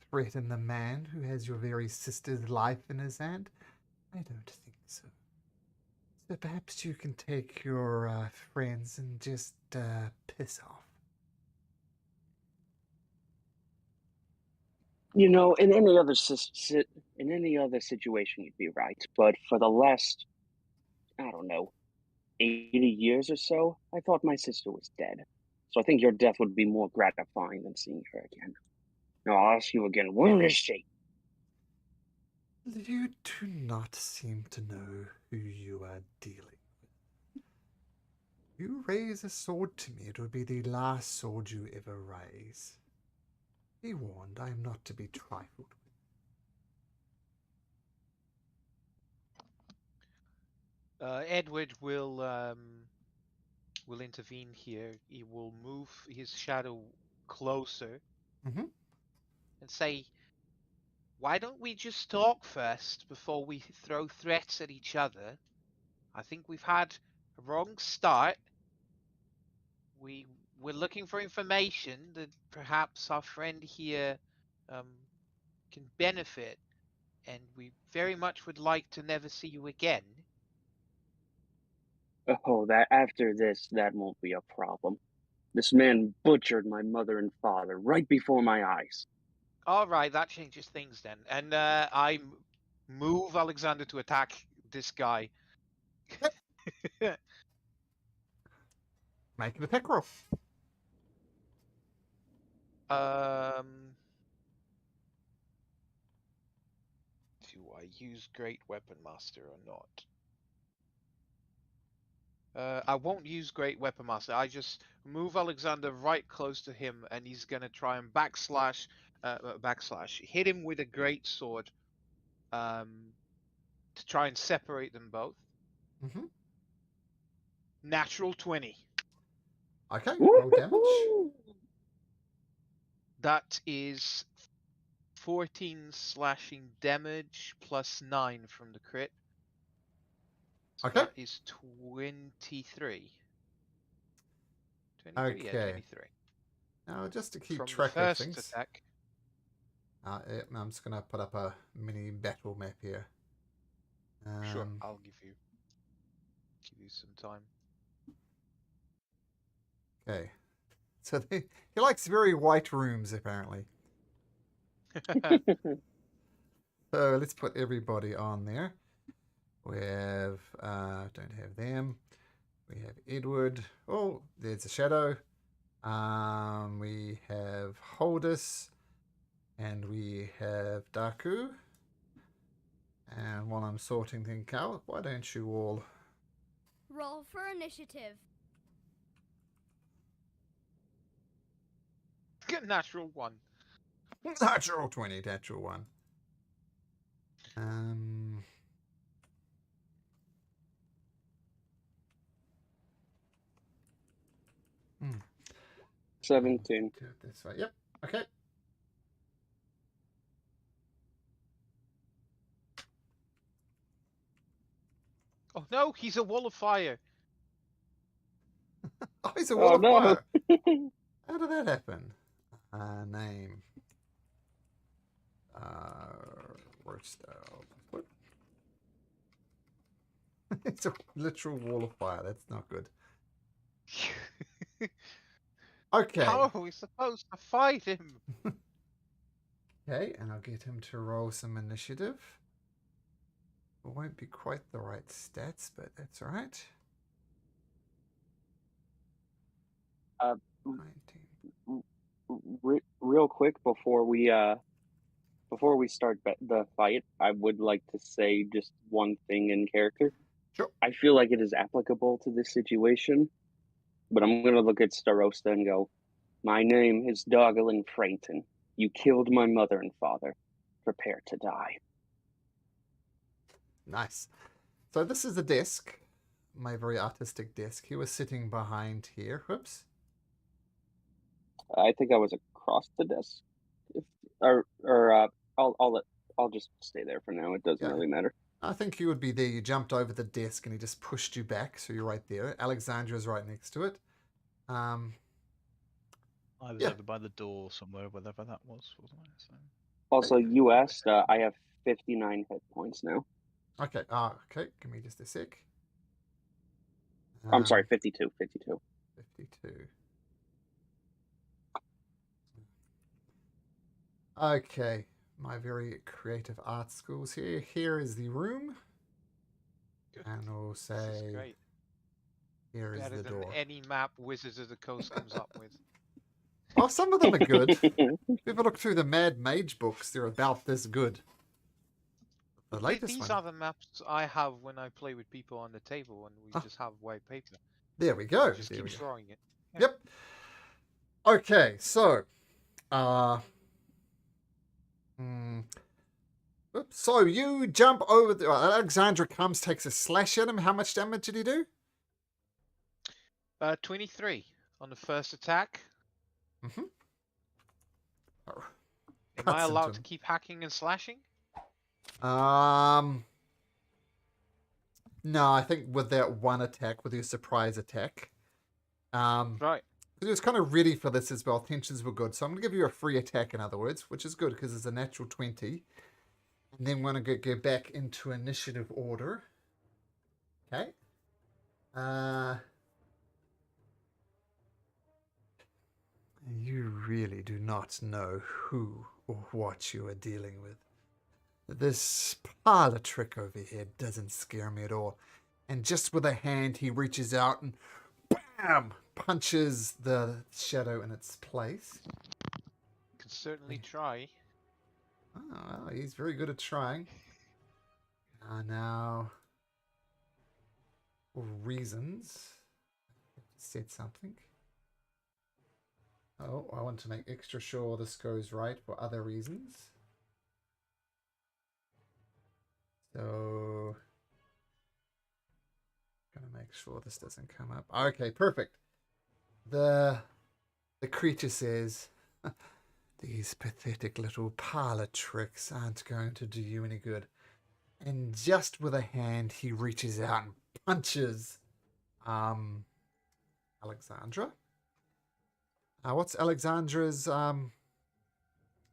threaten the man who has your very sister's life in his hand? I don't think so. So perhaps you can take your friends and just piss off. You know, in any other situation, you'd be right. But for the last, I don't know, 80 years or so, I thought my sister was dead. So I think your death would be more gratifying than seeing her again. Now I'll ask you again, where is she? You do not seem to know who you are dealing with. You raise a sword to me, it would be the last sword you ever raise. Be warned, I am not to be trifled with. Edward will intervene here. He will move his shadow closer Mm-hmm. and say, "Why don't we just talk first before we throw threats at each other? I think we've had a wrong start. We're looking for information that perhaps our friend here can benefit, and we very much would like to never see you again." Oh, that after this, that won't be a problem. This man butchered my mother and father right before my eyes. All right, that changes things then. And I move Alexander to attack this guy. Make an attack roll. Do I use Great Weapon Master or not? I won't use Great Weapon Master. I just move Alexander right close to him, and he's gonna try and backslash, hit him with a great sword, to try and separate them both. Mm-hmm. Natural 20. Okay, roll damage. That is 14 slashing damage plus 9 from the crit. So Okay. that is 23. 23, Okay. yeah, 23. Now, just to keep From the track of first things, attack. I'm just going to put up a mini battle map here. Sure, I'll give you some time. Okay. So he likes very white rooms, apparently. So let's put everybody on there. We have, don't have them. We have Edward. Oh, there's a shadow. We have Holdus. And we have Dakku. And while I'm sorting things out, why don't you all... Roll for initiative. Get natural 1. Natural 20, natural 1. Um... 17. Do it this way. Yep. Okay. Oh no, he's a wall of fire. Oh, he's a wall Oh, of no. fire. How did that happen? Name. Rochelle. What? It's a literal wall of fire. That's not good. Okay. How are we supposed to fight him? Okay, and I'll get him to roll some initiative. It won't be quite the right stats, but that's all right. Uh, 19. Real quick before we start the fight, I would like to say just one thing in character. Sure. I feel like it is applicable to this situation, but I'm gonna look at Starosta and go, "My name is Dargalyn Freynton. You killed my mother and father. Prepare to die." Nice. So this is the desk, my very artistic desk. He was sitting behind here. Whoops. I think I was across the desk. I'll just stay there for now. It doesn't Yeah. really matter. I think you would be there. You jumped over the desk and he just pushed you back, so you're right there. Alexandra's right next to it. I was Yeah. over by the door somewhere, whatever that was, wasn't I? So... Also, you asked. I have 59 hit points now. Okay. Okay. Give me just a sec. I'm sorry, 52. 52. 52. Okay. My very creative art schools here. Here is the room. And we'll This is say, great. here is Better the than door. any map Wizards of the Coast comes up with. Oh, some of them are good. If you ever look through the Mad Mage books, they're about this good. The latest These one. are the maps I have when I play with people on the table and we just have white paper. There we go. I just There keep we go. drawing it. Yeah. Yep. Okay, so oops, so you jump over the Alexandra comes, takes a slash at him. How much damage did he do? 23 on the first attack. Mm-hmm. Oh, Am I cuts allowed into to him. keep hacking and slashing? No, I think with that one attack, with your surprise attack. Right. He was kind of ready for this as well. Tensions were good. So I'm going to give you a free attack, in other words, which is good because it's a natural 20. And then we're going to go back into initiative order. Okay. You really do not know who or what you are dealing with. This parlor trick over here doesn't scare me at all. And just with a hand, he reaches out and BAM! Punches the shadow in its place. Can certainly try. Oh, well, he's very good at trying. Now, for reasons, I said something. Oh, I want to make extra sure this goes right for other reasons. So, gonna make sure this doesn't come up. Okay, perfect. The creature says, "These pathetic little parlor tricks aren't going to do you any good." And just with a hand, he reaches out and punches Alexandra. What's Alexandra's armor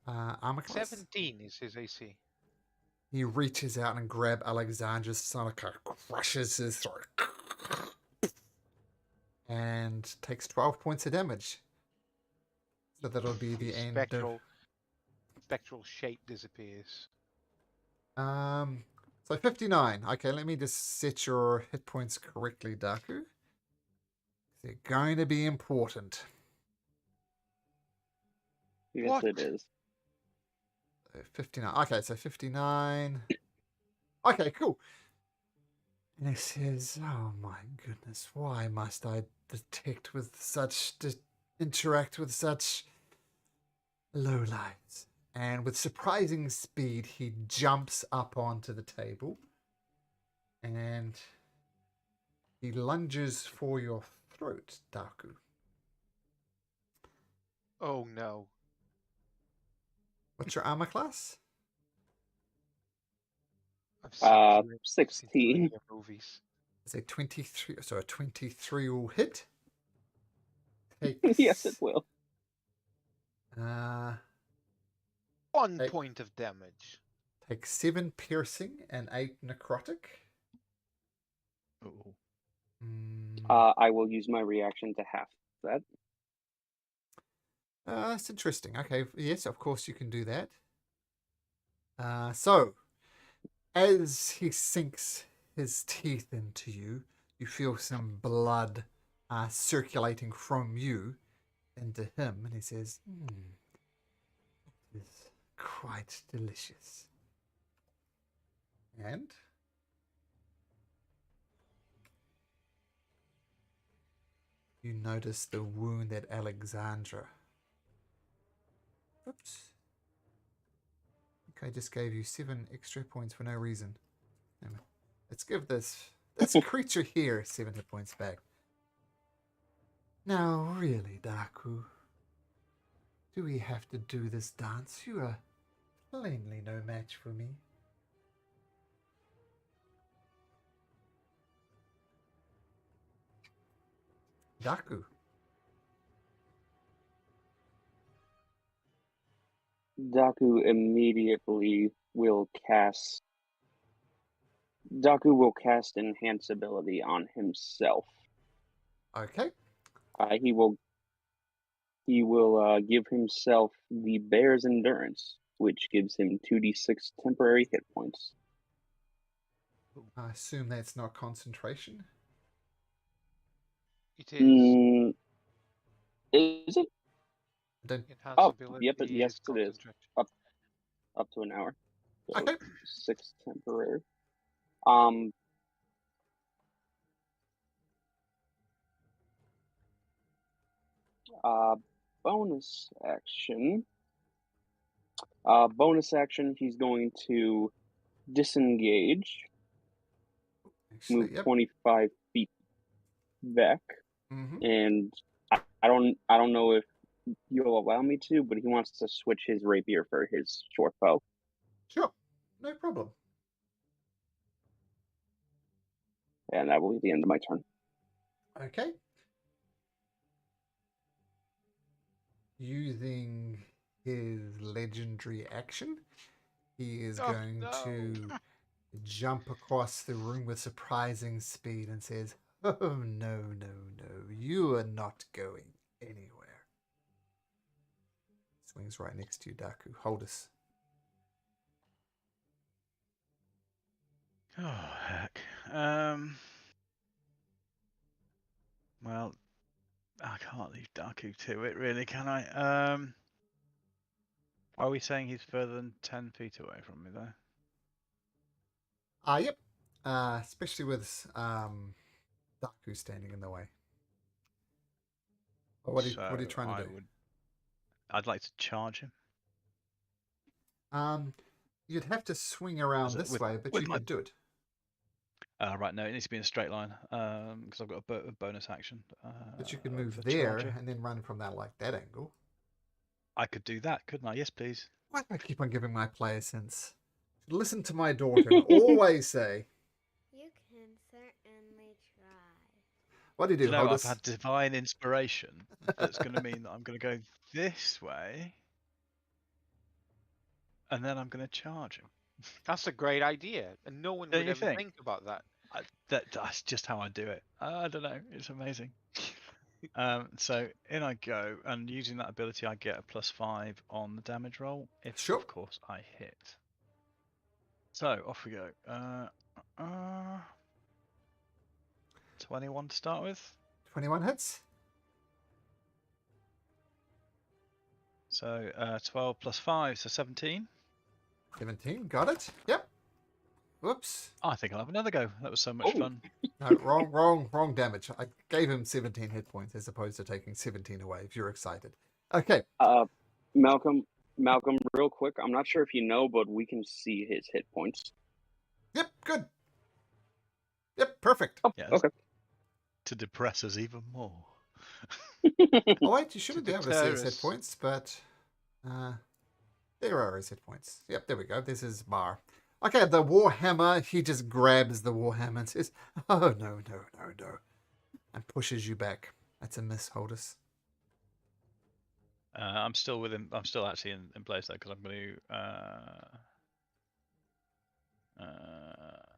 class? 17 is his AC. He reaches out and grabs Alexandra's stomach, crushes his throat, and takes 12 points of damage. So that'll be the end of... Spectral shape disappears. So 59. Okay, let me just set your hit points correctly, Dakku. They're going to be important. Yes, What? it is. 59. Okay, so 59. Okay, cool. And he says, "Oh my goodness, why must I interact with such lowlights?" And with surprising speed, he jumps up onto the table and he lunges for your throat, Dakku. Oh no. What's your armor class? I've seen too many- I've seen too 16. many movies. It's a 23. So a 23 will hit. Yes, it will. Uh, 1 Hey. point of damage. takes 7 piercing and 8 necrotic. Ooh. I will use my reaction to half that. That's interesting. Okay, yes, of course you can do that. So, as he sinks his teeth into you, you feel some blood circulating from you into him, and he says, "It is quite delicious." And you notice the wound at Alexandra. Oops. I just gave you 7 extra points for no reason. Anyway, let's give this creature here 7 hit points back. Now, really, Dakku, do we have to do this dance? You are plainly no match for me. Dakku. Daku immediately will cast. Daku will cast Enhance ability on himself. Okay. He will give himself the Bear's Endurance, which gives him 2d6 temporary hit points. I assume that's not concentration. It is. Is it? I don't. Enhance Oh, ability yep, yes, is it is. concentration. Up to an hour. So Okay. 6 temporary. Bonus action. He's going to disengage, move Actually, yep. 25 feet back, Mm-hmm. and I don't know if you'll allow me to, but he wants to switch his rapier for his short bow. Sure. No problem. And that will be the end of my turn. Okay. Using his legendary action, he is Oh, going no. to jump across the room with surprising speed and says, "Oh, no, no, no. You are not going anywhere." Swings right next to you, Dakku. Hold us. Oh heck. Well, I can't leave Darku to it, really, can I? Are we saying he's further than 10 feet away from me, though? Yep. Especially with Dakku standing in the way. What are you trying to do? I'd like to charge him. You'd have to swing around this way, but you could do it. Right, no, it needs to be in a straight line because I've got a bonus action. But you could move for there charger. and then run from that angle. I could do that, couldn't I? Yes, please. Why do I keep on giving my player sense? Listen to my daughter and always say, You can certainly try. "What do you do, You know, Hodis?" I've had divine inspiration that's going to mean that I'm going to go this way, and then I'm going to charge him. That's a great idea, and no one Don't would you ever think? think about that. That's just how I do it. I don't know. It's amazing. So in I go, and using that ability, I get a +5 on the damage roll if, Sure. of course, I hit. So off we go. 21 to start with. 21 hits. So 12 + 5, so 17. 17, got it. Yep. Whoops. I think I'll have another go. That was so much Oh. fun. No, wrong damage. I gave him 17 hit points as opposed to taking 17 away, if you're excited. Okay. Malcolm, real quick. I'm not sure if you know, but we can see his hit points. Yep, good. Yep, perfect. Oh, Yes. okay. To depress us even more. Oh, wait, you shouldn't be able to see his hit deter us. points, but there are his hit points. Yep, there we go. This is Bar. Okay, the Warhammer, he just grabs the Warhammer and says, oh, no, and pushes you back. That's a miss, Holdus. I'm still with him. I'm still actually in place though, because I'm going to.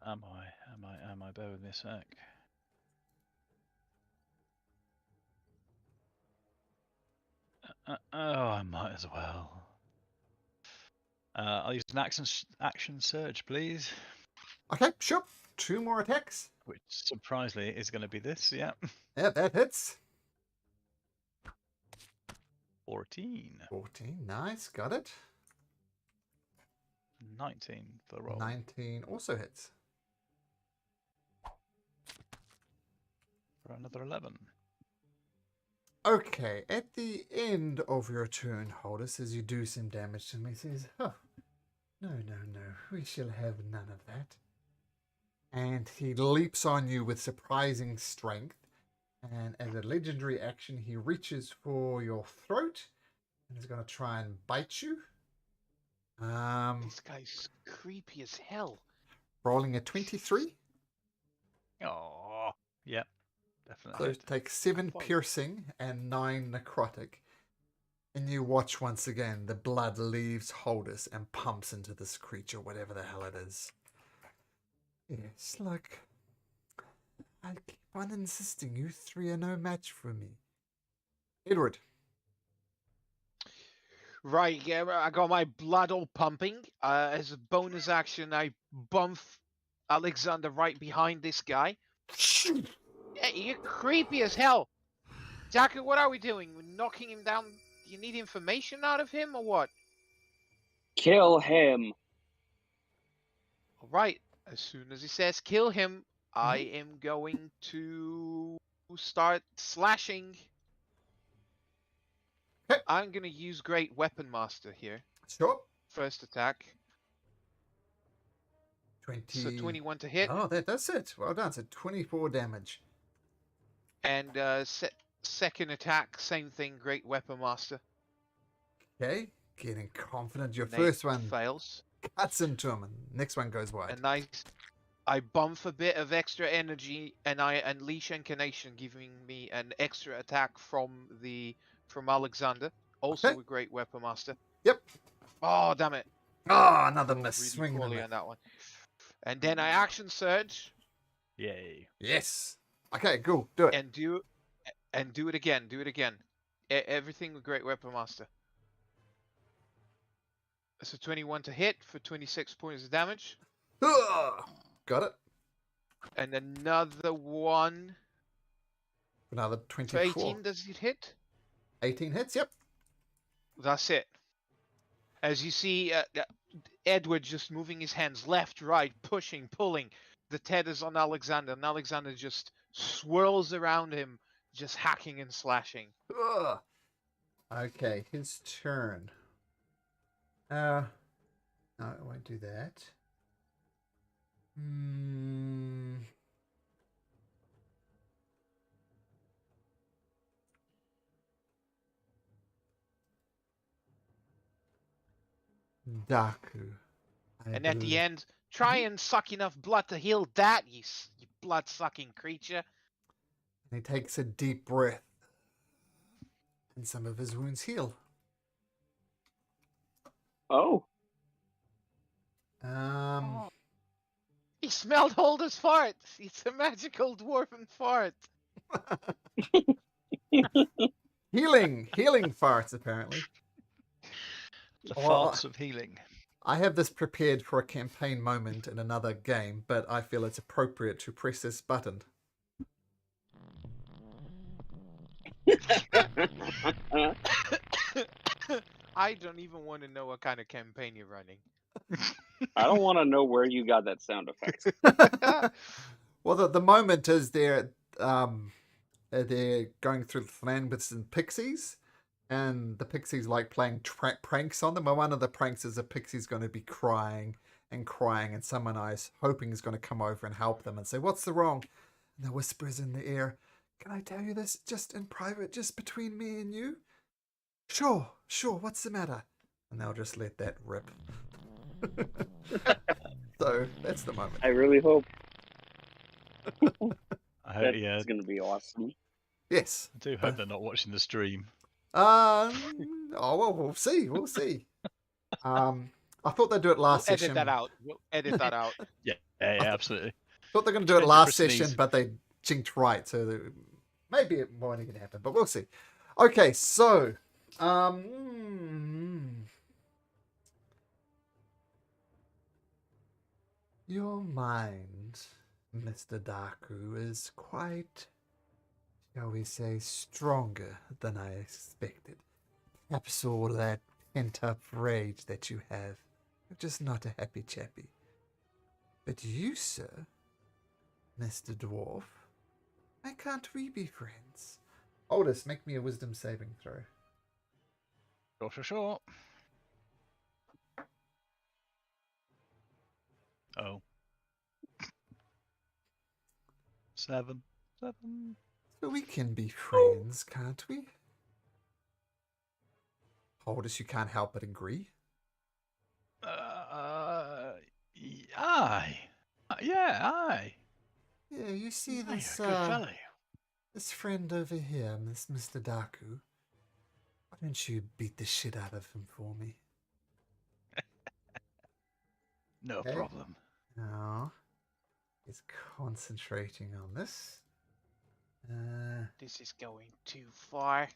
Am I? Bear with me a sec. Oh, I might as well. I'll use an action surge, please. Okay, sure. 2 more attacks. Which surprisingly is going to be this. Yeah. Yeah, that hits. 14. 14, nice, got it. 19 for the roll. 19 also hits. For another 11. Okay, at the end of your turn, Holdus, as you do some damage to me, says, oh, no, we shall have none of that. And he leaps on you with surprising strength. And as a legendary action, he reaches for your throat and is going to try and bite you. This guy's creepy as hell. Rolling a 23. Oh, yeah, definitely. So hit. take 7 Fine. piercing and 9 necrotic. And you watch once again the blood leaves Holdus and pumps into this creature, whatever the hell it is. Yes, look. I keep on insisting you 3 are no match for me. Edward. Right, yeah, I got my blood all pumping. As a bonus action, I bump Alexander right behind this guy. Hey, you're creepy as hell. Dakku, what are we doing? We're knocking him down? Do you need information out of him or what? Kill him. All right, as soon as he says kill him, I am going to start slashing. Okay. I'm going to use Great Weapon Master here. Sure. First attack. 20. So 21 to hit. Oh, that does it. Well done. So 24 damage. And second attack, same thing, Great Weapon Master. Okay. Getting confident. Your And first eight one fails. cuts into him, and next one goes wide. And I bump a bit of extra energy, and I unleash Incarnation, giving me an extra attack from Alexander. Also Okay. a Great Weapon Master. Yep. Oh, damn it. Oh, another miss. Really Swing and a poorly miss. on that one. And then I action surge Yay. Yes. Okay, cool. Do it. and do it again. Do it again. Everything with Great Weapon Master. So 21 to hit for 26 points of damage. Ugh. Got it. And another one Another for 24. 18. Does it hit? 18 hits. Yep. That's it. As you see, Edward just moving his hands left, right, pushing, pulling. The tethers on Alexander, and Alexander just swirls around him, just hacking and slashing. Ugh. Okay, his turn. No, I won't do that. Dakku. And at the end, try and suck enough blood to heal that, you blood-sucking creature. And he takes a deep breath. And some of his wounds heal. Oh. He smelled Holder's fart. It's a magical dwarven fart. Healing farts, apparently. The Well, farts of healing. I have this prepared for a campaign moment in another game, but I feel it's appropriate to press this button. I don't even want to know what kind of campaign you're running. I don't want to know where you got that sound effect. Well, the moment is they're going through the land with some pixies, and the pixies like playing pranks on them. And one of the pranks is a pixie's going to be crying and crying, and someone I was hoping is going to come over and help them and say, "What's the wrong?" And the whispers in the ear, "Can I tell you this just in private, just between me and you?" Sure. What's the matter? And they'll just let that rip. So that's the moment. I really hope I hope, that's yeah, going to be awesome. Yes. I do hope they're not watching the stream. Oh well, we'll see. I thought they'd do it We'll last edit session. that out. We'll edit that out. Yeah, absolutely. Thought they're going to do it Change it last for session, sneeze. but they jinked right, so maybe it won't even happen. But we'll see. Okay, so your mind, Mr. Dakku, is quite, shall we say, stronger than I expected. Perhaps all that pent-up rage that you have. You're just not a happy chappy. But you, sir, Mr. Dwarf, why can't we be friends? Oldest, make me a wisdom saving throw. Sure. Oh. 7. So we can be friends, can't we? Oldest, you can't help but agree. Aye. Yeah, aye. Yeah, you see Aye, this a good fellow. this friend over here, this Mr. Dakku. Why don't you beat the shit out of him for me? No Okay. problem. Now, he's concentrating on this. This is going too far.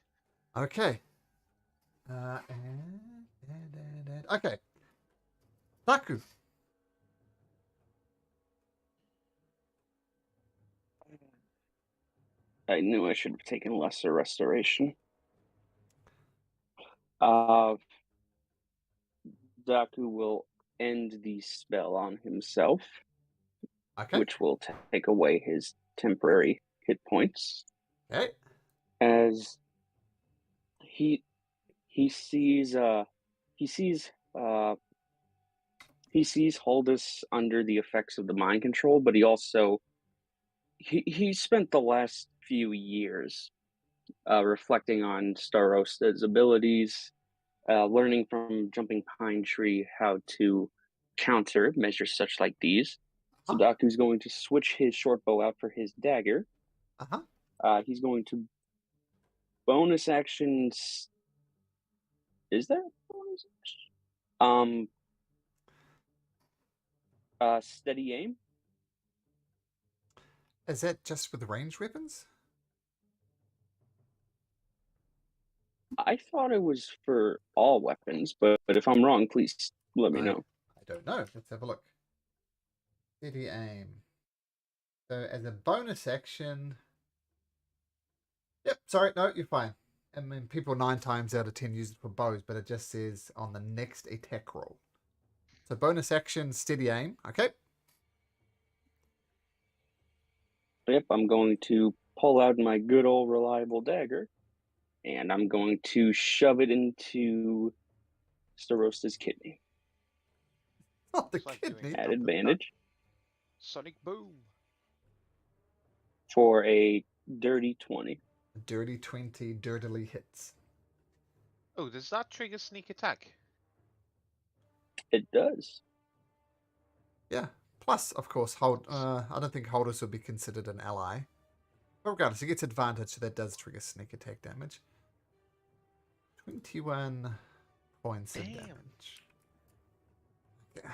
Okay. Okay. Dakku. I knew I should have taken lesser restoration. Daku will end the spell on himself, Okay. which will take away his temporary hit points. Okay. As he sees Huldus under the effects of the mind control, but he also he spent the last few years reflecting on Starosta's abilities, learning from Jumping Pine Tree how to counter measures such like these. So Daku's going to switch his short bow out for his dagger. He's going to bonus actions. Is there bonus action? Steady aim. Is that just with ranged weapons? I thought it was for all weapons, but if I'm wrong, please let me know. I don't know. Let's have a look. Steady aim. So as a bonus action... Yep, sorry, no, you're fine. I mean, people 9 times out of 10 use it for bows, but it just says on the next attack roll. So bonus action, steady aim. Okay. Yep, I'm going to pull out my good old reliable dagger, and I'm going to shove it into Starosta's kidney. Not the It's like kidney. doing At advantage Sonic boom. for a dirty 20. Dirty 20 dirtily hits. Oh, does that trigger sneak attack? It does. Yeah. Plus, of course, I don't think Holders would be considered an ally. But regardless, he gets advantage, so that does trigger sneak attack damage. 21 points of damage. Yeah.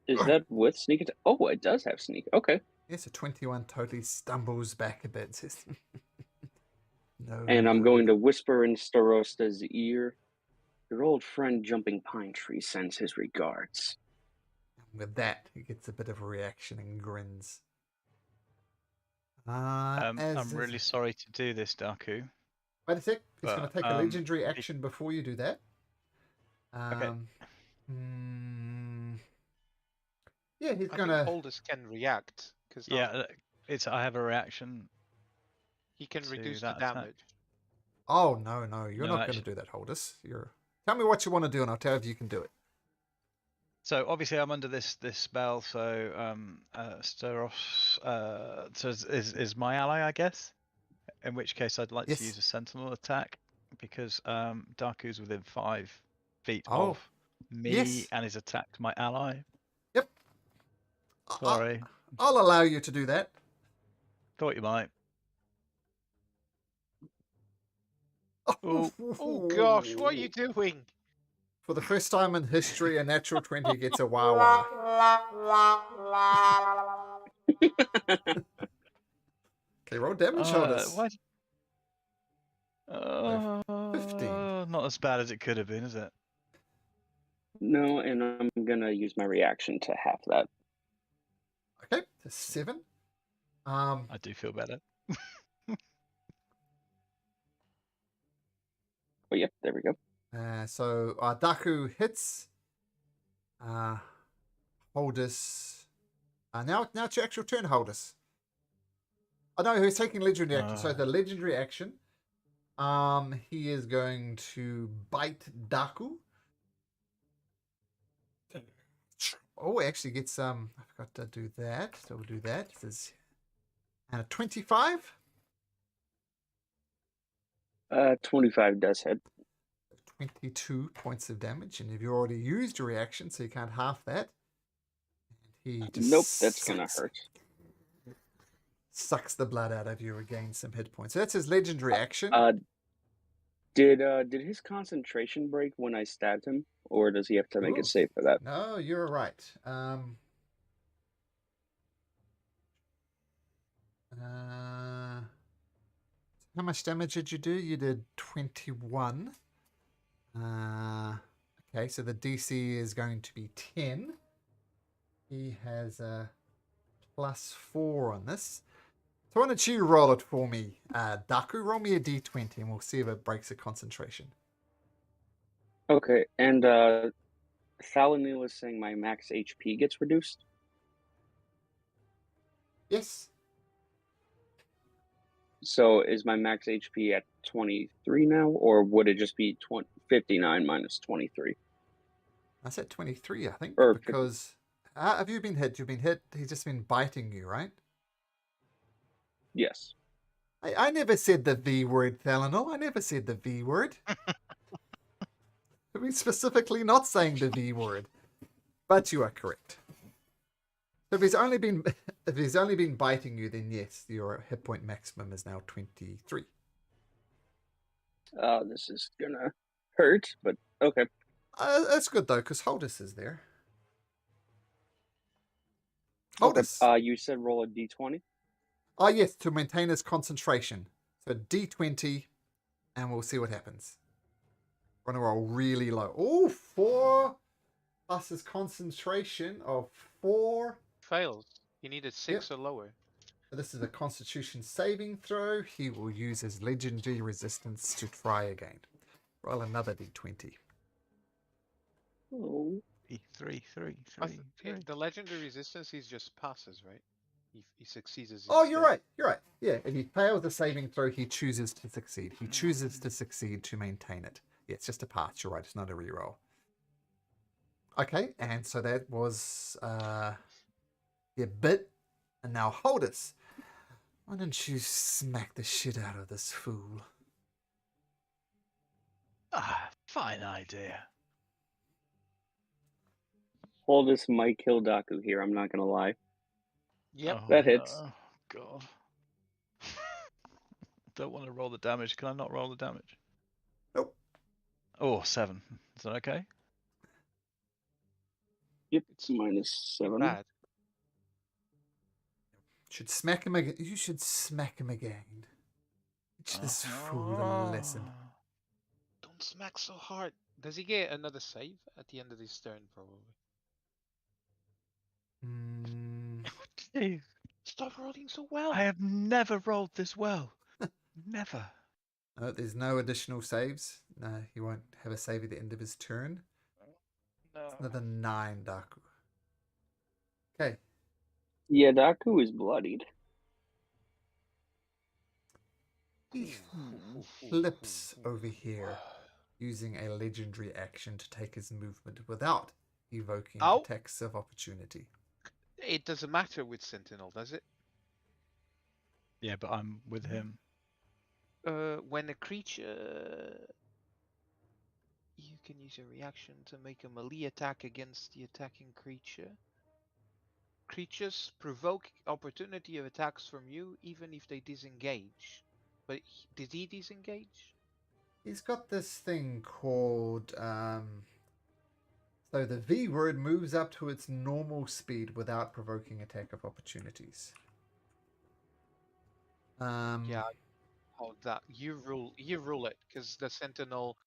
Is that with sneak attack? Oh, it does have sneak. Okay. Yeah, so 21 totally stumbles back a bit. Says, no. And I'm going to whisper in Starosta's ear, your old friend Jumping Pine Tree sends his regards. With that, he gets a bit of a reaction and grins. I'm really sorry to do this, Daku. Wait a sec. He's but, going to take a legendary action before you do that. Okay. Yeah, he's I gonna. think Holders can react because Yeah, I have a reaction he can to reduce the that attack. damage. Oh no, you're No, not gonna do that, Holders. You're. Tell me what you want to do, and I'll tell you if you can do it. So obviously I'm under this spell, so Steros is my ally, I guess. In which case I'd like Yes. to use a sentinel attack because Darku's within 5 feet Oh, of me yes. and he's attacked my ally. Yep. Sorry, I'll allow you to do that. thought you might. Oh gosh, what are you doing? For the first time in history, a natural 20 gets a wah-wah. Okay, roll damage, Holders. What? 15. Not as bad as it could have been, is it? No, and I'm gonna use my reaction to half that. Okay, that's 7. I do feel better. Oh, yep, there we go. So Dakku hits. Holders. Now it's your actual turn, Holders. Oh no, he's taking legendary action. So the legendary action. He is going to bite Dakku. Oh, actually gets I forgot to do that. So we'll do that. And a 25. 25 does hit. 22 points of damage, and you've already used your reaction, so you can't half that. And he just Nope, that's gonna hurt. Sucks the blood out of you, regains some hit points. So that's his legendary action. Did his concentration break when I stabbed him, or does he have to make Ooh. a save for that? No, you're right. How much damage did you do? You did 21. Okay, so the DC is going to be 10. He has a +4 on this. So why don't you roll it for me, Dakku? Roll me a d20 and we'll see if it breaks a concentration. Okay, and Thalani was saying my max HP gets reduced? Yes. So is my max HP at 23 now, or would it just be 59 minus 23? I said 23, I think, Or because... have you been hit? You've been hit. He's just been biting you, right? Yes. I never said the V word, Thalanol. I never said the V word. We're specifically not saying the V word. But you are correct. So if he's only been biting you, then yes, your hit point maximum is now 23. This is gonna hurt, but okay. That's good though, because Holdus is there. Holdus. Okay. You said roll a d20? Oh yes, to maintain his concentration. So d20, and we'll see what happens. We're gonna roll really low. Oh, 4 plus his concentration of 4. Fails. You needed 6 or lower. So this is a Constitution saving throw. He will use his legendary resistance to try again. Roll another d20. Oh. 3. The legendary resistance, he just passes, right? He succeeds as Oh, you're right. You're right. Yeah, if he fails the saving throw, he chooses to succeed. He chooses to succeed to maintain it. Yeah, it's just a pass. You're right. It's not a reroll. Okay, and so that was your bit. And now Holdus. Why don't you smack the shit out of this fool? Fine idea. Holdus might kill Dakku here, I'm not gonna lie. Yep. That hits. Oh, God. Don't want to roll the damage. Can I not roll the damage? Nope. Oh, 7. Is that okay? Yep, it's -7. Bad. Should smack him again. You should smack him again. Teach this fool a lesson. Don't smack so hard. Does he get another save at the end of his turn, probably? Jeez. Stop rolling so well. I have never rolled this well. Never. No, there's no additional saves. No, he won't have a save at the end of his turn. No. It's another 9, Dakku. Okay. Yeah, Dakku is bloodied. He flips over here, using a legendary action to take his movement without evoking Ow. attacks of opportunity. It doesn't matter with Sentinel, does it? Yeah, but I'm with him. When a creature, you can use a reaction to make a melee attack against the attacking creature. Creatures provoke opportunity of attacks from you, even if they disengage. But did he disengage? He's got this thing called so the V word moves up to its normal speed without provoking attack of opportunities. Yeah. Oh, that you rule it, because the Sentinel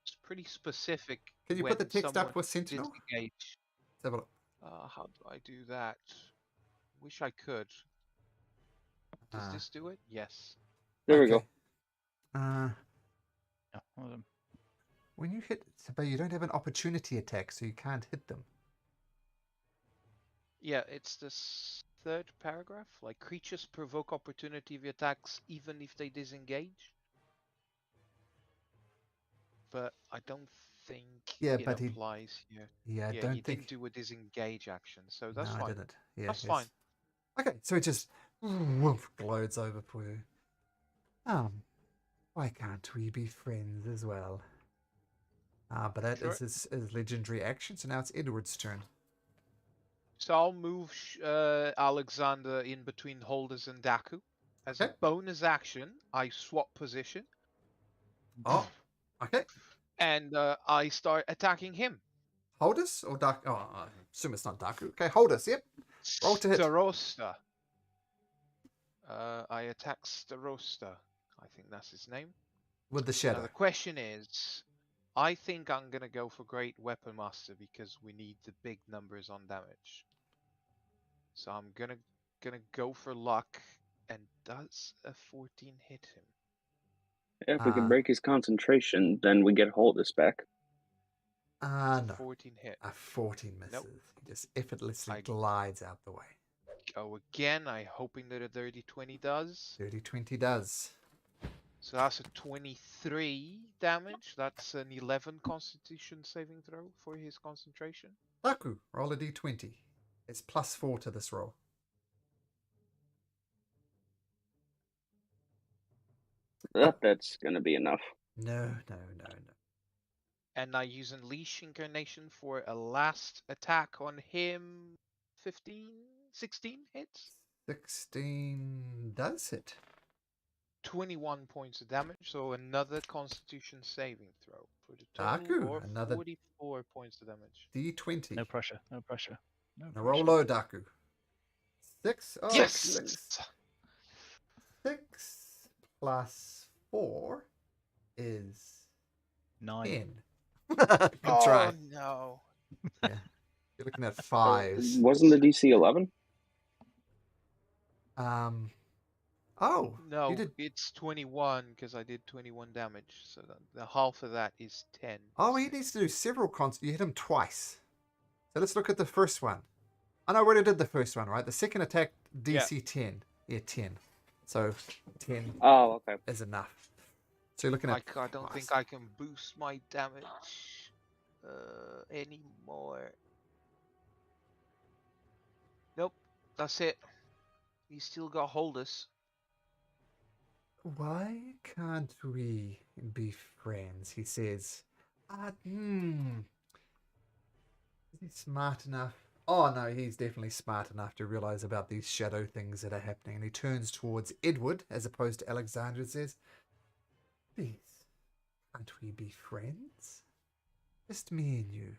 is pretty specific. Can you when put the text someone up with Sentinel? disengage. Let's have a look. How do I do that? Wish I could. Does this do it? Yes. There we go. Uh, Yeah, one of them. when you hit, but you don't have an opportunity attack, so you can't hit them. Yeah, it's this third paragraph. Like, creatures provoke opportunity of attacks even if they disengage. But I don't think Yeah, it but he. applies here. Yeah, I Yeah, don't he think. didn't do a disengage action, so No, that's I fine. didn't. Yeah, That's yes. fine. Okay, so it just woof, glodes over for you. Why can't we be friends as well? But that Sure. is his legendary action, so now it's Edward's turn. So I'll move Alexander in between Holders and Dakku. As Okay. a bonus action, I swap position. Oh, okay. And I start attacking him. Hold us or Dark? Oh, I assume it's not Darku. Okay, hold us. Yep. Roll to hit. Starosta. I attack Starosta. I think that's his name. With the Now shadow. the question is, I think I'm gonna go for Great Weapon Master because we need the big numbers on damage. So I'm gonna go for luck, and does a 14 hit him? If we can break his concentration, then we get Holdus back. Does a No. 14 hit? A 14 misses. Nope. He just effortlessly I- glides out the way. Go again. I hoping that a dirty 20 does. 30-20 does. So that's a 23 damage. That's an 11 Constitution saving throw for his concentration. Daku, roll a d20. It's +4 to this roll. That's gonna be enough. No. And I use Unleash Incarnation for a last attack on him. 15, 16 hits. 16 does hit. 21 points of damage, so another Constitution saving throw for the Daku, total of another 44 points of damage. d20. No pressure. No pressure. No Now pressure. roll low, Daku. 6. Oh, Yes! 6 plus 4 is 9. 10. Good try. Oh no. Yeah. You're looking at 5s. Wasn't the DC 11? Oh, No, you did. it's 21 because I did 21 damage. So the half of that is 10. Oh, he needs to do several cons. You hit him twice. So let's look at the first one. I know we already did the first one, right? The second attack, DC 10. Yeah, 10. So 10 Oh, okay. is enough. So you're looking at. I don't think I can boost my damage anymore. Nope, that's it. He still got Holdus. Why can't we be friends? He says. Is he smart enough? Oh no, he's definitely smart enough to realize about these shadow things that are happening. And he turns towards Edward as opposed to Alexander and says, please, can't we be friends? Just me and you.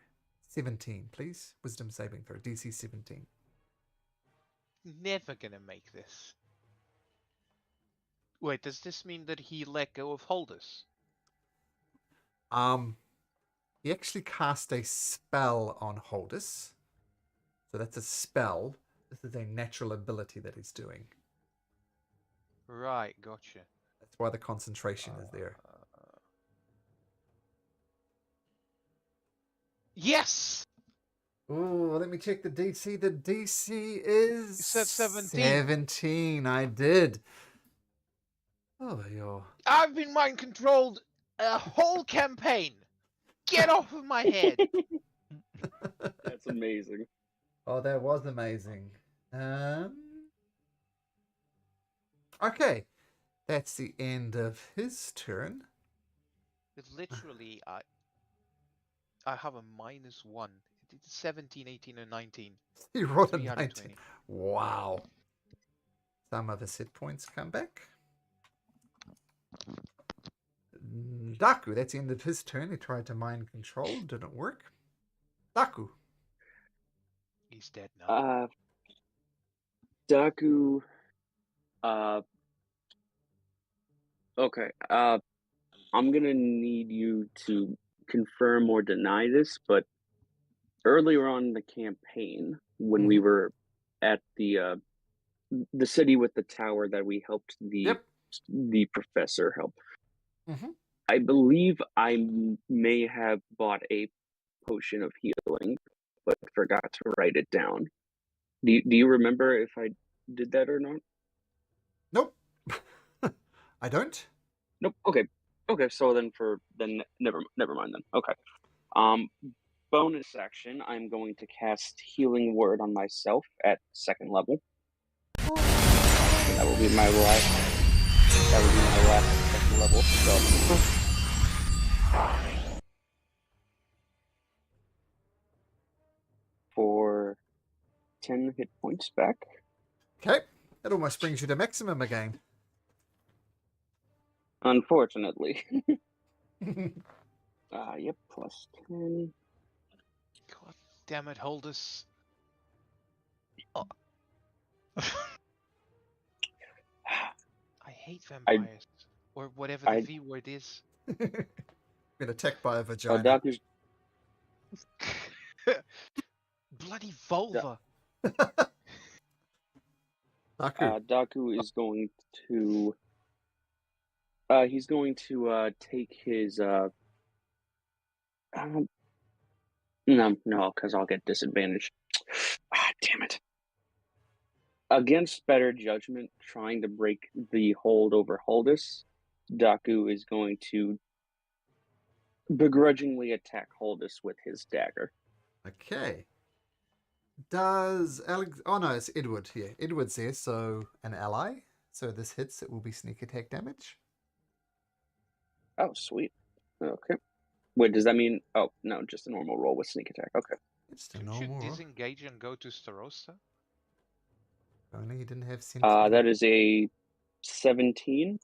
17, please. Wisdom saving throw. DC 17. Never gonna make this. Wait, does this mean that he let go of Holdus? He actually cast a spell on Holdus. So that's a spell. This is a natural ability that he's doing. Right, gotcha. That's why the concentration is there. Yes! Ooh, let me check the DC. The DC is You said 17. 17. I did. Oh, yo. I've been mind controlled a whole campaign. Get off of my head. That's amazing. Oh, that was amazing. Okay. That's the end of his turn. But literally, I have a -1. It's 17, 18, and 19. He rolled a 3 out of 19. 20. Wow. Some of his hit points come back. Dakku, that's the end of his turn. He tried to mind control. Didn't work. Dakku. He's dead now. Dakku. Okay. I'm gonna need you to confirm or deny this, but earlier on in the campaign, when we were at the city with the tower that we helped the professor help, I believe I may have bought a potion of healing, but forgot to write it down. Do you remember if I did that or not? Nope. I don't. Nope. Okay. So then never mind then. Okay. Bonus action. I'm going to cast Healing Word on myself at 2nd level. That will be my last. That will be my last 2nd level spell. For 10 hit points back. Okay. That almost brings you to maximum again. Unfortunately. Yep, plus 10. God damn it, Holdus. Oh. I hate vampires. Or whatever the V word is. Been attacked by a vagina. Dakku's Bloody vulva. Dakku is going to. He's going to take his. No, because I'll get disadvantaged. Damn it. Against better judgment, trying to break the hold over Holdus, Dakku is going to begrudgingly attack Holdus with his dagger. Okay. Does Alex... Oh, no, it's Edward here. Edward's there, so an ally. So this hits, it will be sneak attack damage. Oh, sweet. Okay. Wait, does that mean... Oh, no, just a normal roll with sneak attack. Okay. It's a Could normal you roll. disengage and go to Starosta? Only he didn't have sense. That is a 17.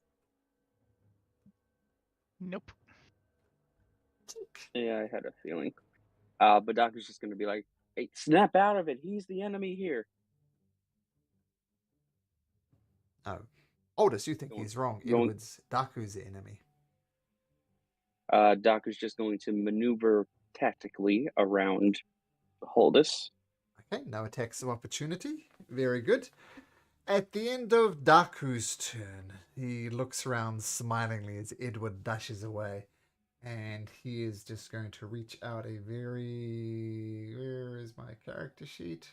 Nope. Yeah, I had a feeling. But Dakku's just going to be like, hey, snap out of it. He's the enemy here. Oh. Aldous, you think he's wrong. Edward's Dakku's the enemy. Dakku's just going to maneuver tactically around Holdus. Okay, no attacks of opportunity. Very good. At the end of Dakku's turn, he looks around smilingly as Edward dashes away. And he is just going to reach out a very... Where is my character sheet?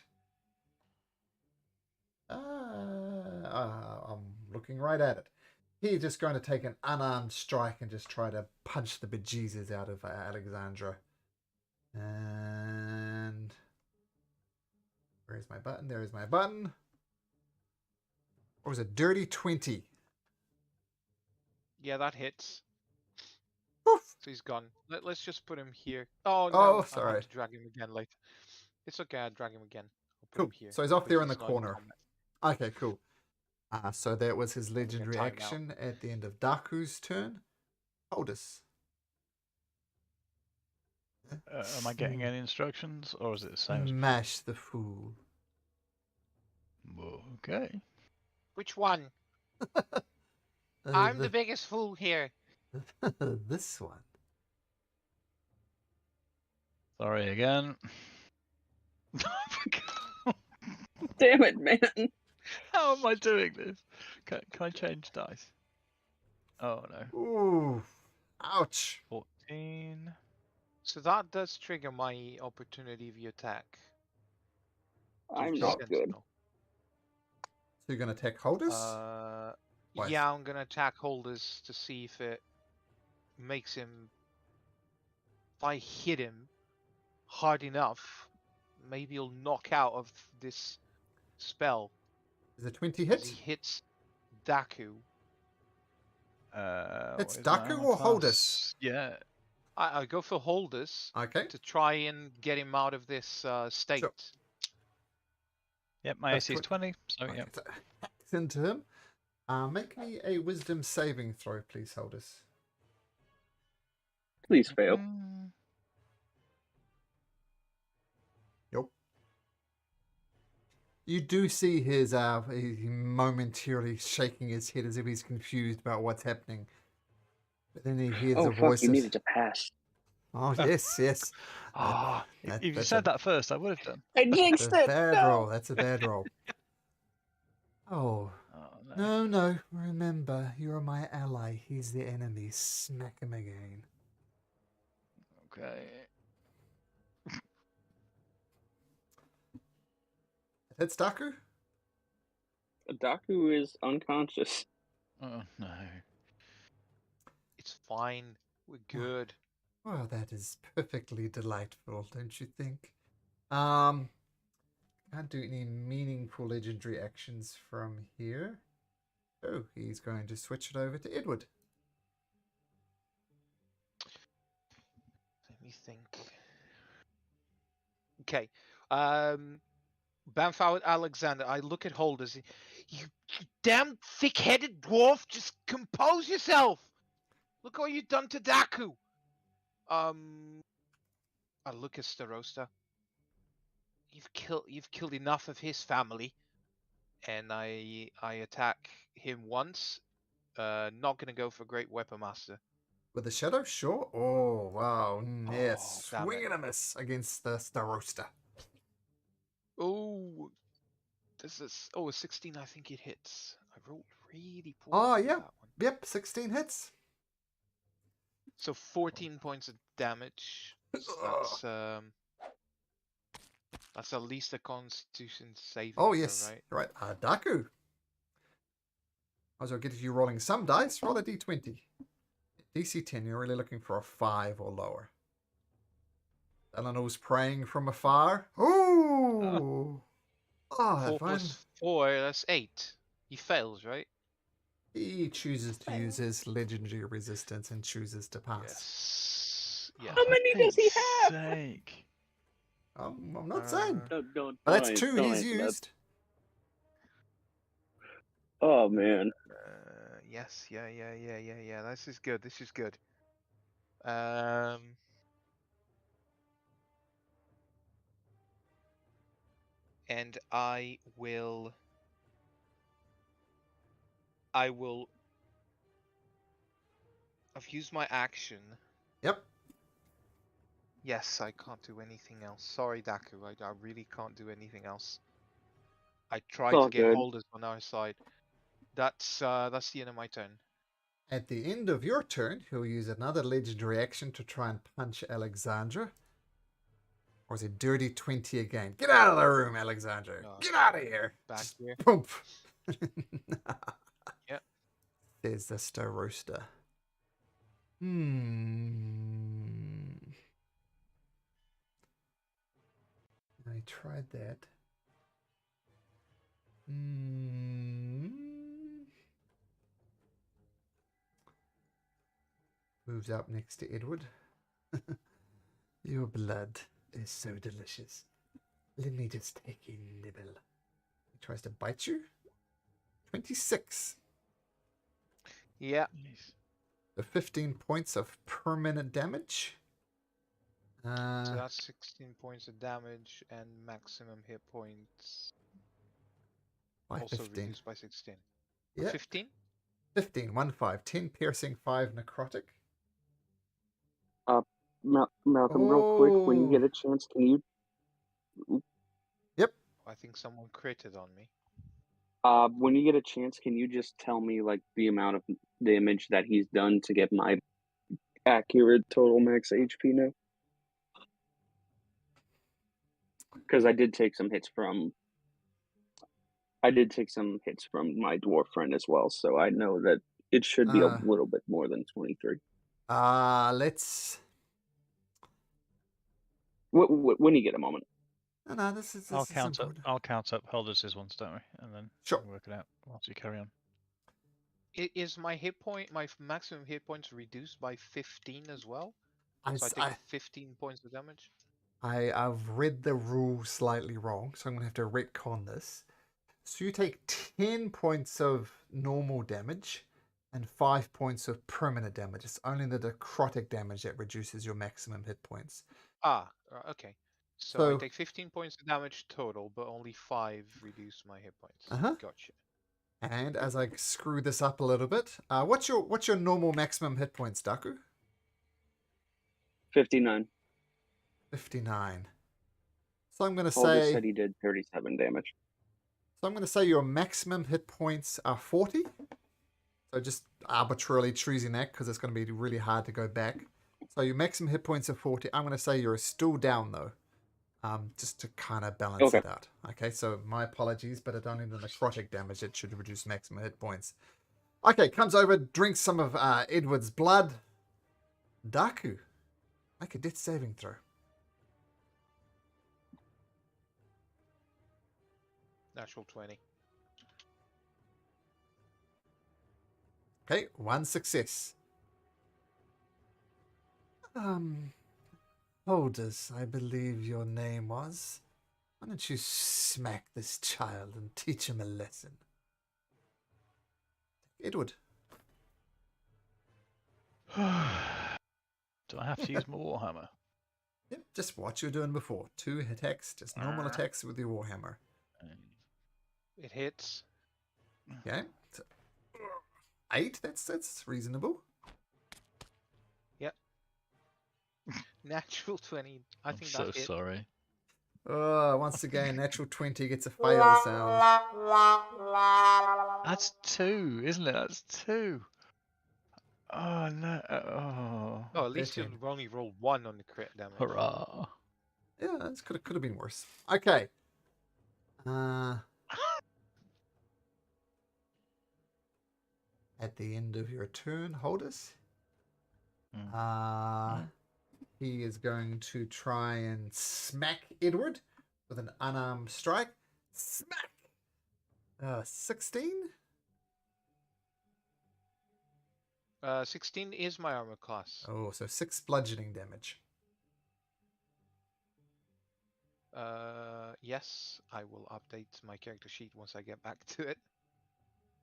I'm looking right at it. He's just going to take an unarmed strike and just try to punch the bejesus out of Alexandra. And... Where's my button? There is my button. Or was it dirty 20? Yeah, that hits. Oof. So he's gone. Let's just put him here. Oh, no. Oh, I'll sorry. have to drag him again later. It's okay, I'll drag him again. I'll put Cool. him here. So he's off there in the He's not in corner. combat. Okay, cool. So that was his legendary timeout. action at the end of Dakku's turn. Holdus. Am I getting any instructions, or is it the same? Smash the fool. Okay. Which one? I'm the biggest fool here. This one. Sorry again. Damn it, man. How am I doing this? Can I change dice? Oh no. Ooh. Ouch. 14. So that does trigger my opportunity view attack. I'm With not good. Sentinel. So you're going to attack holders? Why? Yeah, I'm gonna attack holders to see if it makes him. If I hit him hard enough, maybe he'll knock out of this spell. Is it 20 As he hit? hits Dakku. It's what is my Dakku armor or class? holders? Yeah. I go for holders Okay. to try and get him out of this state. Sure. Yep, my That's AC is 20, so Okay, yep. so hacks into him. Make me a wisdom saving throw, please, holders. Please fail. Yep. You do see his he momentarily shaking his head as if he's confused about what's happening. But then he hears Oh, the fuck, voices. you needed to pass. Oh, yes, yes. Ah, That- if you that's said a- that first, I would have done. I That's jinxed a it! bad No! roll. That's a bad roll. Oh, Oh, no, no. no. Remember, you're my ally. He's the enemy. Smack him again. Okay. That's Dakku? Dakku is unconscious. Oh, no. It's fine. We're good. Well, that is perfectly delightful, don't you think? Can't do any meaningful legendary actions from here. Oh, he's going to switch it over to Edward. Let me think. Okay. Banfowed Alexander, I look at holders. You damn thick-headed dwarf, just compose yourself. Look what you've done to Dakku. I look at Starosta. You've killed enough of his family, and I attack him once. Not gonna go for Great Weapon Master. With the shadow, sure. Oh, wow. Yes. Oh, damn Swing it. and a miss against the Starosta. Oh, this is a 16. I think it hits. I rolled really poor. Oh, with yeah. that one. Yep, 16 hits. So 14 points of damage. So that's at least a Constitution saving Oh, throw, yes. right? Right. Dakku. I was going to get you rolling some dice. Roll a d20. DC 10, you're really looking for a 5 or lower. Eleanor's praying from afar. Ooh! Oh, 4 if I'm... plus 4, that's 8. He fails, right? He chooses to use his legendary resistance and chooses to pass. Yes. Yeah. How many does he have? Sake. I'm not saying. Don't But that's don't 2 don't he's answer that. used. Oh, man. Yes. Yeah. This is good. This is good. And I will. I've used my action. Yep. Yes, I can't do anything else. Sorry, Dakku. I really can't do anything else. I tried all to get good. holders on our side. That's the end of my turn. At the end of your turn, he'll use another legendary action to try and punch Alexandra. Or is it dirty 20 again? Get out of the room, Alexandra. Oh, Get out of here. Back Just here. boom. Yep. There's the Starosta. I tried that. Moves up next to Edward. Your blood is so delicious. Let me just take a nibble. He tries to bite you. 26. Yeah. Nice. So 15 points of permanent damage. So that's 16 points of damage and maximum hit points by also 15. reduced by 16. Yeah. 15? 15, 1, 5, 10 piercing, 5 necrotic. Malcolm, real quick, when you get a chance, can you I think someone critted on me. when you get a chance, can you just tell me like the amount of damage that he's done to get my accurate total max HP now? because I did take some hits from my dwarf friend as well, so I know that it should be a little bit more than 23. Let's. When you get a moment. No, this is I'll count up. important. I'll count up Holders' ones, don't we? And then Sure. work it out whilst you carry on. Is my maximum hit points reduced by 15 as well? I'm So I s- take 15 points of damage? I've read the rule slightly wrong, so I'm going to have to retcon this. So you take 10 points of normal damage and 5 points of permanent damage. It's only the necrotic damage that reduces your maximum hit points. Okay. So I take 15 points of damage total, but only 5 reduce my hit points. Gotcha. And as I screw this up a little bit, what's your normal maximum hit points, Dakku? 59. 59. So I'm going to Aldous say... said he did 37 damage. So I'm going to say your maximum hit points are 40. So just arbitrarily choosing that because it's going to be really hard to go back. So your maximum hit points are 40. I'm going to say you're still down though. Just to kind of balance it out. Okay, so my apologies, but it's only the necrotic damage that should reduce maximum hit points. Okay, comes over, drinks some of Edward's blood. Dakku, make a death saving throw. Natural 20. Okay, 1 success. Holders, I believe your name was. Why don't you smack this child and teach him a lesson? Edward. Do I have to use my Warhammer? Yep, just what you were doing before. 2 attacks, just normal attacks with your Warhammer. It hits. Okay. So 8, that's reasonable. Yep. Natural 20. I think so that hit. sorry. Once again, natural 20 gets a fail sound. That's 2, isn't it? That's 2. Oh no. Oh, at least you 13. only rolled 1 on the crit damage. Hurrah. Yeah, this could have been worse. Okay. At the end of your turn, Holdus. He is going to try and smack Edward with an unarmed strike. Smack! 16? 16 is my armor class. Oh, so 6 bludgeoning damage. Yes, I will update my character sheet once I get back to it.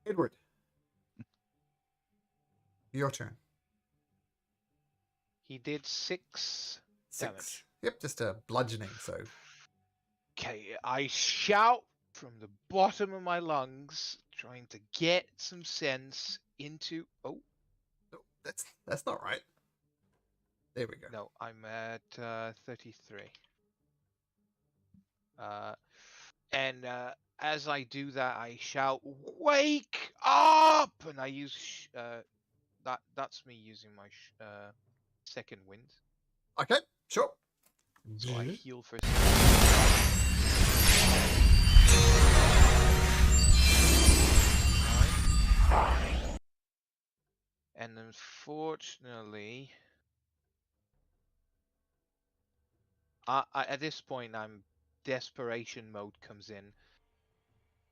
Edward. Your turn. He did 6 damage. Yep, just a bludgeoning, so... Okay, I shout from the bottom of my lungs, trying to get some sense into... Oh. No, that's not right. There we go. No, I'm at 33. And as I do that, I shout, "Wake up!" And I use that's me using my second wind. Okay, sure. So I heal for. And unfortunately, at this point, desperation mode comes in.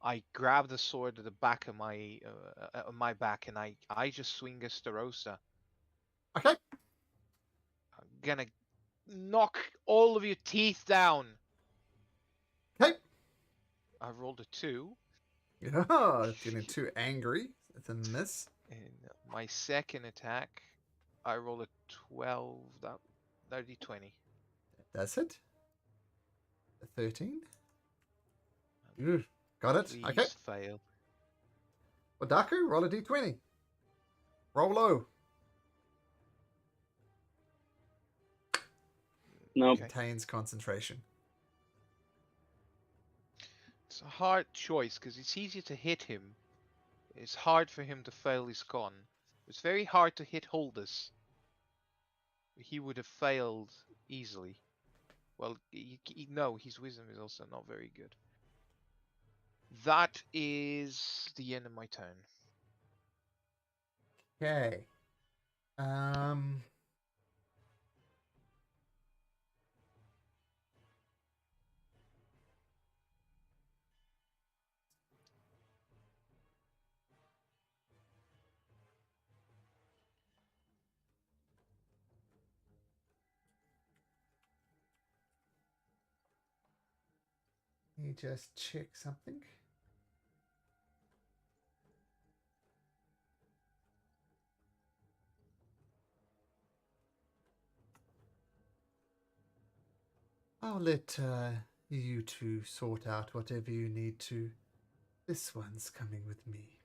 I grab the sword at the back of my back, and I just swing a Starosta. Okay. I'm gonna knock all of your teeth down. Okay. I rolled a 2. Yeah, feeling too angry. That's a miss. And my second attack, I rolled a 12. That'd be 20. That's it. A 13. Got it. Please okay. fail. Well, Dakku, roll a d20. Roll low. Nope. Contains concentration. It's a hard choice because it's easier to hit him. It's hard for him to fail his con. It's very hard to hit Holdus. He would have failed easily. Well, no, his wisdom is also not very good. That is the end of my turn. Okay. Let me just check something. I'll let you two sort out whatever you need to. This one's coming with me.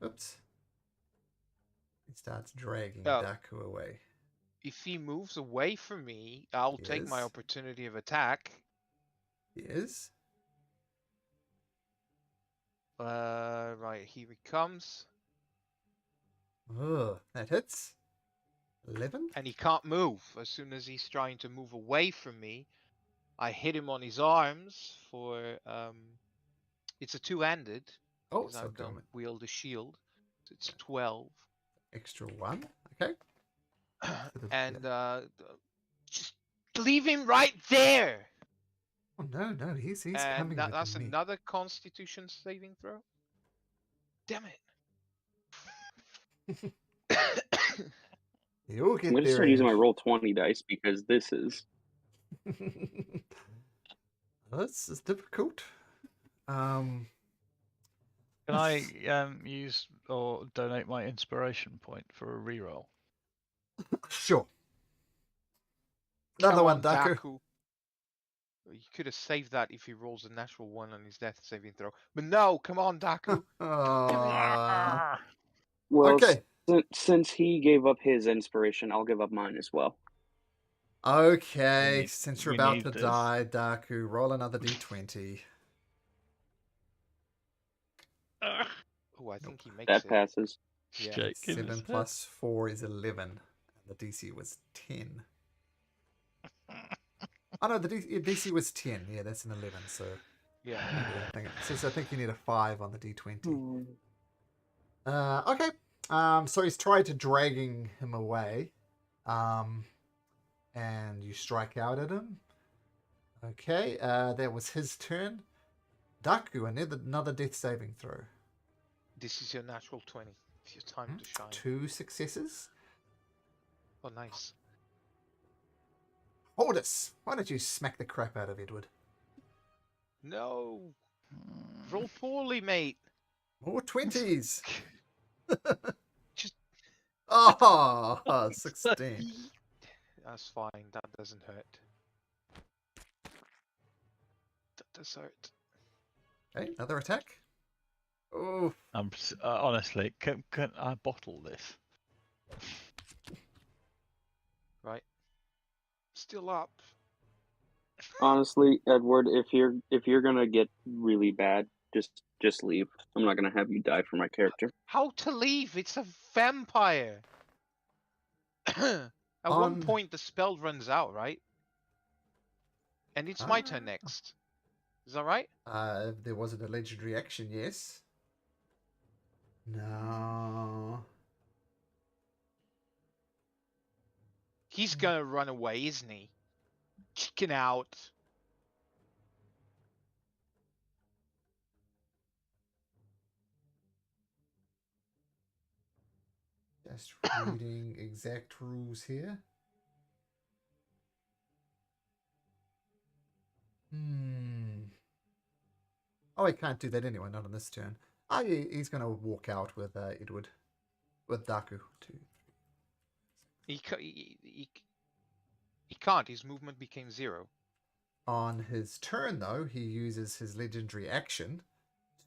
Oops. He starts dragging Oh. Dakku away. If he moves away from me, I'll take my Yes. opportunity of attack. Yes. Right, here he comes. Oh, that hits. 11. And he can't move. As soon as he's trying to move away from me, I hit him on his arms for it's a two-handed. Oh, Because so I go don't on. wield a shield. So it's 12. Extra 1. Okay. And just leave him right there. Oh no, he's And coming with that's me. another Constitution saving throw. Damn it. You'll I'm get going to there. start using my Ash. roll 20 dice because this is. This is difficult. Can I use or donate my inspiration point for a reroll? Sure. Another Come one, on, Dakku. You could have saved that if he rolls a natural 1 on his death saving throw. But no, come on, Dakku. Aw. Well, Okay. since he gave up his inspiration, I'll give up mine as well. Okay, since you're we about need to this. die, Dakku, roll another d20. Oh, I think he makes That it. passes. Yeah. Shaking 7 his head. plus 4 is 11. And the DC was 10. Oh no, the DC was 10. Yeah, that's an 11, so... Yeah. I think you need a 5 on the d20. Hmm. Okay. So he's tried to dragging him away. And you strike out at him. Okay, that was his turn. Dakku, another death saving throw. This is your natural 20. It's your time to shine. 2 successes. Oh, nice. Hortus, why don't you smack the crap out of Edward? No. Roll poorly, mate. More 20s. Just... Oh, 16. That's fine. That doesn't hurt. That does hurt. Okay, another attack. Oh, Honestly, can I bottle this? Right. Still up. Honestly, Edward, if you're gonna get really bad, just leave. I'm not gonna have you die for my character. How to leave? It's a vampire. At one point, the spell runs out, right? And it's my turn next. Is that right? There wasn't a legendary action, yes. No. He's gonna run away, isn't he? Chicken out. Just reading exact rules here. Oh, he can't do that anyway, not on this turn. Oh, yeah, he's going to walk out with Edward. With Dakku, too. He can't. His movement became 0. On his turn, though, he uses his legendary action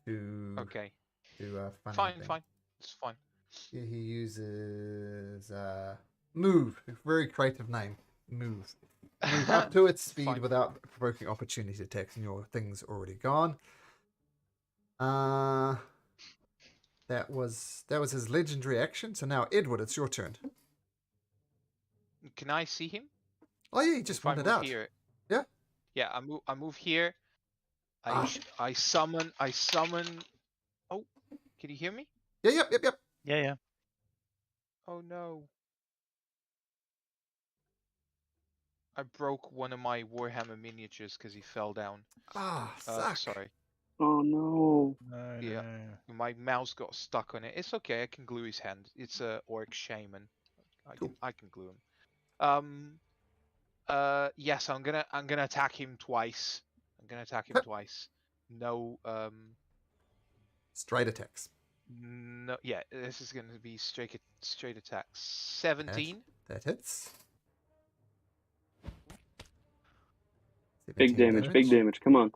to Okay. do a funny Fine, thing. fine. It's fine. Yeah, he uses move. Very creative name. Move. Move up to its speed Fine. without provoking opportunity attacks, and your thing's already gone. That was his legendary action. So now, Edward, it's your turn. Can I see him? Oh yeah, he just if I wandered move out. here, Yeah. yeah, I move here. Ah. I summon. Oh, can you hear me? Yeah, yep. Yeah, yeah. Oh no. I broke one of my Warhammer miniatures because he fell down. Ah, suck. Sorry. Oh no. No, Yeah. no. My mouse got stuck on it. It's okay. I can glue his hand. It's a orc shaman. Cool. I can glue him. Yes, I'm gonna attack him twice. No. Straight attacks. No. Yeah. This is gonna be straight attack. 17. That hits. Big 17 damage. Come on.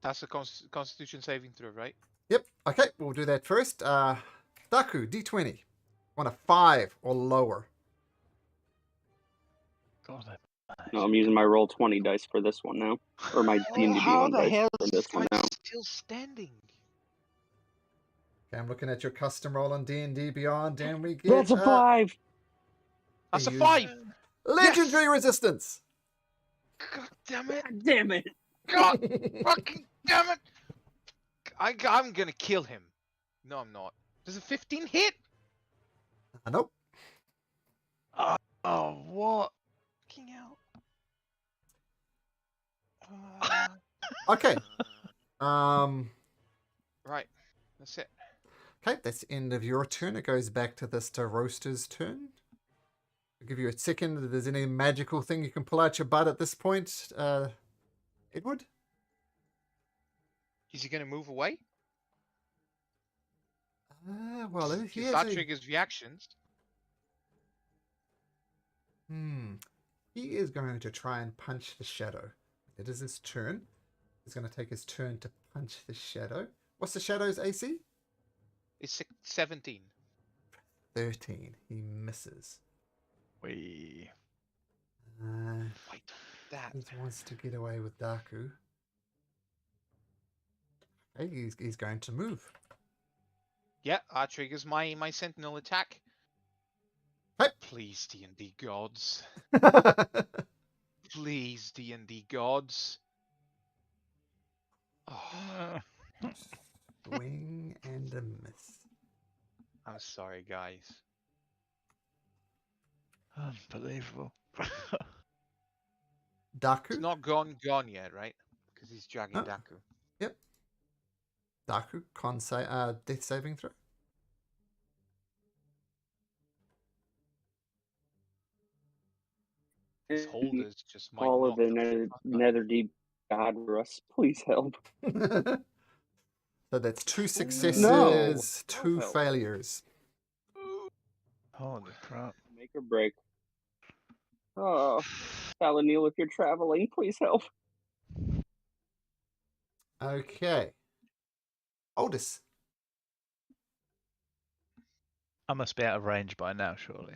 That's a Constitution saving throw, right? Yep. Okay, we'll do that first. Dakku, D20. Want a 5 or lower. God, No, I'm using my roll 20 dice for this one now, or my D&D how Beyond the dice hell for is this this one guy now. still standing? Okay, I'm looking at your custom roll on D&D Beyond, and we get That's a 5. That's a use 5. legendary Yes! resistance. God damn it! God damn it. God fucking damn it! I'm gonna kill him. No, I'm not. Does a 15 hit? Nope. Oh, what? Fucking hell. Okay. Right. That's it. Okay, that's the end of your turn. It goes back to this to Roaster's turn. I'll give you a second. If there's any magical thing you can pull out your butt at this point, Edward? Is he gonna move away? Well, if he Because has that triggers reactions. He is going to try and punch the shadow. It is his turn. He's going to take his turn to punch the shadow. What's the shadow's AC? It's 17. 13. He misses. We. Fight that. He wants to get away with Dakku. Okay, he's going to move. Yeah, that triggers my sentinel attack. Hey. Please, D&D gods. Please, D&D gods. Oh, Swing and a miss. I'm sorry, guys. Unbelievable. Dakku? It's not gone yet, right? Because he's dragging Oh. Dakku. Yep. Dakku, death saving throw. His holders just might All knock of the the fuck out. Netherdeep God Russ, please help. So that's 2 successes, No. 2 help. failures. Holy crap. Make or break. Oh, Salanil, if you're traveling, please help. Okay. Oldest. I must be out of range by now, surely.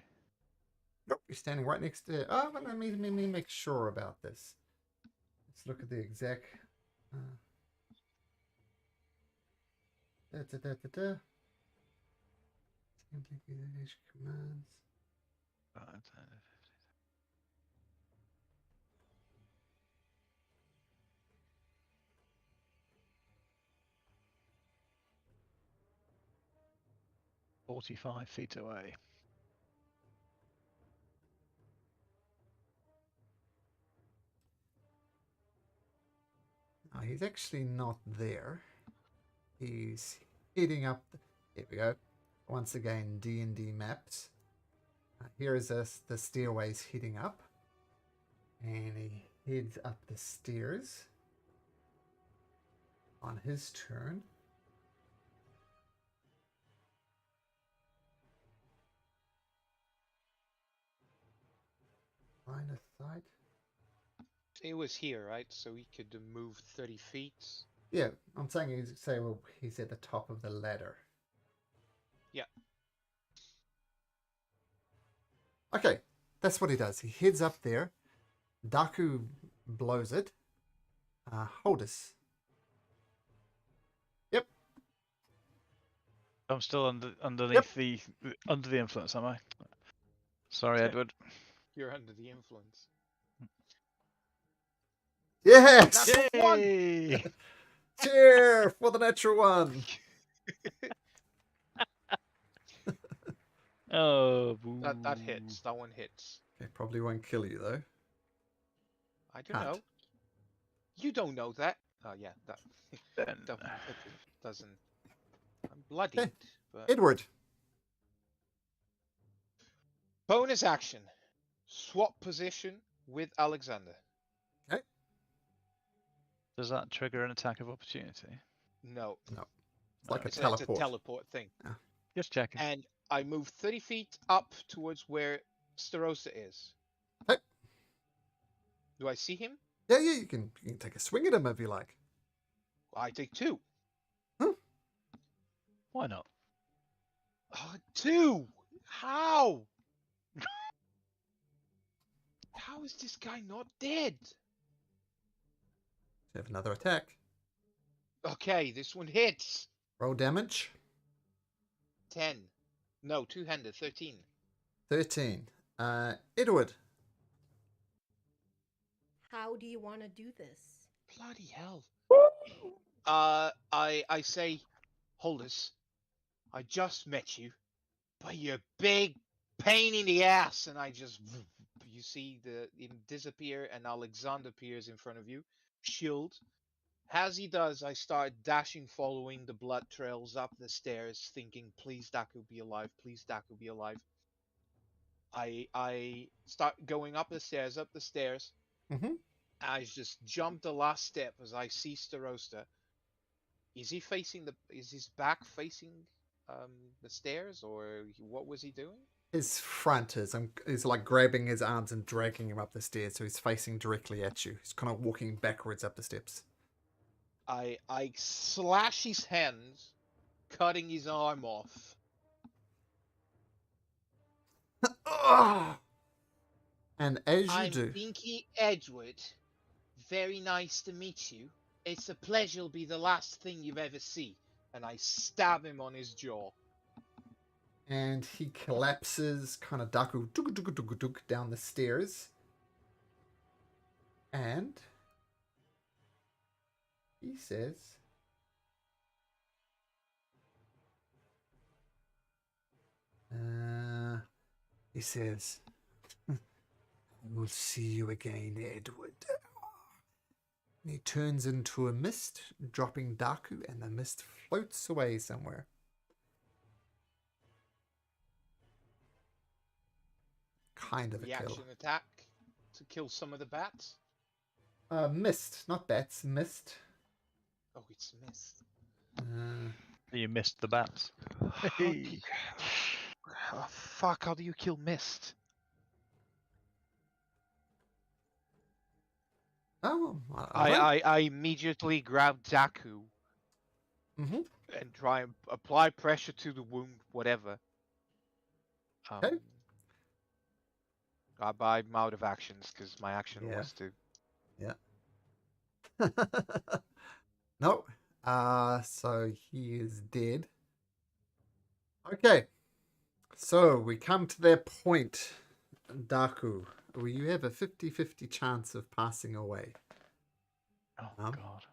Nope, you're standing right next to. Oh, well, let me make sure about this. Let's look at the exact. Commands. Right. 45 feet away. Oh, he's actually not there. He's heading up. Here we go. Once again, D&D maps. Here is the stairways heading up. And he heads up the stairs. On his turn. Line of sight. It was here, right? So he could move 30 feet. Yeah, I'm saying he's at the top of the ladder. Yeah. Okay, that's what he does. He heads up there. Dakku blows it. Holdus. Yep. I'm still underneath under the influence, am I? Sorry, Yeah. Edward. You're under the influence. Yes! Natural one! Yay! Cheer for the natural one. Oh, That boo. hits. That one hits. Okay, probably won't kill you though. I don't Can't. know. You don't know that. Oh yeah, that Then, it doesn't. I'm bloodied, but Edward. bonus action. Swap position with Alexander. does that trigger an attack of opportunity? No, It's like a it's a teleport. teleport thing. Just checking. And I move 30 feet up towards where Starosta is. Okay. Do I see him? Yeah, you can take a swing at him if you like. I take 2. Why not? 2! How? How is this guy not dead? You have another attack. Okay, this one hits. Roll damage. 10. No, two-handed, 13. 13. Edward. How do you want to do this? Bloody hell. I say, Hollis, I just met you, but you're a big pain in the ass, and I just, you see him disappear, and Alexander appears in front of you, shield. As he does, I start dashing, following the blood trails up the stairs, thinking, please Dakku be alive, please Dakku be alive. I start going up the stairs. Mm-hmm. I just jump the last step as I see Starosta. Is his back facing the stairs, or what was he doing? His front is like grabbing his arms and dragging him up the stairs, so he's facing directly at you. He's kind of walking backwards up the steps. I slash his hands, cutting his arm off. And as you I'm do, Pinky Edward. Very nice to meet you. It's a pleasure to be the last thing you've ever see. And I stab him on his jaw. and he collapses, kind of Dakku down the stairs, and he says, I will see you again, Edward. And he turns into a mist, dropping Dakku, and the mist floats away somewhere. Kind of a Reaction kill. attack to kill some of the bats. Mist, not bats, mist. Oh, it's missed. You missed the bats. Hey. Oh, fuck, how do you kill mist? Oh, I I immediately grab Dakku Mm-hmm. and try and apply pressure to the wound, whatever. Okay. I'm out of actions because my action Yeah. was to. No. So he is dead. Okay. So we come to that point, Dakku, where you have a 50-50 chance of passing away. Oh, Um, God.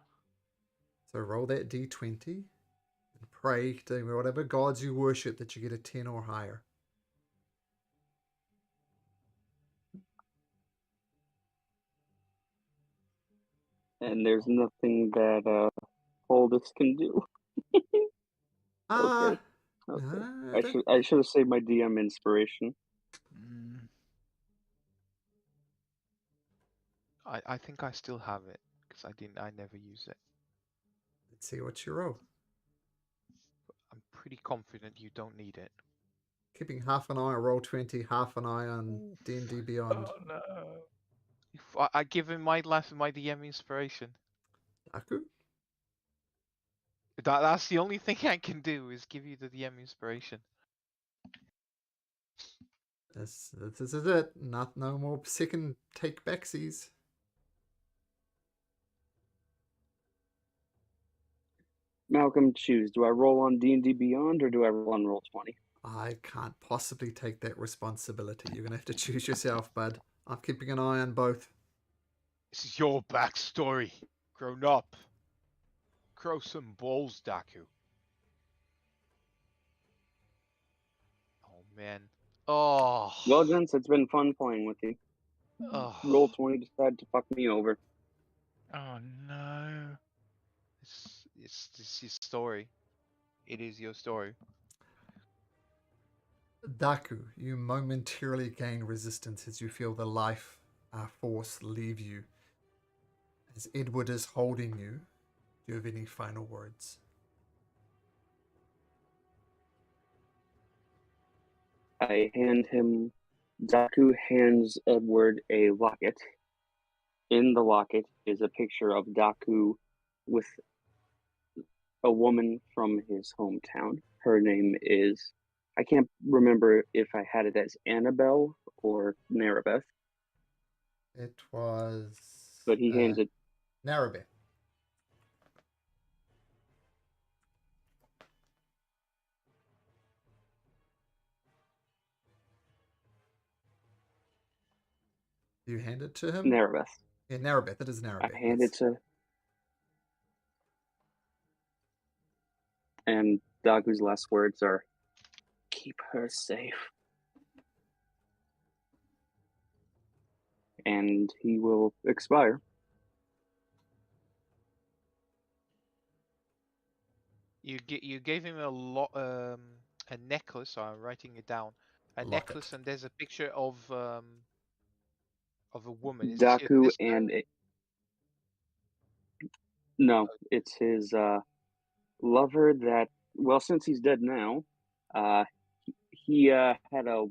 So roll that d20 and pray to whatever gods you worship that you get a 10 or higher. And there's nothing that Aldous can do. Okay. Okay. I should have saved my DM inspiration. Mm, I think I still have it because I never use it. Let's see what you roll. I'm pretty confident you don't need it. Keeping half an eye on roll 20, half an eye on D&D Beyond. Oh, no. If I give him my DM inspiration. Dakku? That's the only thing I can do is give you the DM inspiration. This is it. No more second take backsies. Malcolm, choose. Do I roll on D&D Beyond or do I roll on Roll20? I can't possibly take that responsibility. You're going to have to choose yourself, bud. I'm keeping an eye on both. This is your backstory. Grown up. Grow some balls, Dakku. Oh, man. Oh. Well, gents, it's been fun playing with you. Oh. Roll 20 decided to fuck me over. Oh no. It's your story. It is your story. Dakku, you momentarily gain resistance as you feel the life force leave you. As Edward is holding you, do you have any final words? I hand him. Dakku hands Edward a locket. In the locket is a picture of Dakku with a woman from his hometown. Her name is. I can't remember if I had it as Annabelle or Narabeth, It was. but he hands it. Narrabeth. You hand it to him? Narabeth. Yeah, Narrabeth. It is I Narrabeth. hand yes. it to. And Daku's last words are, "Keep her safe." And he will expire. You gave him a necklace. So I'm writing it down. A Locket. necklace, and there's a picture of a woman. Is this your Daku sister? and no, it's his lover that, well, since he's dead now, he had a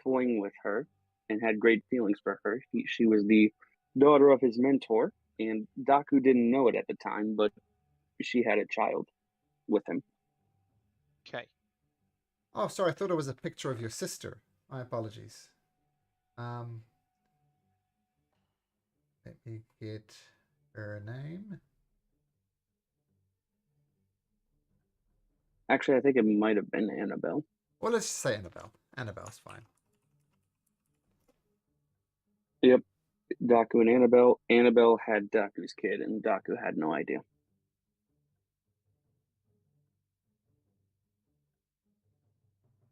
fling with her and had great feelings for her. She was the daughter of his mentor, and Daku didn't know it at the time, but she had a child with him. Okay. Oh, sorry. I thought it was a picture of your sister. My apologies. Let me get her name. Actually, I think it might have been Annabelle. Well, let's just say Annabelle. Annabelle's fine. Yep. Daku and Annabelle. Annabelle had Daku's kid, and Daku had no idea.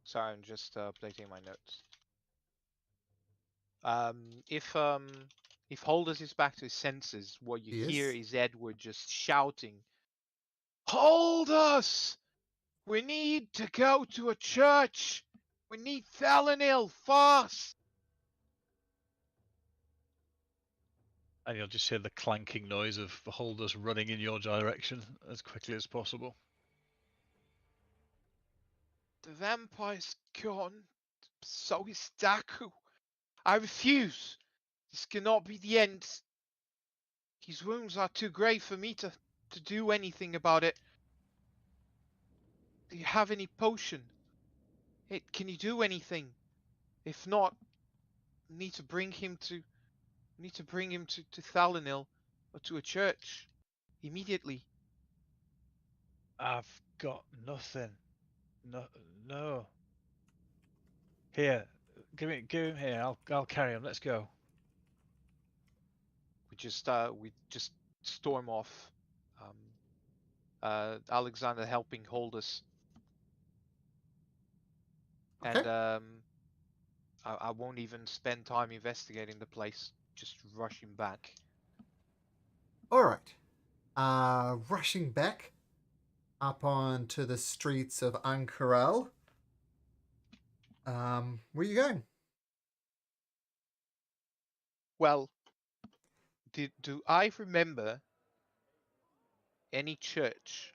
Sorry, I'm just updating my notes. If Holders is back to his senses, what you He hear is. is Edward just shouting, "Hold us! We need to go to a church! We need Thalanil fast!" And you'll just hear the clanking noise of the holders running in your direction as quickly as possible. The vampire's gone. So is Dakku. I refuse. This cannot be the end. His wounds are too grave for me to do anything about it. Do you have any potion? Can you do anything? If not, need to bring him to Thalanil or to a church immediately. I've got nothing. No. Here, give him here. I'll carry him. Let's go. We just storm off. Alexander helping hold us. Okay. And I won't even spend time investigating the place. Just rushing back. All right. Rushing back up onto the streets of Ank'Harel. Where are you going? Well, do I remember any church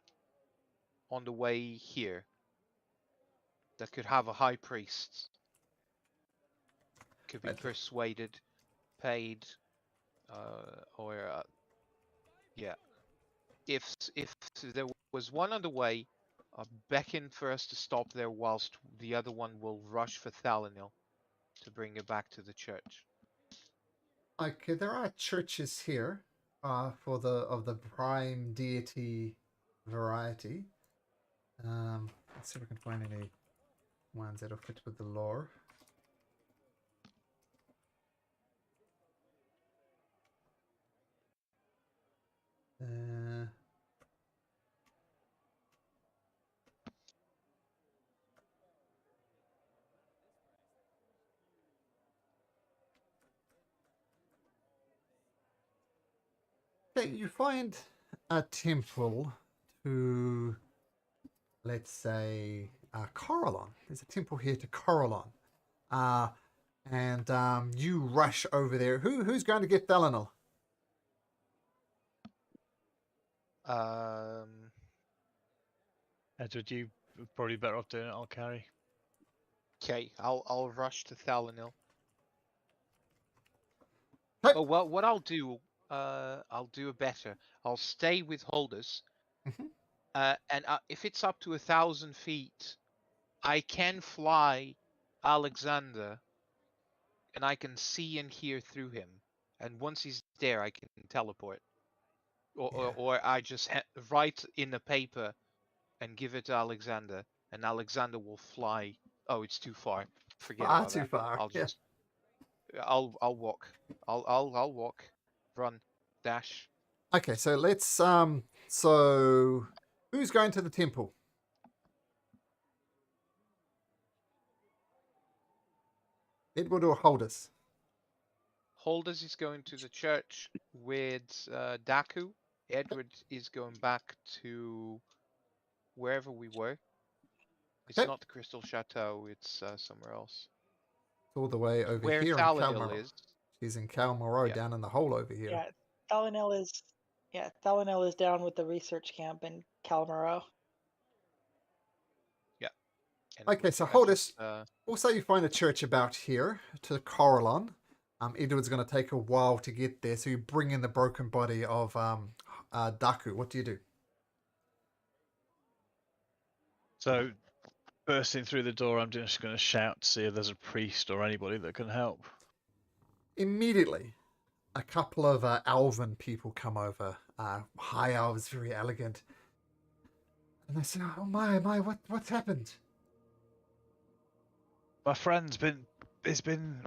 on the way here that could have a high priest? Could be persuaded, paid, or yeah. If there was one on the way, beckon for us to stop there whilst the other one will rush for Thalanil to bring it back to the church. Okay, there are churches here for the prime deity variety. Let's see if we can find any ones that'll fit with the lore. Okay, you find a temple to, let's say, Coralon. There's a temple here to Coralon. And you rush over there. Who's going to get Thalanel? Edward, you probably better off doing it. I'll carry. Okay, I'll rush to Thalanil. Hey. Oh well, what I'll do a better. I'll stay with Holdus, Mhm. and if it's up to 1,000 feet, I can fly Alexander, and I can see and hear through him. And once he's there, I can teleport, or I just write in a paper and give it to Alexander, and Alexander will fly. Oh, it's too far. Forget Far about too that. far. I'll Yeah. just, I'll walk. I'll walk, run, dash. Okay, so let's so who's going to the temple? Edward or Holdus? Holders is going to the church with Dakku. Edward is going back to wherever we were. It's Okay. not the Crystal Chateau. It's somewhere else. It's all the way over Where here in Thalanil Calmaro. is. She's in Calmaro, Yeah. down in the hole over here. Yeah, Thalanel is down with the research camp in Calamaro. Yeah. And Okay, so I Holdus, just, also you find a church about here to Coralon. Edward's going to take a while to get there, so you bring in the broken body of Dakku. What do you do? So, bursting through the door, I'm just going to shout to see if there's a priest or anybody that can help. Immediately, a couple of elven people come over. High elves, very elegant. And they say, oh my, what's happened? My friend's been,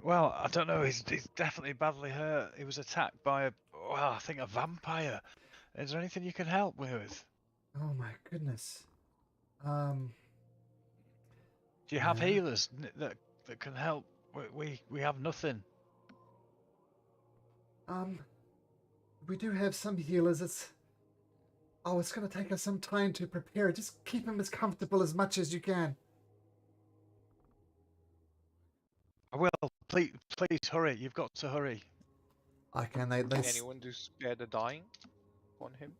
well, I don't know, he's definitely badly hurt. He was attacked by I think a vampire. Is there anything you can help me with? Oh my goodness. Do you have Yeah. healers that can help? We have nothing. We do have some healers. It's going to take us some time to prepare. Just keep him as comfortable as much as you can. I will. Please hurry. You've got to hurry. Can anyone do spare the dying on him?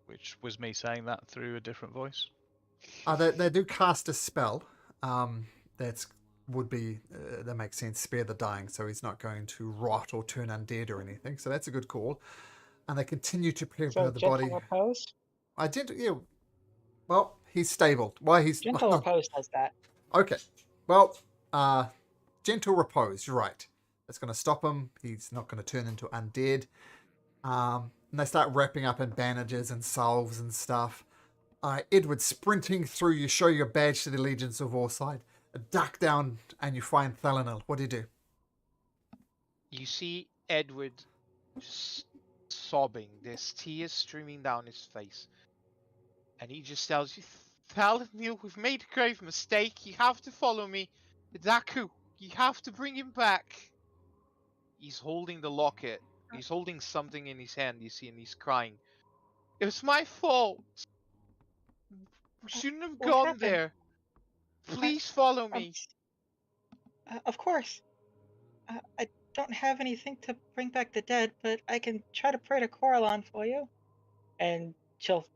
Which was me saying that through a different voice. They do cast a spell. That makes sense. Spare the dying, so he's not going to rot or turn undead or anything. So that's a good call. And they continue to prepare the body. Repose? Yeah. Well, he's stable. Why he's Gentle repose does that. Okay. Well, gentle repose. You're right. That's going to stop him. He's not going to turn into undead. And they start wrapping up in bandages and salves and stuff. Edward sprinting through. You show your badge to the Legions of Warside. Duck down and you find Thalanel. What do you do? You see Edward just sobbing. There's tears streaming down his face. And he just tells you, Thalanil, we've made a grave mistake. You have to follow me. Dakku, you have to bring him back. He's holding the locket. He's holding something in his hand, you see, and he's crying. It was my fault. We shouldn't have What gone happened? there. Please follow me. Of course. I don't have anything to bring back the dead, but I can try to pray to Coralon for you. And she'll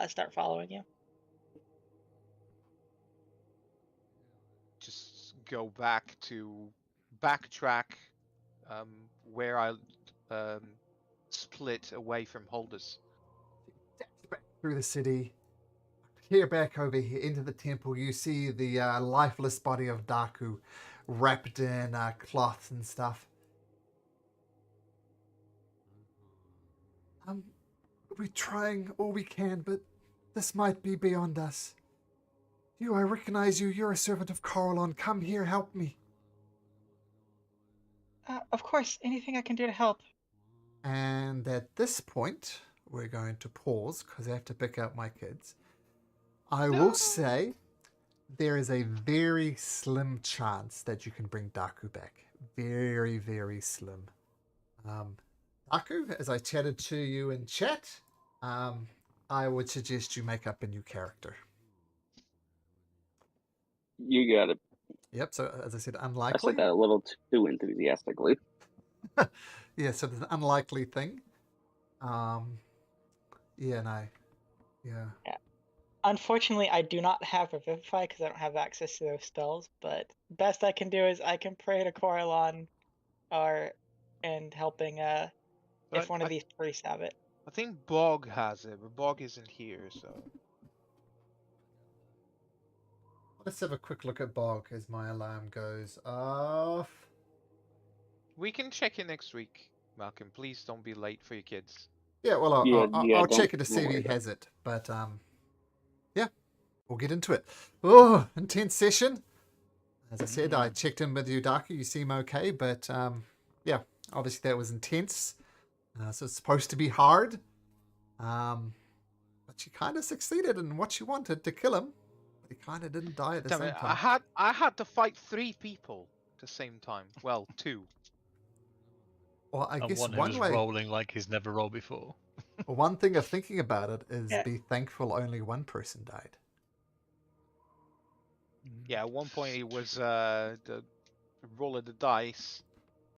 start following you. Just go backtrack where I split away from Holdus. Back through the city. Here back over here into the temple, you see the lifeless body of Dakku wrapped in cloth and stuff. We're trying all we can, but this might be beyond us. I recognize you. You're a servant of Coralon. Come here, help me. Of course, anything I can do to help. And at this point, we're going to pause because I have to pick up my kids. I will say there is a very slim chance that you can bring Dakku back. Very, very slim. Dakku, as I chatted to you in chat, I would suggest you make up a new character. You got it. Yep, so as I said, I unlikely. said that a little too enthusiastically. Yeah, so the unlikely thing. Yeah, no. Yeah. Unfortunately, I do not have Revivify because I don't have access to those spells. But best I can do is I can pray to Coralon, and helping if But one of these priests have it. I think Bog has it, but Bog isn't here, so. Let's have a quick look at Bog as my alarm goes off. We can check in next week, Malcolm. Please don't be late for your kids. Yeah, well, I'll check it to see if he has it. But, yeah, we'll get into it. Oh, intense session. As I said, I checked in with you, Darky. You seem okay, but, yeah, obviously that was intense. So it's supposed to be hard. But you kind of succeeded in what you wanted, to kill him. But he kind of didn't die at the Damn same it, time. I had to fight 3 people at the same time. Well, 2. Well, I And guess one one who's way, rolling like he's never rolled before. one thing of thinking about it is Yeah. be thankful only one person died. Yeah, at one point it was the roll of the dice,